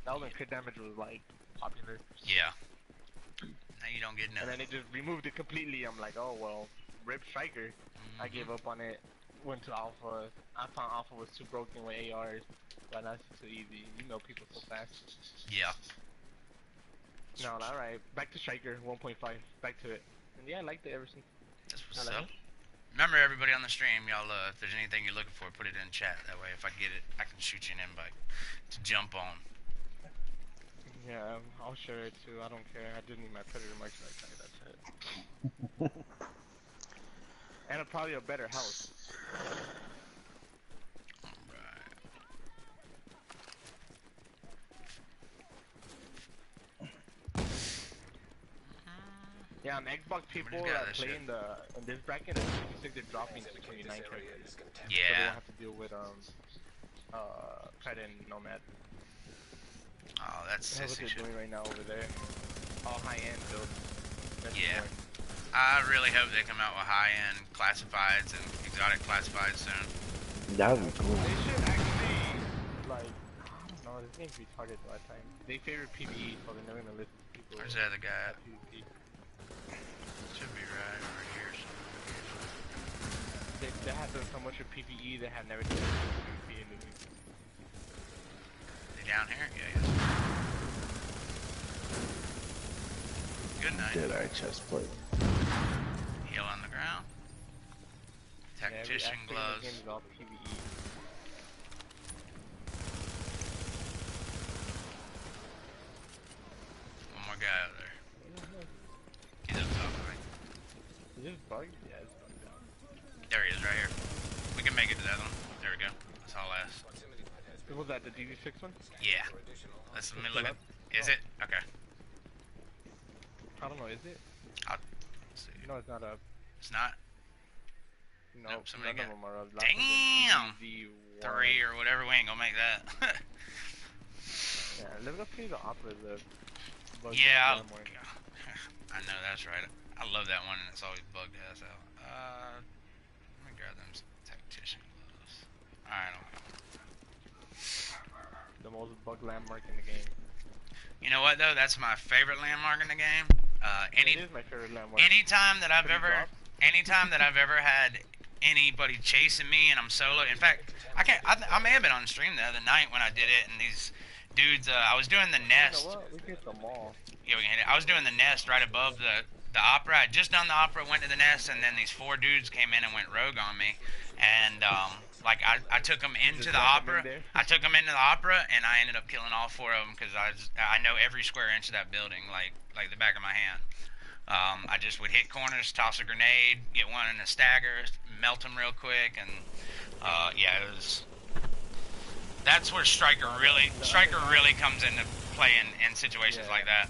[SPEAKER 6] That was when crit damage was like popular.
[SPEAKER 1] Yeah. Now you don't get nothing.
[SPEAKER 6] And then they just removed it completely. I'm like, oh well, rip Striker. I gave up on it. Went to Alpha. I found Alpha was too broken with ARs. But that's too easy. People so fast.
[SPEAKER 1] Yeah.
[SPEAKER 6] No, alright. Back to Striker 1.5. Back to it. And yeah, I liked it ever since.
[SPEAKER 1] That's what's up. Remember, everybody on the stream, y'all, if there's anything you're looking for, put it in chat. That way, if I get it, I can shoot you an invite to jump on.
[SPEAKER 6] Yeah, I'll share it too. I don't care. I just need my Predator merchandise. That's it. And probably a better house. Yeah, on Xbox people
[SPEAKER 1] just got
[SPEAKER 6] that
[SPEAKER 1] that
[SPEAKER 6] play
[SPEAKER 1] shit.
[SPEAKER 6] in this bracket, it's 56, they're dropping to 29 characters. So they
[SPEAKER 1] Yeah.
[SPEAKER 6] don't have to deal with Kite and Nomad.
[SPEAKER 1] Oh, that's
[SPEAKER 6] That's what
[SPEAKER 1] sissy
[SPEAKER 6] they're
[SPEAKER 1] shit.
[SPEAKER 6] doing right now over there. All high-end builds. That's
[SPEAKER 1] Yeah.
[SPEAKER 6] more.
[SPEAKER 1] I really hope they come out with high-end classifieds and exotic classifieds soon.
[SPEAKER 4] That would be cool.
[SPEAKER 6] They should actually, like, I don't know, this game's retarded by the time. They favor PvE, so they're never gonna listen to people.
[SPEAKER 1] Where's the other guy?
[SPEAKER 6] at PvP.
[SPEAKER 1] Should be right over here somewhere.
[SPEAKER 6] They have done so much with PvE, they have never done PvP in the game.
[SPEAKER 1] They down here? Yeah, yes. Good night.
[SPEAKER 4] Dead eye chest plate.
[SPEAKER 1] Heal on the ground. Tactician gloves.
[SPEAKER 6] Game is all PvE.
[SPEAKER 1] One more guy over there. He's up top, I think.
[SPEAKER 6] Is this bugged? Yeah, it's bugged out.
[SPEAKER 1] There he is, right here. We can make it to that one. There we go. That's all last.
[SPEAKER 6] Was that the DV6 one?
[SPEAKER 1] Yeah. Let me look at. Is it? Okay.
[SPEAKER 6] I don't know, is it?
[SPEAKER 1] Let's see.
[SPEAKER 6] No, it's not up.
[SPEAKER 1] It's not.
[SPEAKER 6] No,
[SPEAKER 1] Nope, somebody
[SPEAKER 6] none of
[SPEAKER 1] got-
[SPEAKER 6] them are up.
[SPEAKER 1] Damn!
[SPEAKER 6] DV1.
[SPEAKER 1] 3 or whatever. We ain't gonna make that.
[SPEAKER 6] Yeah, let's go see the opera, the bug
[SPEAKER 1] Yeah.
[SPEAKER 6] more.
[SPEAKER 1] I know that's right. I love that one, and it's always bugged ass out. Let me grab them tactician gloves. Alright.
[SPEAKER 6] The most bug landmark in the game.
[SPEAKER 1] You know what though? That's my favorite landmark in the game.
[SPEAKER 6] It is my favorite landmark.
[SPEAKER 1] Anytime that I've
[SPEAKER 6] Pretty
[SPEAKER 1] ever,
[SPEAKER 6] drop.
[SPEAKER 1] anytime that I've ever had anybody chasing me and I'm solo. In fact, I may have been on stream the other night when I did it, and these dudes. I was doing the nest.
[SPEAKER 6] You know what? We can hit them all.
[SPEAKER 1] Yeah, we can hit it. I was doing the nest right above the opera. I just done the opera, went to the nest, and then these 4 dudes came in and went rogue on me. And like I took them into the opera. I took them into the opera, and I ended up killing all 4 of them because I know every square inch of that building like the back of my hand. I just would hit corners, toss a grenade, get one in a stagger, melt them real quick, and yeah, it was. That's where Striker really comes into play in situations like that.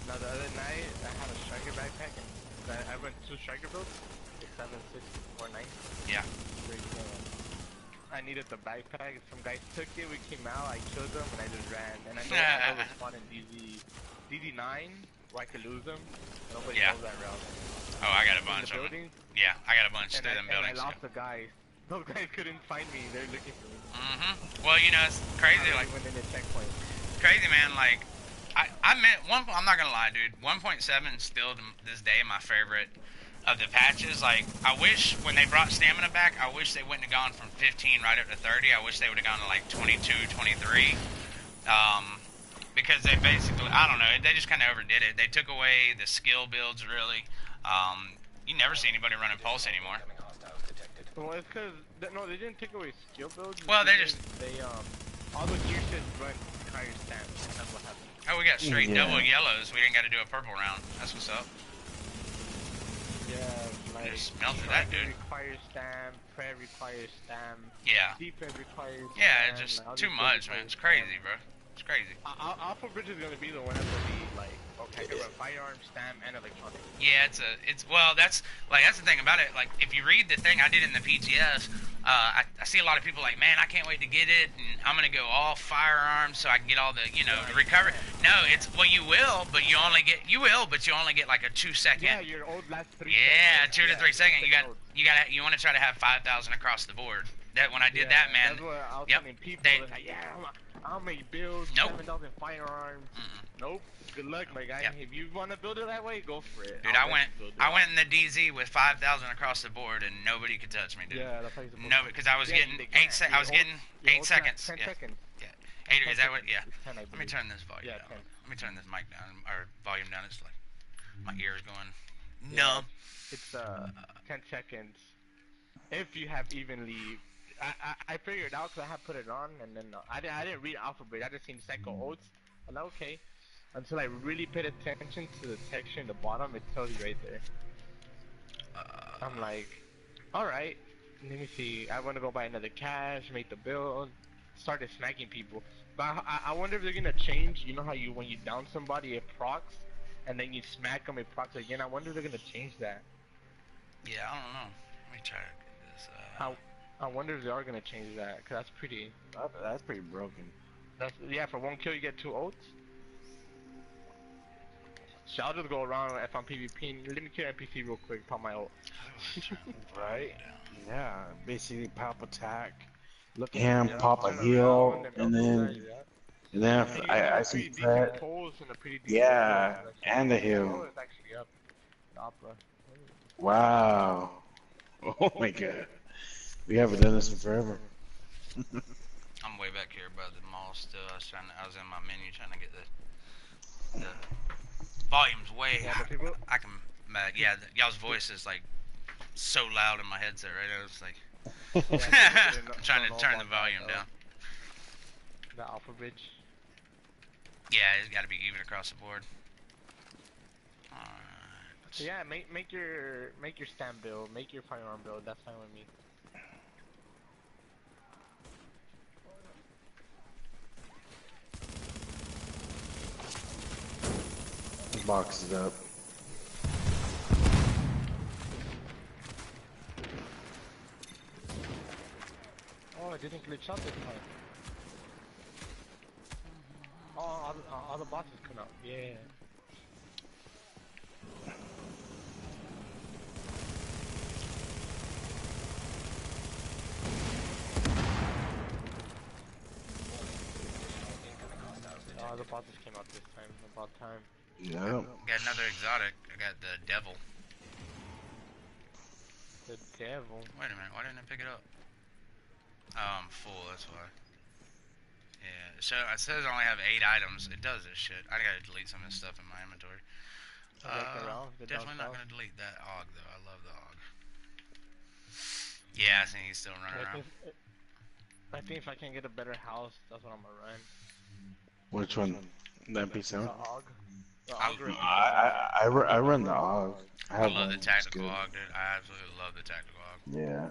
[SPEAKER 6] Now the other night I had a striker backpack and I went 2 striker builds. 7, 6, 4, 9.
[SPEAKER 1] Yeah.
[SPEAKER 6] I needed the backpack. Some guys took it. We came out. I killed them and I just ran. And I know the spawn in DD9 where I could lose them. Nobody knows that route.
[SPEAKER 1] Oh, I got a bunch
[SPEAKER 6] the
[SPEAKER 1] of them.
[SPEAKER 6] buildings.
[SPEAKER 1] Yeah, I got a bunch through them
[SPEAKER 6] And
[SPEAKER 1] buildings.
[SPEAKER 6] I lost the guys. Those guys couldn't find me. They're looking for me.
[SPEAKER 1] Well, you know, it's crazy.
[SPEAKER 6] I
[SPEAKER 1] Like
[SPEAKER 6] went in the checkpoint.
[SPEAKER 1] crazy, man. Like I meant one. I'm not gonna lie, dude. 1.7 is still to this day my favorite of the patches. Like I wish when they brought stamina back, I wish they wouldn't have gone from 15 right up to 30. I wish they would have gone to like 22, 23. Because they basically, I don't know, they just kind of overdid it. They took away the skill builds, really. You never see anybody running Pulse anymore.
[SPEAKER 6] Well, it's because no, they didn't take away skill builds.
[SPEAKER 1] Well, they just
[SPEAKER 6] all the gear should run higher stamps. That's what happened.
[SPEAKER 1] Oh, we got straight double yellows. We didn't got to do a purple round. That's what's up.
[SPEAKER 6] Yeah, like
[SPEAKER 1] Just melted that dude.
[SPEAKER 6] Requires stamp, prayer requires stamp.
[SPEAKER 1] Yeah.
[SPEAKER 6] Defense requires.
[SPEAKER 1] Yeah,
[SPEAKER 6] stamp,
[SPEAKER 1] it's just
[SPEAKER 6] like, all
[SPEAKER 1] too
[SPEAKER 6] these
[SPEAKER 1] much,
[SPEAKER 6] things
[SPEAKER 1] man. It's
[SPEAKER 6] require
[SPEAKER 1] crazy, bro. It's crazy.
[SPEAKER 6] Alpha Bridge is gonna be the one that's gonna be like, okay, I can run firearm, stamp, and electronic.
[SPEAKER 1] Yeah, well, that's the thing about it. Like, if you read the thing I did in the PTS, I see a lot of people like, man, I can't wait to get it, and I'm gonna go all firearms so I can get all the, the recovery. No, well, you will, but you only get like a 2-second.
[SPEAKER 6] Yeah, your old last 3
[SPEAKER 1] Yeah,
[SPEAKER 6] seconds.
[SPEAKER 1] 2 to 3 seconds. You want to try to have 5,000 across the board. That when I did that, man.
[SPEAKER 6] That's what I was
[SPEAKER 1] Yep.
[SPEAKER 6] telling people.
[SPEAKER 1] They-
[SPEAKER 6] They're like, yeah, I'll make builds,
[SPEAKER 1] Nope.
[SPEAKER 6] 7,000 firearms. Nope. Good luck, my guy.
[SPEAKER 1] Yep.
[SPEAKER 6] If you want to build it that way, go for it.
[SPEAKER 1] Dude, I went in the DZ with 5,000 across the board, and nobody could touch me, dude.
[SPEAKER 6] Yeah, that's how you're supposed
[SPEAKER 1] No,
[SPEAKER 6] to.
[SPEAKER 1] because I was
[SPEAKER 6] Yeah,
[SPEAKER 1] getting
[SPEAKER 6] they
[SPEAKER 1] 8
[SPEAKER 6] can't.
[SPEAKER 1] I was getting
[SPEAKER 6] Your
[SPEAKER 1] 8
[SPEAKER 6] old
[SPEAKER 1] seconds.
[SPEAKER 6] 10
[SPEAKER 1] Yeah.
[SPEAKER 6] seconds.
[SPEAKER 1] Yeah. 8, is that what? Yeah.
[SPEAKER 6] It's 10, I
[SPEAKER 1] Let me
[SPEAKER 6] believe.
[SPEAKER 1] turn this volume
[SPEAKER 6] Yeah,
[SPEAKER 1] down.
[SPEAKER 6] 10.
[SPEAKER 1] Let me turn this mic down, or volume down. It's like my ears going
[SPEAKER 6] Yeah.
[SPEAKER 1] numb.
[SPEAKER 6] It's 10 seconds. If you have evenly, I figured out because I had put it on, and then I didn't read Alpha Bridge. I just seen Psycho Oats. I'm like, okay. Until I really paid attention to the texture in the bottom, it tells you right there. I'm like, all right. Let me see. I want to go buy another cache, make the build, started smacking people. But I wonder if they're gonna change. You know how when you down somebody, it procs. and then you smack them, it procs again. I wonder if they're gonna change that.
[SPEAKER 1] Yeah, I don't know. Let me try to get this.
[SPEAKER 6] I wonder if they are gonna change that, cause that's pretty.
[SPEAKER 4] That's pretty broken.
[SPEAKER 6] That's yeah. For one kill, you get 2 ults. So I'll just go around if I'm PvP. Let me kill NPC real quick. Pop my ult.
[SPEAKER 4] Right? Yeah. Basically, pop attack. Look at
[SPEAKER 6] Yeah,
[SPEAKER 4] him, pop a
[SPEAKER 6] turn
[SPEAKER 4] heal,
[SPEAKER 6] around,
[SPEAKER 4] and
[SPEAKER 6] double
[SPEAKER 4] then
[SPEAKER 6] dash, yeah.
[SPEAKER 4] if
[SPEAKER 6] And you get
[SPEAKER 4] I
[SPEAKER 6] like a
[SPEAKER 4] see
[SPEAKER 6] pretty decent
[SPEAKER 4] Fred.
[SPEAKER 6] pulse and a pretty decent
[SPEAKER 4] Yeah,
[SPEAKER 6] heal.
[SPEAKER 4] and the
[SPEAKER 6] Oh,
[SPEAKER 4] heal.
[SPEAKER 6] it's actually up. The opera.
[SPEAKER 4] Wow. Oh my god. We haven't done this in forever.
[SPEAKER 1] I'm way back here by the mall still. I was in my menu trying to get the volume's way.
[SPEAKER 6] Yeah, but people.
[SPEAKER 1] I can. Yeah, y'all's voice is like so loud in my headset right now. It's like I'm trying to turn the volume down.
[SPEAKER 6] The alpha bridge.
[SPEAKER 1] Yeah, it's got to be even across the board. Alright.
[SPEAKER 6] So yeah, make your stand build, make your firearm build. That's fine with me.
[SPEAKER 4] Box it up.
[SPEAKER 6] Oh, it didn't glitch out this time. Oh, all the bosses come out. Yeah. Oh, the bosses came out this time. About time.
[SPEAKER 4] Yeah.
[SPEAKER 1] Got another exotic. I got the devil.
[SPEAKER 6] The devil.
[SPEAKER 1] Wait a minute, why didn't I pick it up? Oh, I'm full, that's why. Yeah, so it says I only have 8 items. It does this shit. I gotta delete some of this stuff in my inventory. Definitely not gonna delete that AUG though. I love the AUG. Yeah, I think he's still running around.
[SPEAKER 6] I think if I can get a better house, that's what I'm gonna run.
[SPEAKER 4] Which one? The MP7?
[SPEAKER 6] The AUG. The
[SPEAKER 1] I-
[SPEAKER 6] AUG.
[SPEAKER 4] I run the AUG.
[SPEAKER 1] I love the tactical AUG, dude. I absolutely love the tactical AUG.
[SPEAKER 4] Yeah.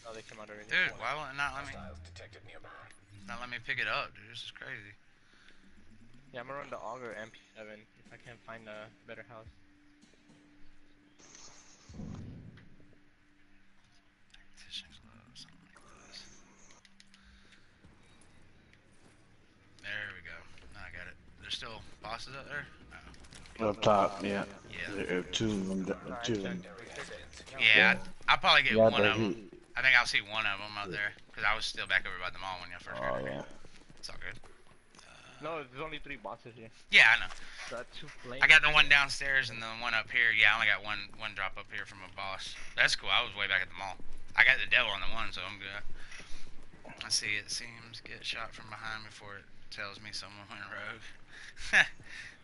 [SPEAKER 6] Oh, they came out already.
[SPEAKER 1] Dude, why won't it not let me?
[SPEAKER 2] Hostiles detected nearby.
[SPEAKER 1] Not let me pick it up, dude. This is crazy.
[SPEAKER 6] Yeah, I'm gonna run the AUG or MP7 if I can't find a better house.
[SPEAKER 1] Tacticians low, something like this. There we go. Now I got it. There's still bosses out there? No.
[SPEAKER 4] Up top, yeah.
[SPEAKER 1] Yeah.
[SPEAKER 4] There are 2 of them. 2 of them.
[SPEAKER 1] Yeah, I'll probably get
[SPEAKER 4] Yeah,
[SPEAKER 1] one
[SPEAKER 4] but
[SPEAKER 1] of them. I think I'll see one of them out there. Because I was still back over by the mall when y'all first got
[SPEAKER 4] Oh,
[SPEAKER 1] here.
[SPEAKER 4] yeah.
[SPEAKER 1] It's all good.
[SPEAKER 6] No, there's only 3 bosses here.
[SPEAKER 1] Yeah, I know.
[SPEAKER 6] The 2 flames.
[SPEAKER 1] I got the one downstairs and the one up here. Yeah, I only got one drop up here from a boss. That's cool. I was way back at the mall. I got the devil on the one, so I'm good. I see it seems get shot from behind before it tells me someone went rogue.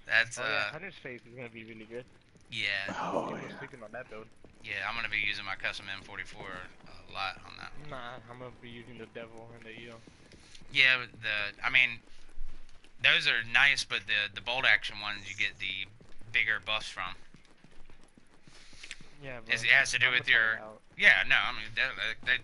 [SPEAKER 1] That's
[SPEAKER 6] Oh yeah, Hunter's face is gonna be really good.
[SPEAKER 1] yeah.
[SPEAKER 4] Oh,
[SPEAKER 6] People
[SPEAKER 4] yeah.
[SPEAKER 6] sleeping on that build.
[SPEAKER 1] Yeah, I'm gonna be using my custom M44 a lot on that.
[SPEAKER 6] Nah, I'm gonna be using the devil and the EO.
[SPEAKER 1] Yeah, but I mean, those are nice, but the bolt action ones you get the bigger buffs from.
[SPEAKER 6] Yeah,
[SPEAKER 1] It has to do with your. Yeah, no, I mean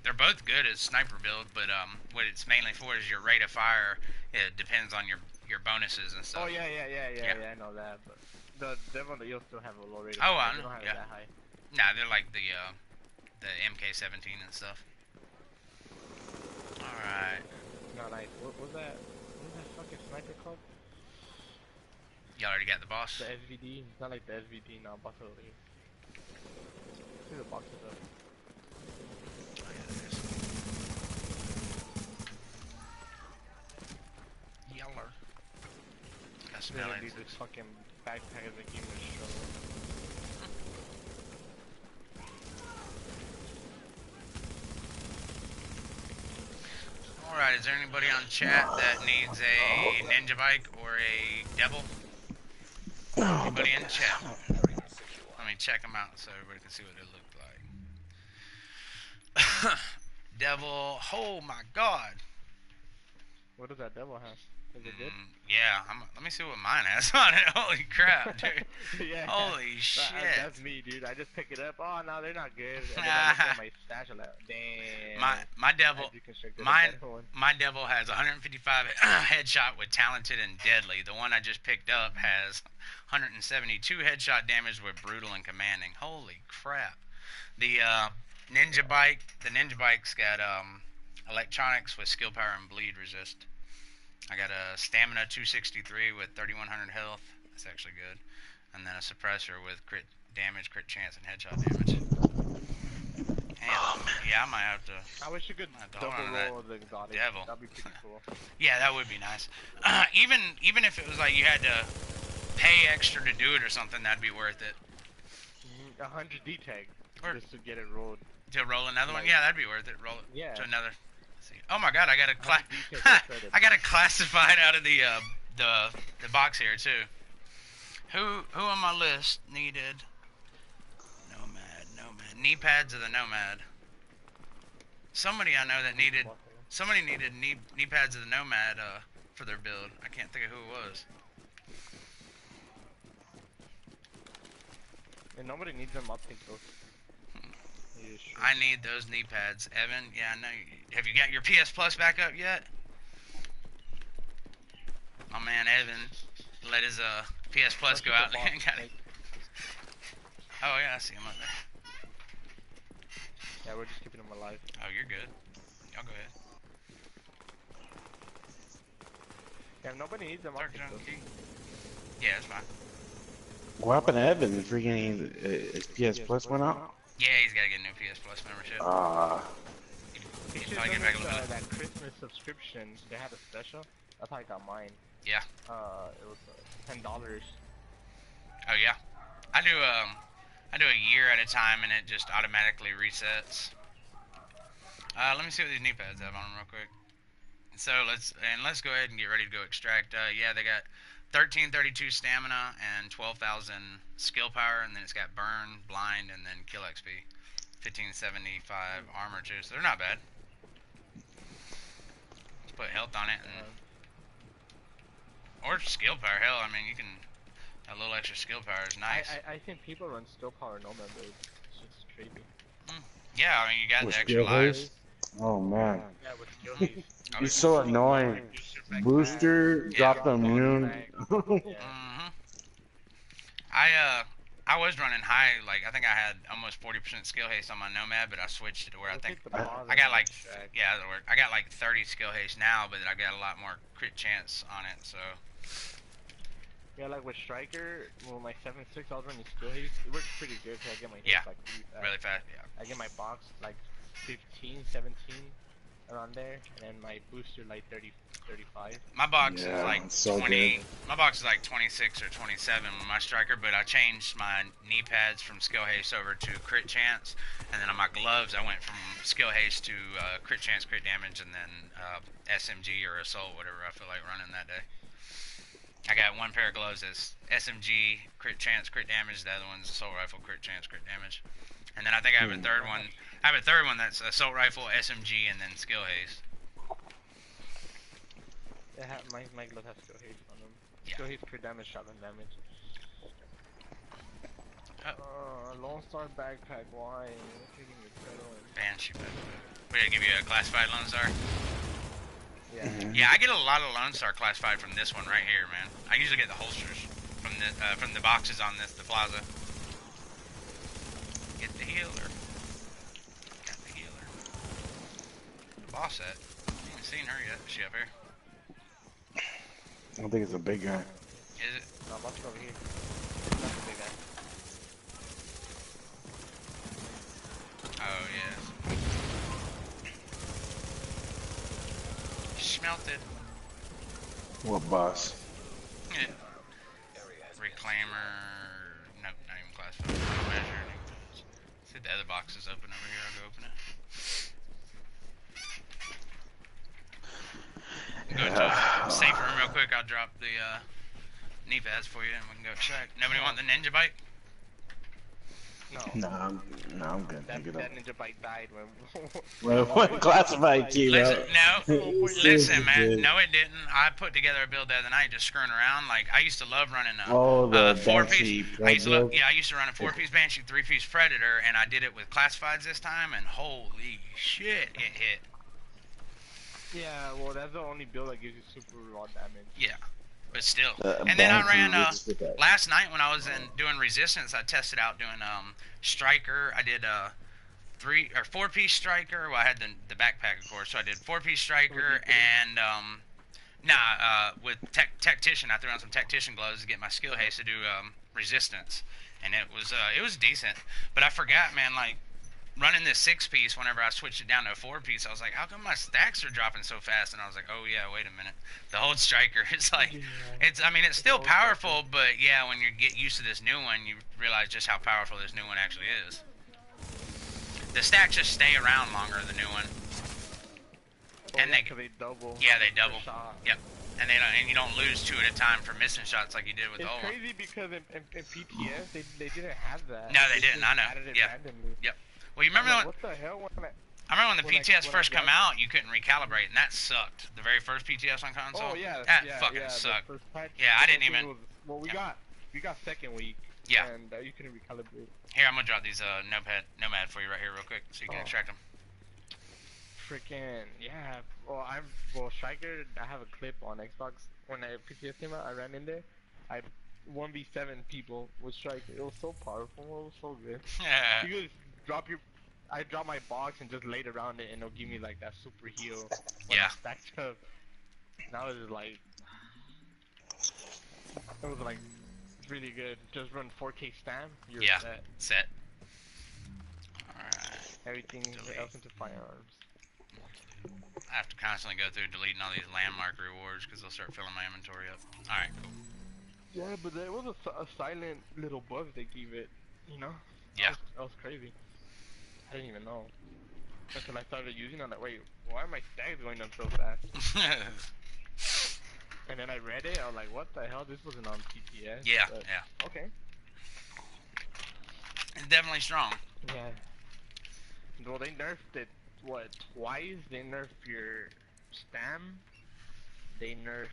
[SPEAKER 1] they're both good as sniper build, but what it's mainly for is your rate of fire. It depends on your bonuses and stuff.
[SPEAKER 6] Oh yeah, I know that, but the devil and the EO still have a low rate of
[SPEAKER 1] Oh,
[SPEAKER 6] fire.
[SPEAKER 1] I
[SPEAKER 6] They
[SPEAKER 1] know,
[SPEAKER 6] don't have
[SPEAKER 1] yeah.
[SPEAKER 6] it that high.
[SPEAKER 1] Nah, they're like the MK17 and stuff. All right,
[SPEAKER 6] No, like what was that? What was that fucking sniper called?
[SPEAKER 1] y'all already got the boss.
[SPEAKER 6] The SVD. It's not like the SVD. No, boss over here. See the boxes up.
[SPEAKER 1] Oh, yeah, there it is. Yeller. Got some
[SPEAKER 6] Literally,
[SPEAKER 1] aliens.
[SPEAKER 6] this fucking backpack is a human struggle.
[SPEAKER 1] Alright, is there anybody on chat that needs a ninja bike or a devil? Anybody in chat? Let me check them out so everybody can see what they look like. Devil, oh my god.
[SPEAKER 6] What does that devil have? Is it good?
[SPEAKER 1] Yeah, let me see what mine has on it. Holy crap, dude.
[SPEAKER 6] Yeah.
[SPEAKER 1] Holy shit.
[SPEAKER 6] That's me, dude. I just pick it up. Oh, no, they're not good. And then I look at my stash. I'm like, damn.
[SPEAKER 1] My devil,
[SPEAKER 6] I deconstructed a
[SPEAKER 1] mine,
[SPEAKER 6] better one.
[SPEAKER 1] my devil has 155 headshot with talented and deadly. The one I just picked up has 172 headshot damage with brutal and commanding. Holy crap. The ninja bike's got electronics with skill power and bleed resist. I got a stamina 263 with 3100 health. That's actually good. And then a suppressor with crit damage, crit chance, and headshot damage. Damn. Yeah, I might have to.
[SPEAKER 6] I wish you could double roll the exotic.
[SPEAKER 1] Devil.
[SPEAKER 6] That'd be pretty cool.
[SPEAKER 1] Yeah, that would be nice. Even if it was like you had to pay extra to do it or something, that'd be worth it.
[SPEAKER 6] 100 D tag
[SPEAKER 1] Or
[SPEAKER 6] just to get it rolled.
[SPEAKER 1] to roll another one, yeah, that'd be worth it. Roll it to another. Let's see. Oh my God, I got a I got a classified out of the box here too. Who on my list needed Nomad knee pads of the Nomad? Somebody I know that needed knee pads of the Nomad for their build. I can't think of who it was.
[SPEAKER 6] And nobody needs them. I'll take those.
[SPEAKER 1] I need those knee pads, Evan. Yeah, I know. Have you got your PS Plus back up yet? My man Evan let his PS Plus go out and got it. Oh yeah, I see him up there.
[SPEAKER 6] Yeah, we're just keeping him alive.
[SPEAKER 1] Oh, you're good. Y'all go ahead.
[SPEAKER 6] Yeah, if nobody needs them. I'll take those.
[SPEAKER 1] Yeah, it's fine.
[SPEAKER 4] What happened to Evan? Freaking his PS Plus went out?
[SPEAKER 1] Yeah, he's got to get a new PS Plus membership.
[SPEAKER 6] He should
[SPEAKER 1] Probably get back a little bit.
[SPEAKER 6] that Christmas subscription. They had a special. That's how I got mine.
[SPEAKER 1] Yeah.
[SPEAKER 6] It was $10.
[SPEAKER 1] Oh yeah. I do a year at a time and it just automatically resets. Let me see what these knee pads have on them real quick. So let's go ahead and get ready to go extract. Yeah, they got 1332 stamina and 12,000 skill power, and then it's got burn, blind, and then kill XP. 1575 armor too, so they're not bad. Let's put health on it, or skill power. Hell, I mean, you can. A little extra skill power is nice.
[SPEAKER 6] I think people run skill power no man build. It's just crazy.
[SPEAKER 1] Yeah, I mean, you got
[SPEAKER 4] With
[SPEAKER 1] the extra
[SPEAKER 4] skill
[SPEAKER 1] lives.
[SPEAKER 4] haste? Oh man.
[SPEAKER 6] Yeah, with skill haste.
[SPEAKER 4] It's so annoying. Booster, drop the immune.
[SPEAKER 1] I was running high, like I think I had almost 40% skill haste on my Nomad, but I switched it to where I think I got like that'll work. I got like 30 skill haste now, but I got a lot more crit chance on it. So
[SPEAKER 6] yeah, like with Striker, well, my 7.6, I was running skill haste. It works pretty good because I get my hits like
[SPEAKER 1] really fast. Yeah,
[SPEAKER 6] I get my box like 15, 17 around there, and then my booster like 30, 35.
[SPEAKER 1] My box is like
[SPEAKER 4] so
[SPEAKER 1] 20.
[SPEAKER 4] good.
[SPEAKER 1] My box is like 26 or 27 with my Striker, but I changed my knee pads from skill haste over to crit chance, and then on my gloves I went from skill haste to crit chance, crit damage, and then SMG or assault, whatever I feel like running that day. I got one pair of gloves that's SMG, crit chance, crit damage. The other one's assault rifle, crit chance, crit damage. And then I think I have a third one. I have a third one that's assault rifle, SMG, and then skill haste.
[SPEAKER 6] Yeah, my glove has skill haste on them.
[SPEAKER 1] Yeah.
[SPEAKER 6] Skill haste, crit damage, shotgun damage. Lone Star backpack, why?
[SPEAKER 1] Banshee backpack. We're gonna give you a classified Lone Star.
[SPEAKER 6] Yeah.
[SPEAKER 1] Yeah, I get a lot of Lone Star classified from this one right here, man. I usually get the holsters from the boxes on the plaza. Get the healer. Got the healer. The boss at? I haven't seen her yet. Is she up here?
[SPEAKER 4] I don't think it's a big guy.
[SPEAKER 1] Is it?
[SPEAKER 6] No, boss over here. That's a big guy.
[SPEAKER 1] Oh yeah. Smelted.
[SPEAKER 4] What boss?
[SPEAKER 1] Yeah. Reclaimer. Nope, not even classified. No measure. See the other box is open over here. I'll go open it. Go to the safe room real quick. I'll drop the knee pads for you and we can go check. Nobody want the ninja bike?
[SPEAKER 6] No.
[SPEAKER 4] I'm good.
[SPEAKER 6] That,
[SPEAKER 4] Pick it up.
[SPEAKER 6] that ninja bike died when.
[SPEAKER 4] Well, what classified came
[SPEAKER 1] Listen,
[SPEAKER 4] out?
[SPEAKER 1] no, listen,
[SPEAKER 4] Seriously,
[SPEAKER 1] man.
[SPEAKER 4] dude.
[SPEAKER 1] No, it didn't. I put together a build the other night, just screwing around. Like I used to love running
[SPEAKER 4] Oh, the
[SPEAKER 1] four-piece.
[SPEAKER 4] Banshee
[SPEAKER 1] I used to love,
[SPEAKER 4] build?
[SPEAKER 1] yeah, I used to run a four-piece Banshee, three-piece Predator, and I did it with classifieds this time, and holy shit, it hit.
[SPEAKER 6] Yeah, well, that's the only build that gives you super raw damage.
[SPEAKER 1] Yeah, but still. And then I
[SPEAKER 4] Banshee,
[SPEAKER 1] ran
[SPEAKER 4] let's get that.
[SPEAKER 1] last night when I was doing resistance. I tested out doing striker. I did 4-piece striker. Well, I had the backpack, of course. So I did 4-piece striker and with tactician. I threw on some tactician gloves to get my skill haste to do resistance, and it was decent. But I forgot, man. Like running this 6-piece, whenever I switched it down to a 4-piece, I was like, how come my stacks are dropping so fast? And I was like, oh yeah, wait a minute. The hold striker is like, it's still powerful, but yeah, when you get used to this new one, you realize just how powerful this new one actually is. The stacks just stay around longer, the new one.
[SPEAKER 6] Oh,
[SPEAKER 1] And
[SPEAKER 6] yeah,
[SPEAKER 1] they
[SPEAKER 6] double.
[SPEAKER 1] Yeah, they double.
[SPEAKER 6] Shot.
[SPEAKER 1] Yep. And you don't lose 2 at a time for missing shots like you did with the old one.
[SPEAKER 6] It's crazy because in PTS, they didn't have that.
[SPEAKER 1] No, they didn't. I know.
[SPEAKER 6] Added it
[SPEAKER 1] Yeah.
[SPEAKER 6] randomly.
[SPEAKER 1] Yep. Well, you remember
[SPEAKER 6] Like,
[SPEAKER 1] when...
[SPEAKER 6] what the hell?
[SPEAKER 1] I remember when the
[SPEAKER 6] when I-
[SPEAKER 1] PTS
[SPEAKER 6] when I
[SPEAKER 1] first
[SPEAKER 6] got
[SPEAKER 1] come out, you couldn't recalibrate, and that sucked. The very first PTS on console.
[SPEAKER 6] Oh yeah,
[SPEAKER 1] that
[SPEAKER 6] yeah,
[SPEAKER 1] fucking
[SPEAKER 6] yeah,
[SPEAKER 1] sucked.
[SPEAKER 6] the first patch,
[SPEAKER 1] Yeah, I
[SPEAKER 6] the
[SPEAKER 1] didn't
[SPEAKER 6] thing
[SPEAKER 1] even.
[SPEAKER 6] Was, well, we got second week.
[SPEAKER 1] Yeah.
[SPEAKER 6] And you couldn't recalibrate.
[SPEAKER 1] Here, I'm gonna drop these nomad for you right here, real quick, so you can extract them.
[SPEAKER 6] Freaking yeah. Well, Striker. I have a clip on Xbox when PTS came out. I ran in there. I 1v7 people with Striker. It was so powerful. It was so good.
[SPEAKER 1] Yeah.
[SPEAKER 6] You just I drop my box and just laid around it, and it'll give me like that super heal.
[SPEAKER 1] Yeah.
[SPEAKER 6] Stacked up. Now it's like, it was like really good. Just run 4K stam. You're
[SPEAKER 1] set. Alright.
[SPEAKER 6] Everything else into firearms.
[SPEAKER 1] I have to constantly go through deleting all these landmark rewards because they'll start filling my inventory up. Alright, cool.
[SPEAKER 6] Yeah, but there was a silent little buff they gave it, you know?
[SPEAKER 1] Yeah.
[SPEAKER 6] That was crazy. I didn't even know. Until I started using it, I'm like, wait, why are my stacks going up so fast? And then I read it, I was like, what the hell? This wasn't on PTS.
[SPEAKER 1] Yeah,
[SPEAKER 6] but,
[SPEAKER 1] yeah.
[SPEAKER 6] Okay.
[SPEAKER 1] It's definitely strong.
[SPEAKER 6] Yeah. Well, they nerfed it, what, twice? They nerfed your stam. They nerfed,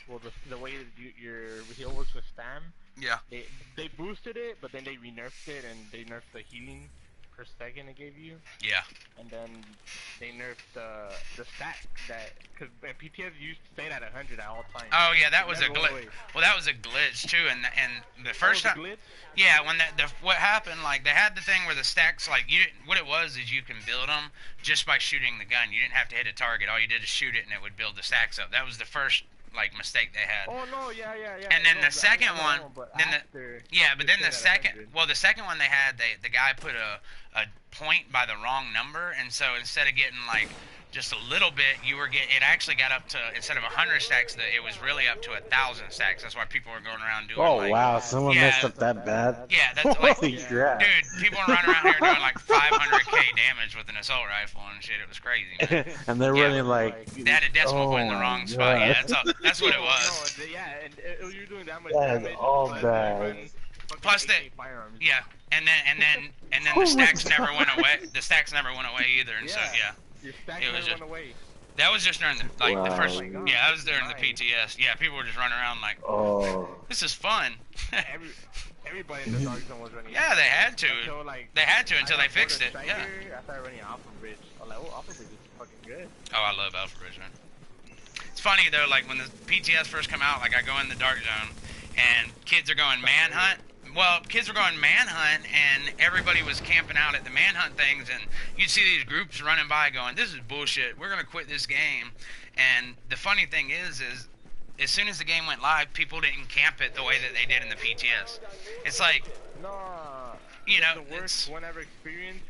[SPEAKER 6] well, the way that your heal works with stam.
[SPEAKER 1] Yeah.
[SPEAKER 6] They boosted it, but then they re-nerfed it, and they nerfed the healing per second it gave you.
[SPEAKER 1] Yeah.
[SPEAKER 6] And then they nerfed the stat that, because PTS used to stay at 100 at all times.
[SPEAKER 1] Oh yeah, that was a glitch. Well, that was a glitch too, and the first time.
[SPEAKER 6] Glitch?
[SPEAKER 1] Yeah, when what happened, like they had the thing where the stacks, like what it was is you can build them just by shooting the gun. You didn't have to hit a target. All you did is shoot it, and it would build the stacks up. That was the first mistake they had.
[SPEAKER 6] Oh no, yeah.
[SPEAKER 1] And then the second one, then the second one they had, the guy put a point by the wrong number, and so instead of getting like just a little bit, it actually got up to, instead of 100 stacks, it was really up to 1,000 stacks. That's why people were going around doing.
[SPEAKER 4] Oh wow, someone messed up that bad.
[SPEAKER 1] Yeah, that's like,
[SPEAKER 4] holy crap,
[SPEAKER 1] dude. People were running around here doing like 500k damage with an assault rifle and shit. It was crazy, man.
[SPEAKER 4] And they're running like.
[SPEAKER 1] They had a decimal point in the wrong spot. Yeah, that's what it was.
[SPEAKER 6] No, yeah, and you're doing that much
[SPEAKER 4] That's
[SPEAKER 6] damage.
[SPEAKER 4] all bad.
[SPEAKER 1] Plus and then the stacks never went away. The stacks never went away either, and so
[SPEAKER 6] Your stacks
[SPEAKER 1] it was
[SPEAKER 6] never
[SPEAKER 1] just.
[SPEAKER 6] went away.
[SPEAKER 1] That was just during the
[SPEAKER 4] Wow.
[SPEAKER 1] first.
[SPEAKER 6] Oh my God.
[SPEAKER 1] Yeah, that was during the PTS. Yeah, people were just running around like,
[SPEAKER 4] Oh.
[SPEAKER 1] this is fun.
[SPEAKER 6] Everybody in the dark zone was running.
[SPEAKER 1] Yeah, they had to.
[SPEAKER 6] Until, like,
[SPEAKER 1] They had to until
[SPEAKER 6] I
[SPEAKER 1] they fixed it.
[SPEAKER 6] got
[SPEAKER 1] Yeah.
[SPEAKER 6] Striker, I started running Alpha Bridge. I was like, oh, Alpha Bridge is fucking good.
[SPEAKER 1] Oh, I love Alpha Bridge, man. It's funny though, like when the PTS first come out, like I go in the dark zone, and kids are going manhunt. Well, kids were going manhunt, and everybody was camping out at the manhunt things, and you'd see these groups running by going, this is bullshit, we're gonna quit this game. And the funny thing is as soon as the game went live, people didn't camp it the way that they did in the PTS. It's like,
[SPEAKER 6] No,
[SPEAKER 1] you know,
[SPEAKER 6] the worst one ever experienced.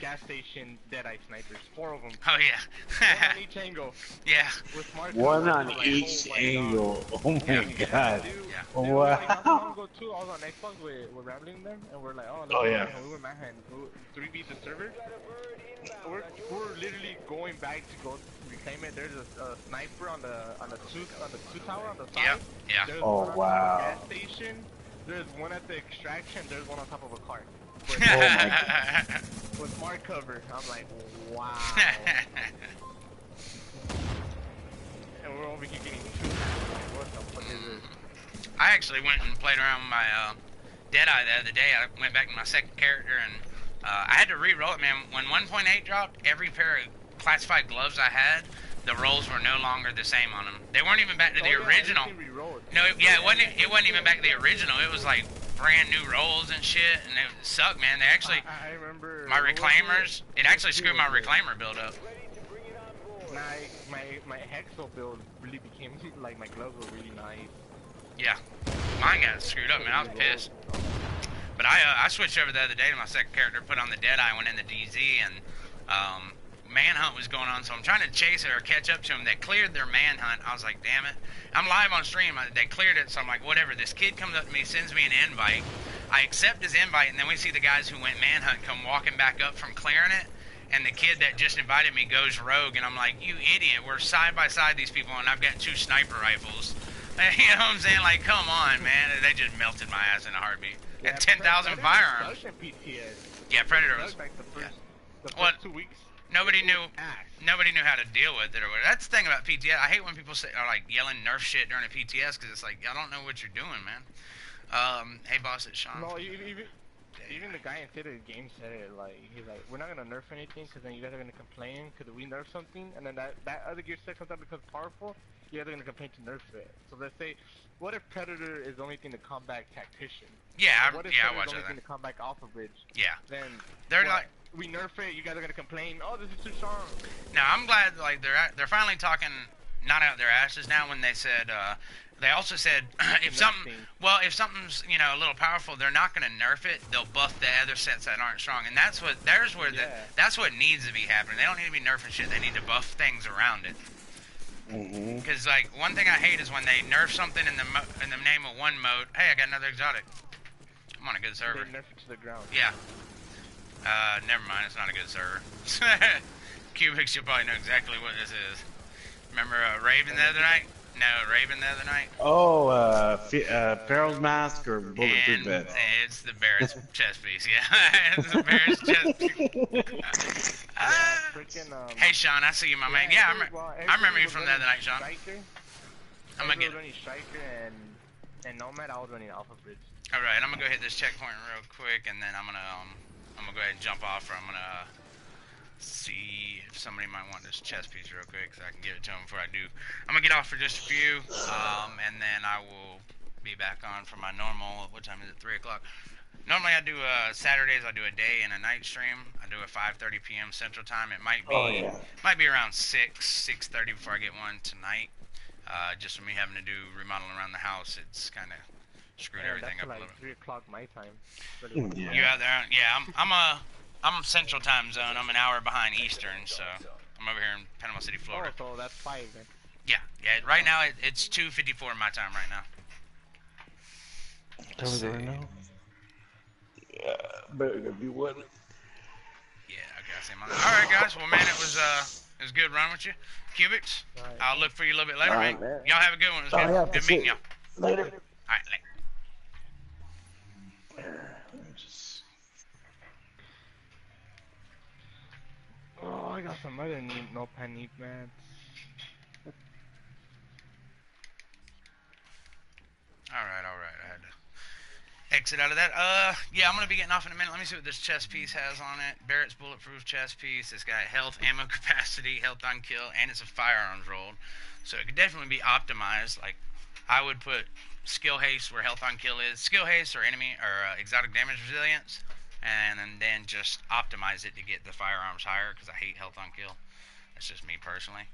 [SPEAKER 6] Gas station Deadeye snipers, 4 of them.
[SPEAKER 1] Oh yeah.
[SPEAKER 6] One on each angle.
[SPEAKER 1] Yeah.
[SPEAKER 6] With smart
[SPEAKER 4] One
[SPEAKER 6] guns.
[SPEAKER 4] on
[SPEAKER 6] Like,
[SPEAKER 4] each
[SPEAKER 6] oh my
[SPEAKER 4] angle. Oh my
[SPEAKER 1] Yeah.
[SPEAKER 4] god.
[SPEAKER 6] Dude,
[SPEAKER 1] Yeah.
[SPEAKER 6] dude, like, not so long
[SPEAKER 4] Wow.
[SPEAKER 6] ago too, I was on Xbox with rambling them, and we're like, oh,
[SPEAKER 4] Oh, yeah.
[SPEAKER 6] we were manhunt, 3v the server. We're literally going back to go reclaim it. There's a sniper on the two tower on the side.
[SPEAKER 1] Yeah.
[SPEAKER 6] There's
[SPEAKER 4] Oh,
[SPEAKER 6] one on the
[SPEAKER 4] wow.
[SPEAKER 6] gas station. There's one at the extraction, there's one on top of a cart.
[SPEAKER 4] Oh my god.
[SPEAKER 6] With smart cover. I'm like, wow. And we're over here getting two. Like, what the fuck is this?
[SPEAKER 1] I actually went and played around with my Deadeye the other day. I went back to my second character and I had to re-roll it, man. When 1.8 dropped, every pair of classified gloves I had, the rolls were no longer the same on them. They weren't even back to the original. No, it wasn't even back to the original. It was like brand new rolls and shit, and it sucked, man. They actually,
[SPEAKER 6] I remember
[SPEAKER 1] my reclaimers, it actually screwed my reclaimer build up.
[SPEAKER 6] My hexo build really became like my gloves were really nice.
[SPEAKER 1] Yeah, mine got screwed up, man. I was pissed. But I switched over the other day to my second character, put on the Deadeye, went in the DZ, and manhunt was going on, so I'm trying to chase it or catch up to them. They cleared their manhunt. I was like, damn it. I'm live on stream. They cleared it, so I'm like, whatever. This kid comes up to me, sends me an invite. I accept his invite, and then we see the guys who went manhunt come walking back up from clearing it, and the kid that just invited me goes rogue, and I'm like, you idiot. We're side by side, these people, and I've got 2 sniper rifles. You know what I'm saying? Like, come on, man. They just melted my ass in a heartbeat.
[SPEAKER 6] Yeah,
[SPEAKER 1] 10,000 firearms. Yeah, Predator was.
[SPEAKER 6] Like the first 2 weeks.
[SPEAKER 1] Nobody knew how to deal with it or whatever. That's the thing about PTS. I hate when people are like yelling Nerf shit during a PTS because it's like, I don't know what you're doing, man. Hey, boss, it's Sean.
[SPEAKER 6] No, even the guy inside of the game said it. Like, he's like, we're not gonna nerf anything because then you guys are gonna complain because we nerf something, and then that other gear set comes out becomes powerful. You guys are gonna complain to nerf it. So let's say, what if Predator is the only thing to combat tactician?
[SPEAKER 1] Yeah,
[SPEAKER 6] what if
[SPEAKER 1] I
[SPEAKER 6] Predator's
[SPEAKER 1] watch
[SPEAKER 6] the only
[SPEAKER 1] that.
[SPEAKER 6] thing to combat Alpha Bridge?
[SPEAKER 1] Yeah.
[SPEAKER 6] Then
[SPEAKER 1] they're like,
[SPEAKER 6] we nerf it. You guys are gonna complain. Oh, this is too strong.
[SPEAKER 1] No, I'm glad like they're finally talking not out their asses now. When they said they also said if something's a little powerful, they're not gonna nerf it. They'll buff the other sets that aren't strong, and that's what that's what needs to be happening. They don't need to be nerfing shit. They need to buff things around it. Because like one thing I hate is when they nerf something in the name of one mode. Hey, I got another exotic. I'm on a good server.
[SPEAKER 6] They nerf it to the ground.
[SPEAKER 1] Yeah. Never mind. It's not a good server. Cubics, you'll probably know exactly what this is. Remember Raven the other night? No, Raven the other night.
[SPEAKER 4] Oh, Pharaoh's Mask or Bulletproof Vest?
[SPEAKER 1] It's the Barrett's chest piece, yeah. It's the Barrett's chest piece. Hey, Sean, I see you, my man. Yeah, I remember you from the other night, Sean. I'm gonna get
[SPEAKER 6] running Striker and Nomad. I was running Alpha Bridge.
[SPEAKER 1] All right, I'm gonna go hit this checkpoint real quick, and then I'm gonna go ahead and jump off. I'm gonna see if somebody might want this chest piece real quick, so I can give it to them before I do. I'm gonna get off for just a few, and then I will be back on for my normal. What time is it? 3 o'clock. Normally I do Saturdays. I do a day and a night stream. I do a 5:30 p.m. Central Time. It might be around 6:30 before I get one tonight. Just from me having to do remodeling around the house, it's kind of screwed everything up a little bit.
[SPEAKER 6] 3 o'clock my time.
[SPEAKER 1] Yeah. You out there? Yeah, I'm Central Time Zone. I'm an hour behind Eastern, so I'm over here in Panama City, Florida.
[SPEAKER 6] Oh, so that's 5 then.
[SPEAKER 1] Yeah. Right now it's 2:54 my time right now.
[SPEAKER 4] Yeah, better gonna be one.
[SPEAKER 1] Yeah, okay, I see him on there. Alright guys, well man, it was good running with you. Cubics,
[SPEAKER 6] Right.
[SPEAKER 1] I'll look for you a little bit later,
[SPEAKER 4] Alright,
[SPEAKER 1] man.
[SPEAKER 4] man.
[SPEAKER 1] Y'all have a good one. It was good meeting y'all.
[SPEAKER 4] Later.
[SPEAKER 1] Alright, later.
[SPEAKER 6] Oh, I got some other neat no panic, man.
[SPEAKER 1] Alright, I had to exit out of that. Yeah, I'm gonna be getting off in a minute. Let me see what this chest piece has on it. Barrett's bulletproof chest piece. It's got health, ammo capacity, health on kill, and it's a firearms roll. So it could definitely be optimized. Like, I would put skill haste where health on kill is. Skill haste or enemy or exotic damage resilience. And then just optimize it to get the firearms higher, because I hate health on kill. That's just me personally.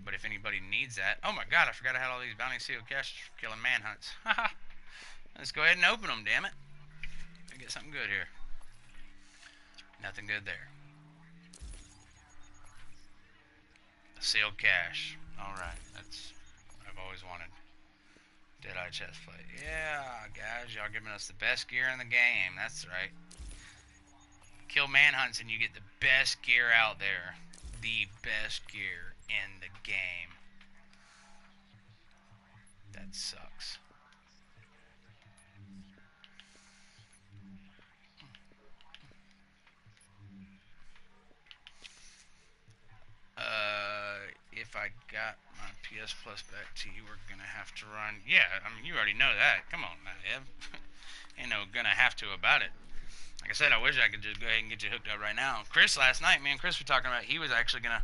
[SPEAKER 1] But if anybody needs that... Oh my god, I forgot I had all these bounty sealed caches for killing manhunts. Haha. Let's go ahead and open them, damn it. Gotta get something good here. Nothing good there. A sealed cache. Alright, that's what I've always wanted. Deadeye chestplate. Yeah, guys, y'all giving us the best gear in the game. That's right. Kill manhunts and you get the best gear out there. The best gear in the game. That sucks. if I got my PS Plus back to you, we're gonna have to run. Yeah, I mean, you already know that. Come on now, Ev. Ain't no gonna have to about it. Like I said, I wish I could just go ahead and get you hooked up right now. Chris, last night, me and Chris were talking about he was actually gonna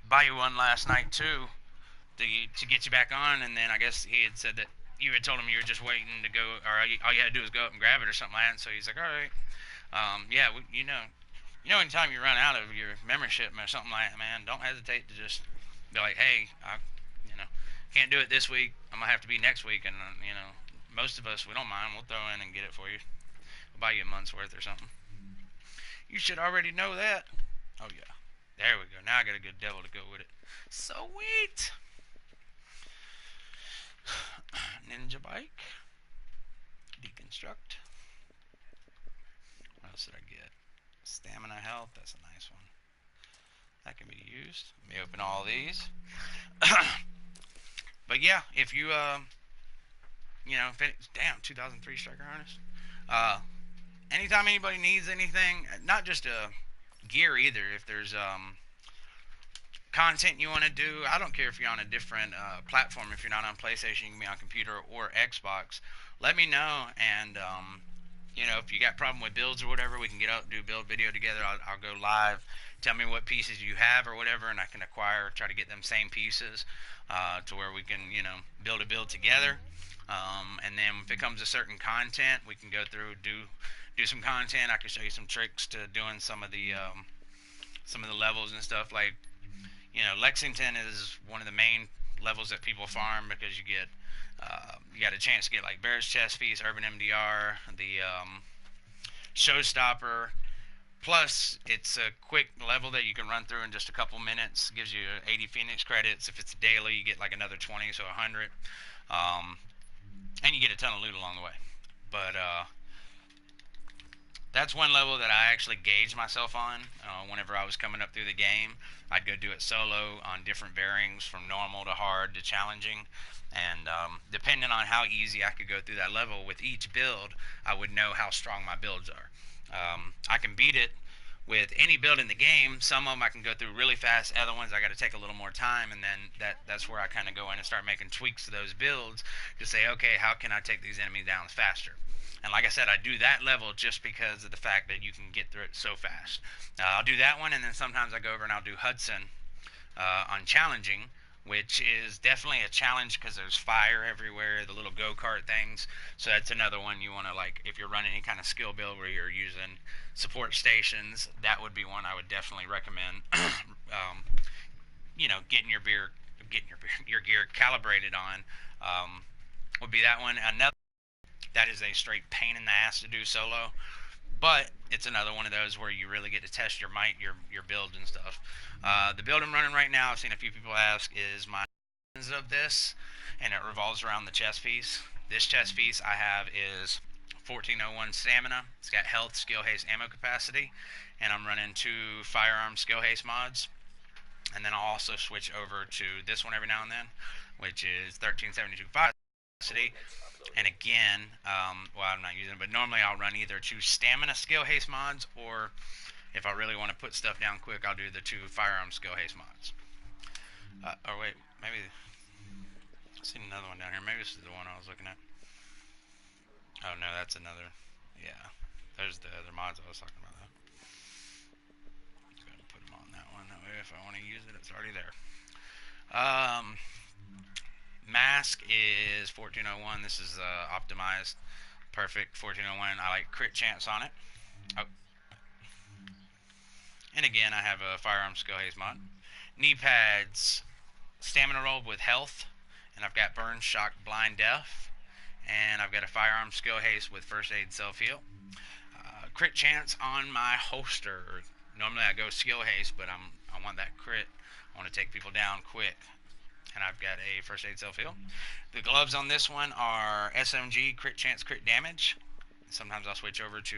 [SPEAKER 1] buy you one last night too to get you back on, and then I guess he had said that you had told him you were just waiting to go, or all you had to do was go up and grab it or something like that. And so he's like, all right, yeah, anytime you run out of your membership or something like that, man, don't hesitate to just be like, hey, you know, can't do it this week. I'm gonna have to be next week, and most of us we don't mind. We'll throw in and get it for you. We'll buy you a month's worth or something. You should already know that. Oh yeah, there we go. Now I got a good devil to go with it. Sweet. Ninja bike. Deconstruct. What else did I get? Stamina health. That's a nice one. That can be used. Let me open all these. But yeah, if you damn, 2003 striker harness. Anytime anybody needs anything, not just gear either. If there's content you want to do, I don't care if you're on a different platform. If you're not on PlayStation, you can be on computer or Xbox. Let me know, and if you got a problem with builds or whatever, we can get out, do a build video together. I'll go live. Tell me what pieces you have or whatever, and I can try to get them same pieces to where we can, build a build together. And then if it comes to certain content, we can go through, do some content. I can show you some tricks to doing some of the levels and stuff. Like, Lexington is one of the main levels that people farm because you got a chance to get like Bear's Chest Piece, Urban MDR, the Showstopper. Plus, it's a quick level that you can run through in just a couple minutes. Gives you 80 Phoenix credits. If it's daily, you get like another 20, so 100. And you get a ton of loot along the way. But that's one level that I actually gauged myself on. Whenever I was coming up through the game, I'd go do it solo on different bearings from normal to hard to challenging. And depending on how easy I could go through that level with each build, I would know how strong my builds are. I can beat it with any build in the game. Some of them I can go through really fast. Other ones I got to take a little more time, and then that's where I kind of go in and start making tweaks to those builds to say, okay, how can I take these enemies down faster? And like I said, I do that level just because of the fact that you can get through it so fast. I'll do that one, and then sometimes I go over and I'll do Hudson on challenging, which is definitely a challenge because there's fire everywhere, the little go-kart things. So that's another one you want to, like, if you're running any kind of skill build where you're using support stations, that would be one I would definitely recommend. Getting your gear calibrated on would be that one. Another that is a straight pain in the ass to do solo, but it's another one of those where you really get to test your might, your build and stuff. The build I'm running right now, I've seen a few people ask, is my of this, and it revolves around the chest piece. This chest piece I have is 1401 stamina. It's got health, skill haste, ammo capacity, and I'm running 2 firearm skill haste mods. And then I'll also switch over to this one every now and then, which is 1372 fire capacity. And again, I'm not using it, but normally I'll run either 2 stamina skill haste mods, or if I really want to put stuff down quick, I'll do the 2 firearm skill haste mods. Or wait, maybe I've seen another one down here. Maybe this is the one I was looking at. Oh no, that's another. Yeah, there's the other mods I was talking about. Let's go ahead and put them on that one. That way, if I want to use it, it's already there. Mask is 1401. This is optimized, perfect 1401. I like crit chance on it. Oh. And again, I have a firearm skill haste mod. Knee pads, stamina roll with health, and I've got burn, shock, blind, deaf, and I've got a firearm skill haste with first aid, self heal. Crit chance on my holster. Normally I go skill haste, but I want that crit. I want to take people down quick. And I've got a first aid self heal. The gloves on this one are SMG crit chance crit damage. Sometimes I'll switch over to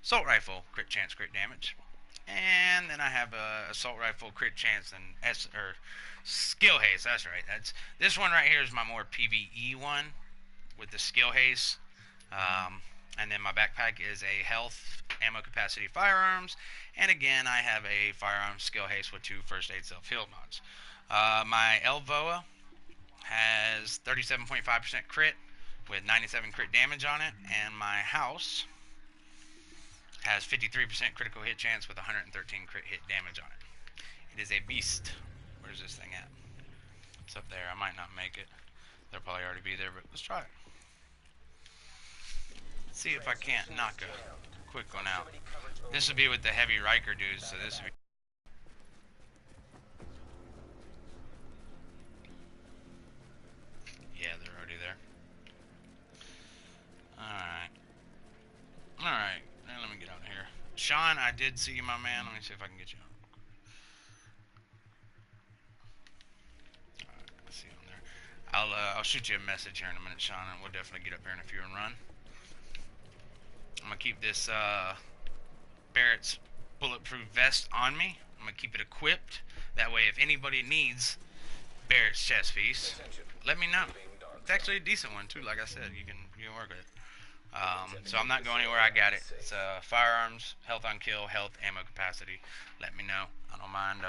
[SPEAKER 1] assault rifle crit chance crit damage. And then I have a assault rifle crit chance and skill haste. That's right. This one right here is my more PvE one with the skill haste. And then my backpack is a health, ammo capacity, firearms, and again I have a firearm skill haste with 2 first aid self heal mods. My Elvoa has 37.5% crit with 97 crit damage on it, and my house has 53% critical hit chance with 113 crit hit damage on it. It is a beast. Where's this thing at? It's up there. I might not make it. They'll probably already be there, but let's try it. Let's see if I can't knock a quick one out. This would be with the heavy Riker dudes, so this would be... Yeah, they're already there. Alright. Alright. Now let me get out of here. Sean, I did see you, my man. Let me see if I can get you. Alright, I see you on there. I'll shoot you a message here in a minute, Sean, and we'll definitely get up here in a few and run. I'm gonna keep this Barrett's bulletproof vest on me. I'm gonna keep it equipped. That way, if anybody needs Barrett's chest piece, let me know. It's actually a decent one too. Like I said, you can work with it. So I'm not going anywhere. I got it. It's firearms, health on kill, health, ammo capacity. Let me know. I don't mind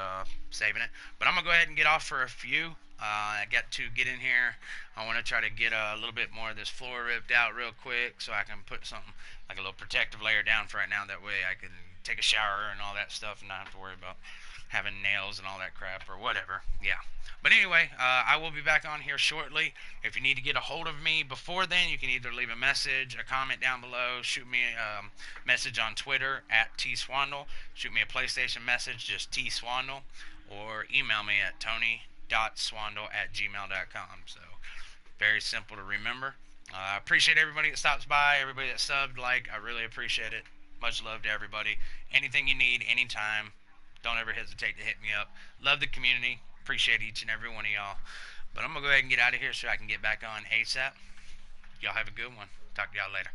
[SPEAKER 1] saving it. But I'm gonna go ahead and get off for a few. I got to get in here. I want to try to get a little bit more of this floor ripped out real quick, so I can put something like a little protective layer down for right now. That way I can take a shower and all that stuff, and not have to worry about having nails and all that crap or whatever. Yeah. But anyway, I will be back on here shortly. If you need to get a hold of me before then, you can either leave a message, a comment down below, shoot me a message on Twitter at TSwandol, shoot me a PlayStation message, just TSwandol, or email me at tony.swandol@gmail.com. So, very simple to remember. I appreciate everybody that stops by, everybody that subbed, I really appreciate it. Much love to everybody. Anything you need, anytime, don't ever hesitate to hit me up. Love the community. Appreciate each and every one of y'all. But I'm going to go ahead and get out of here so I can get back on ASAP. Y'all have a good one. Talk to y'all later.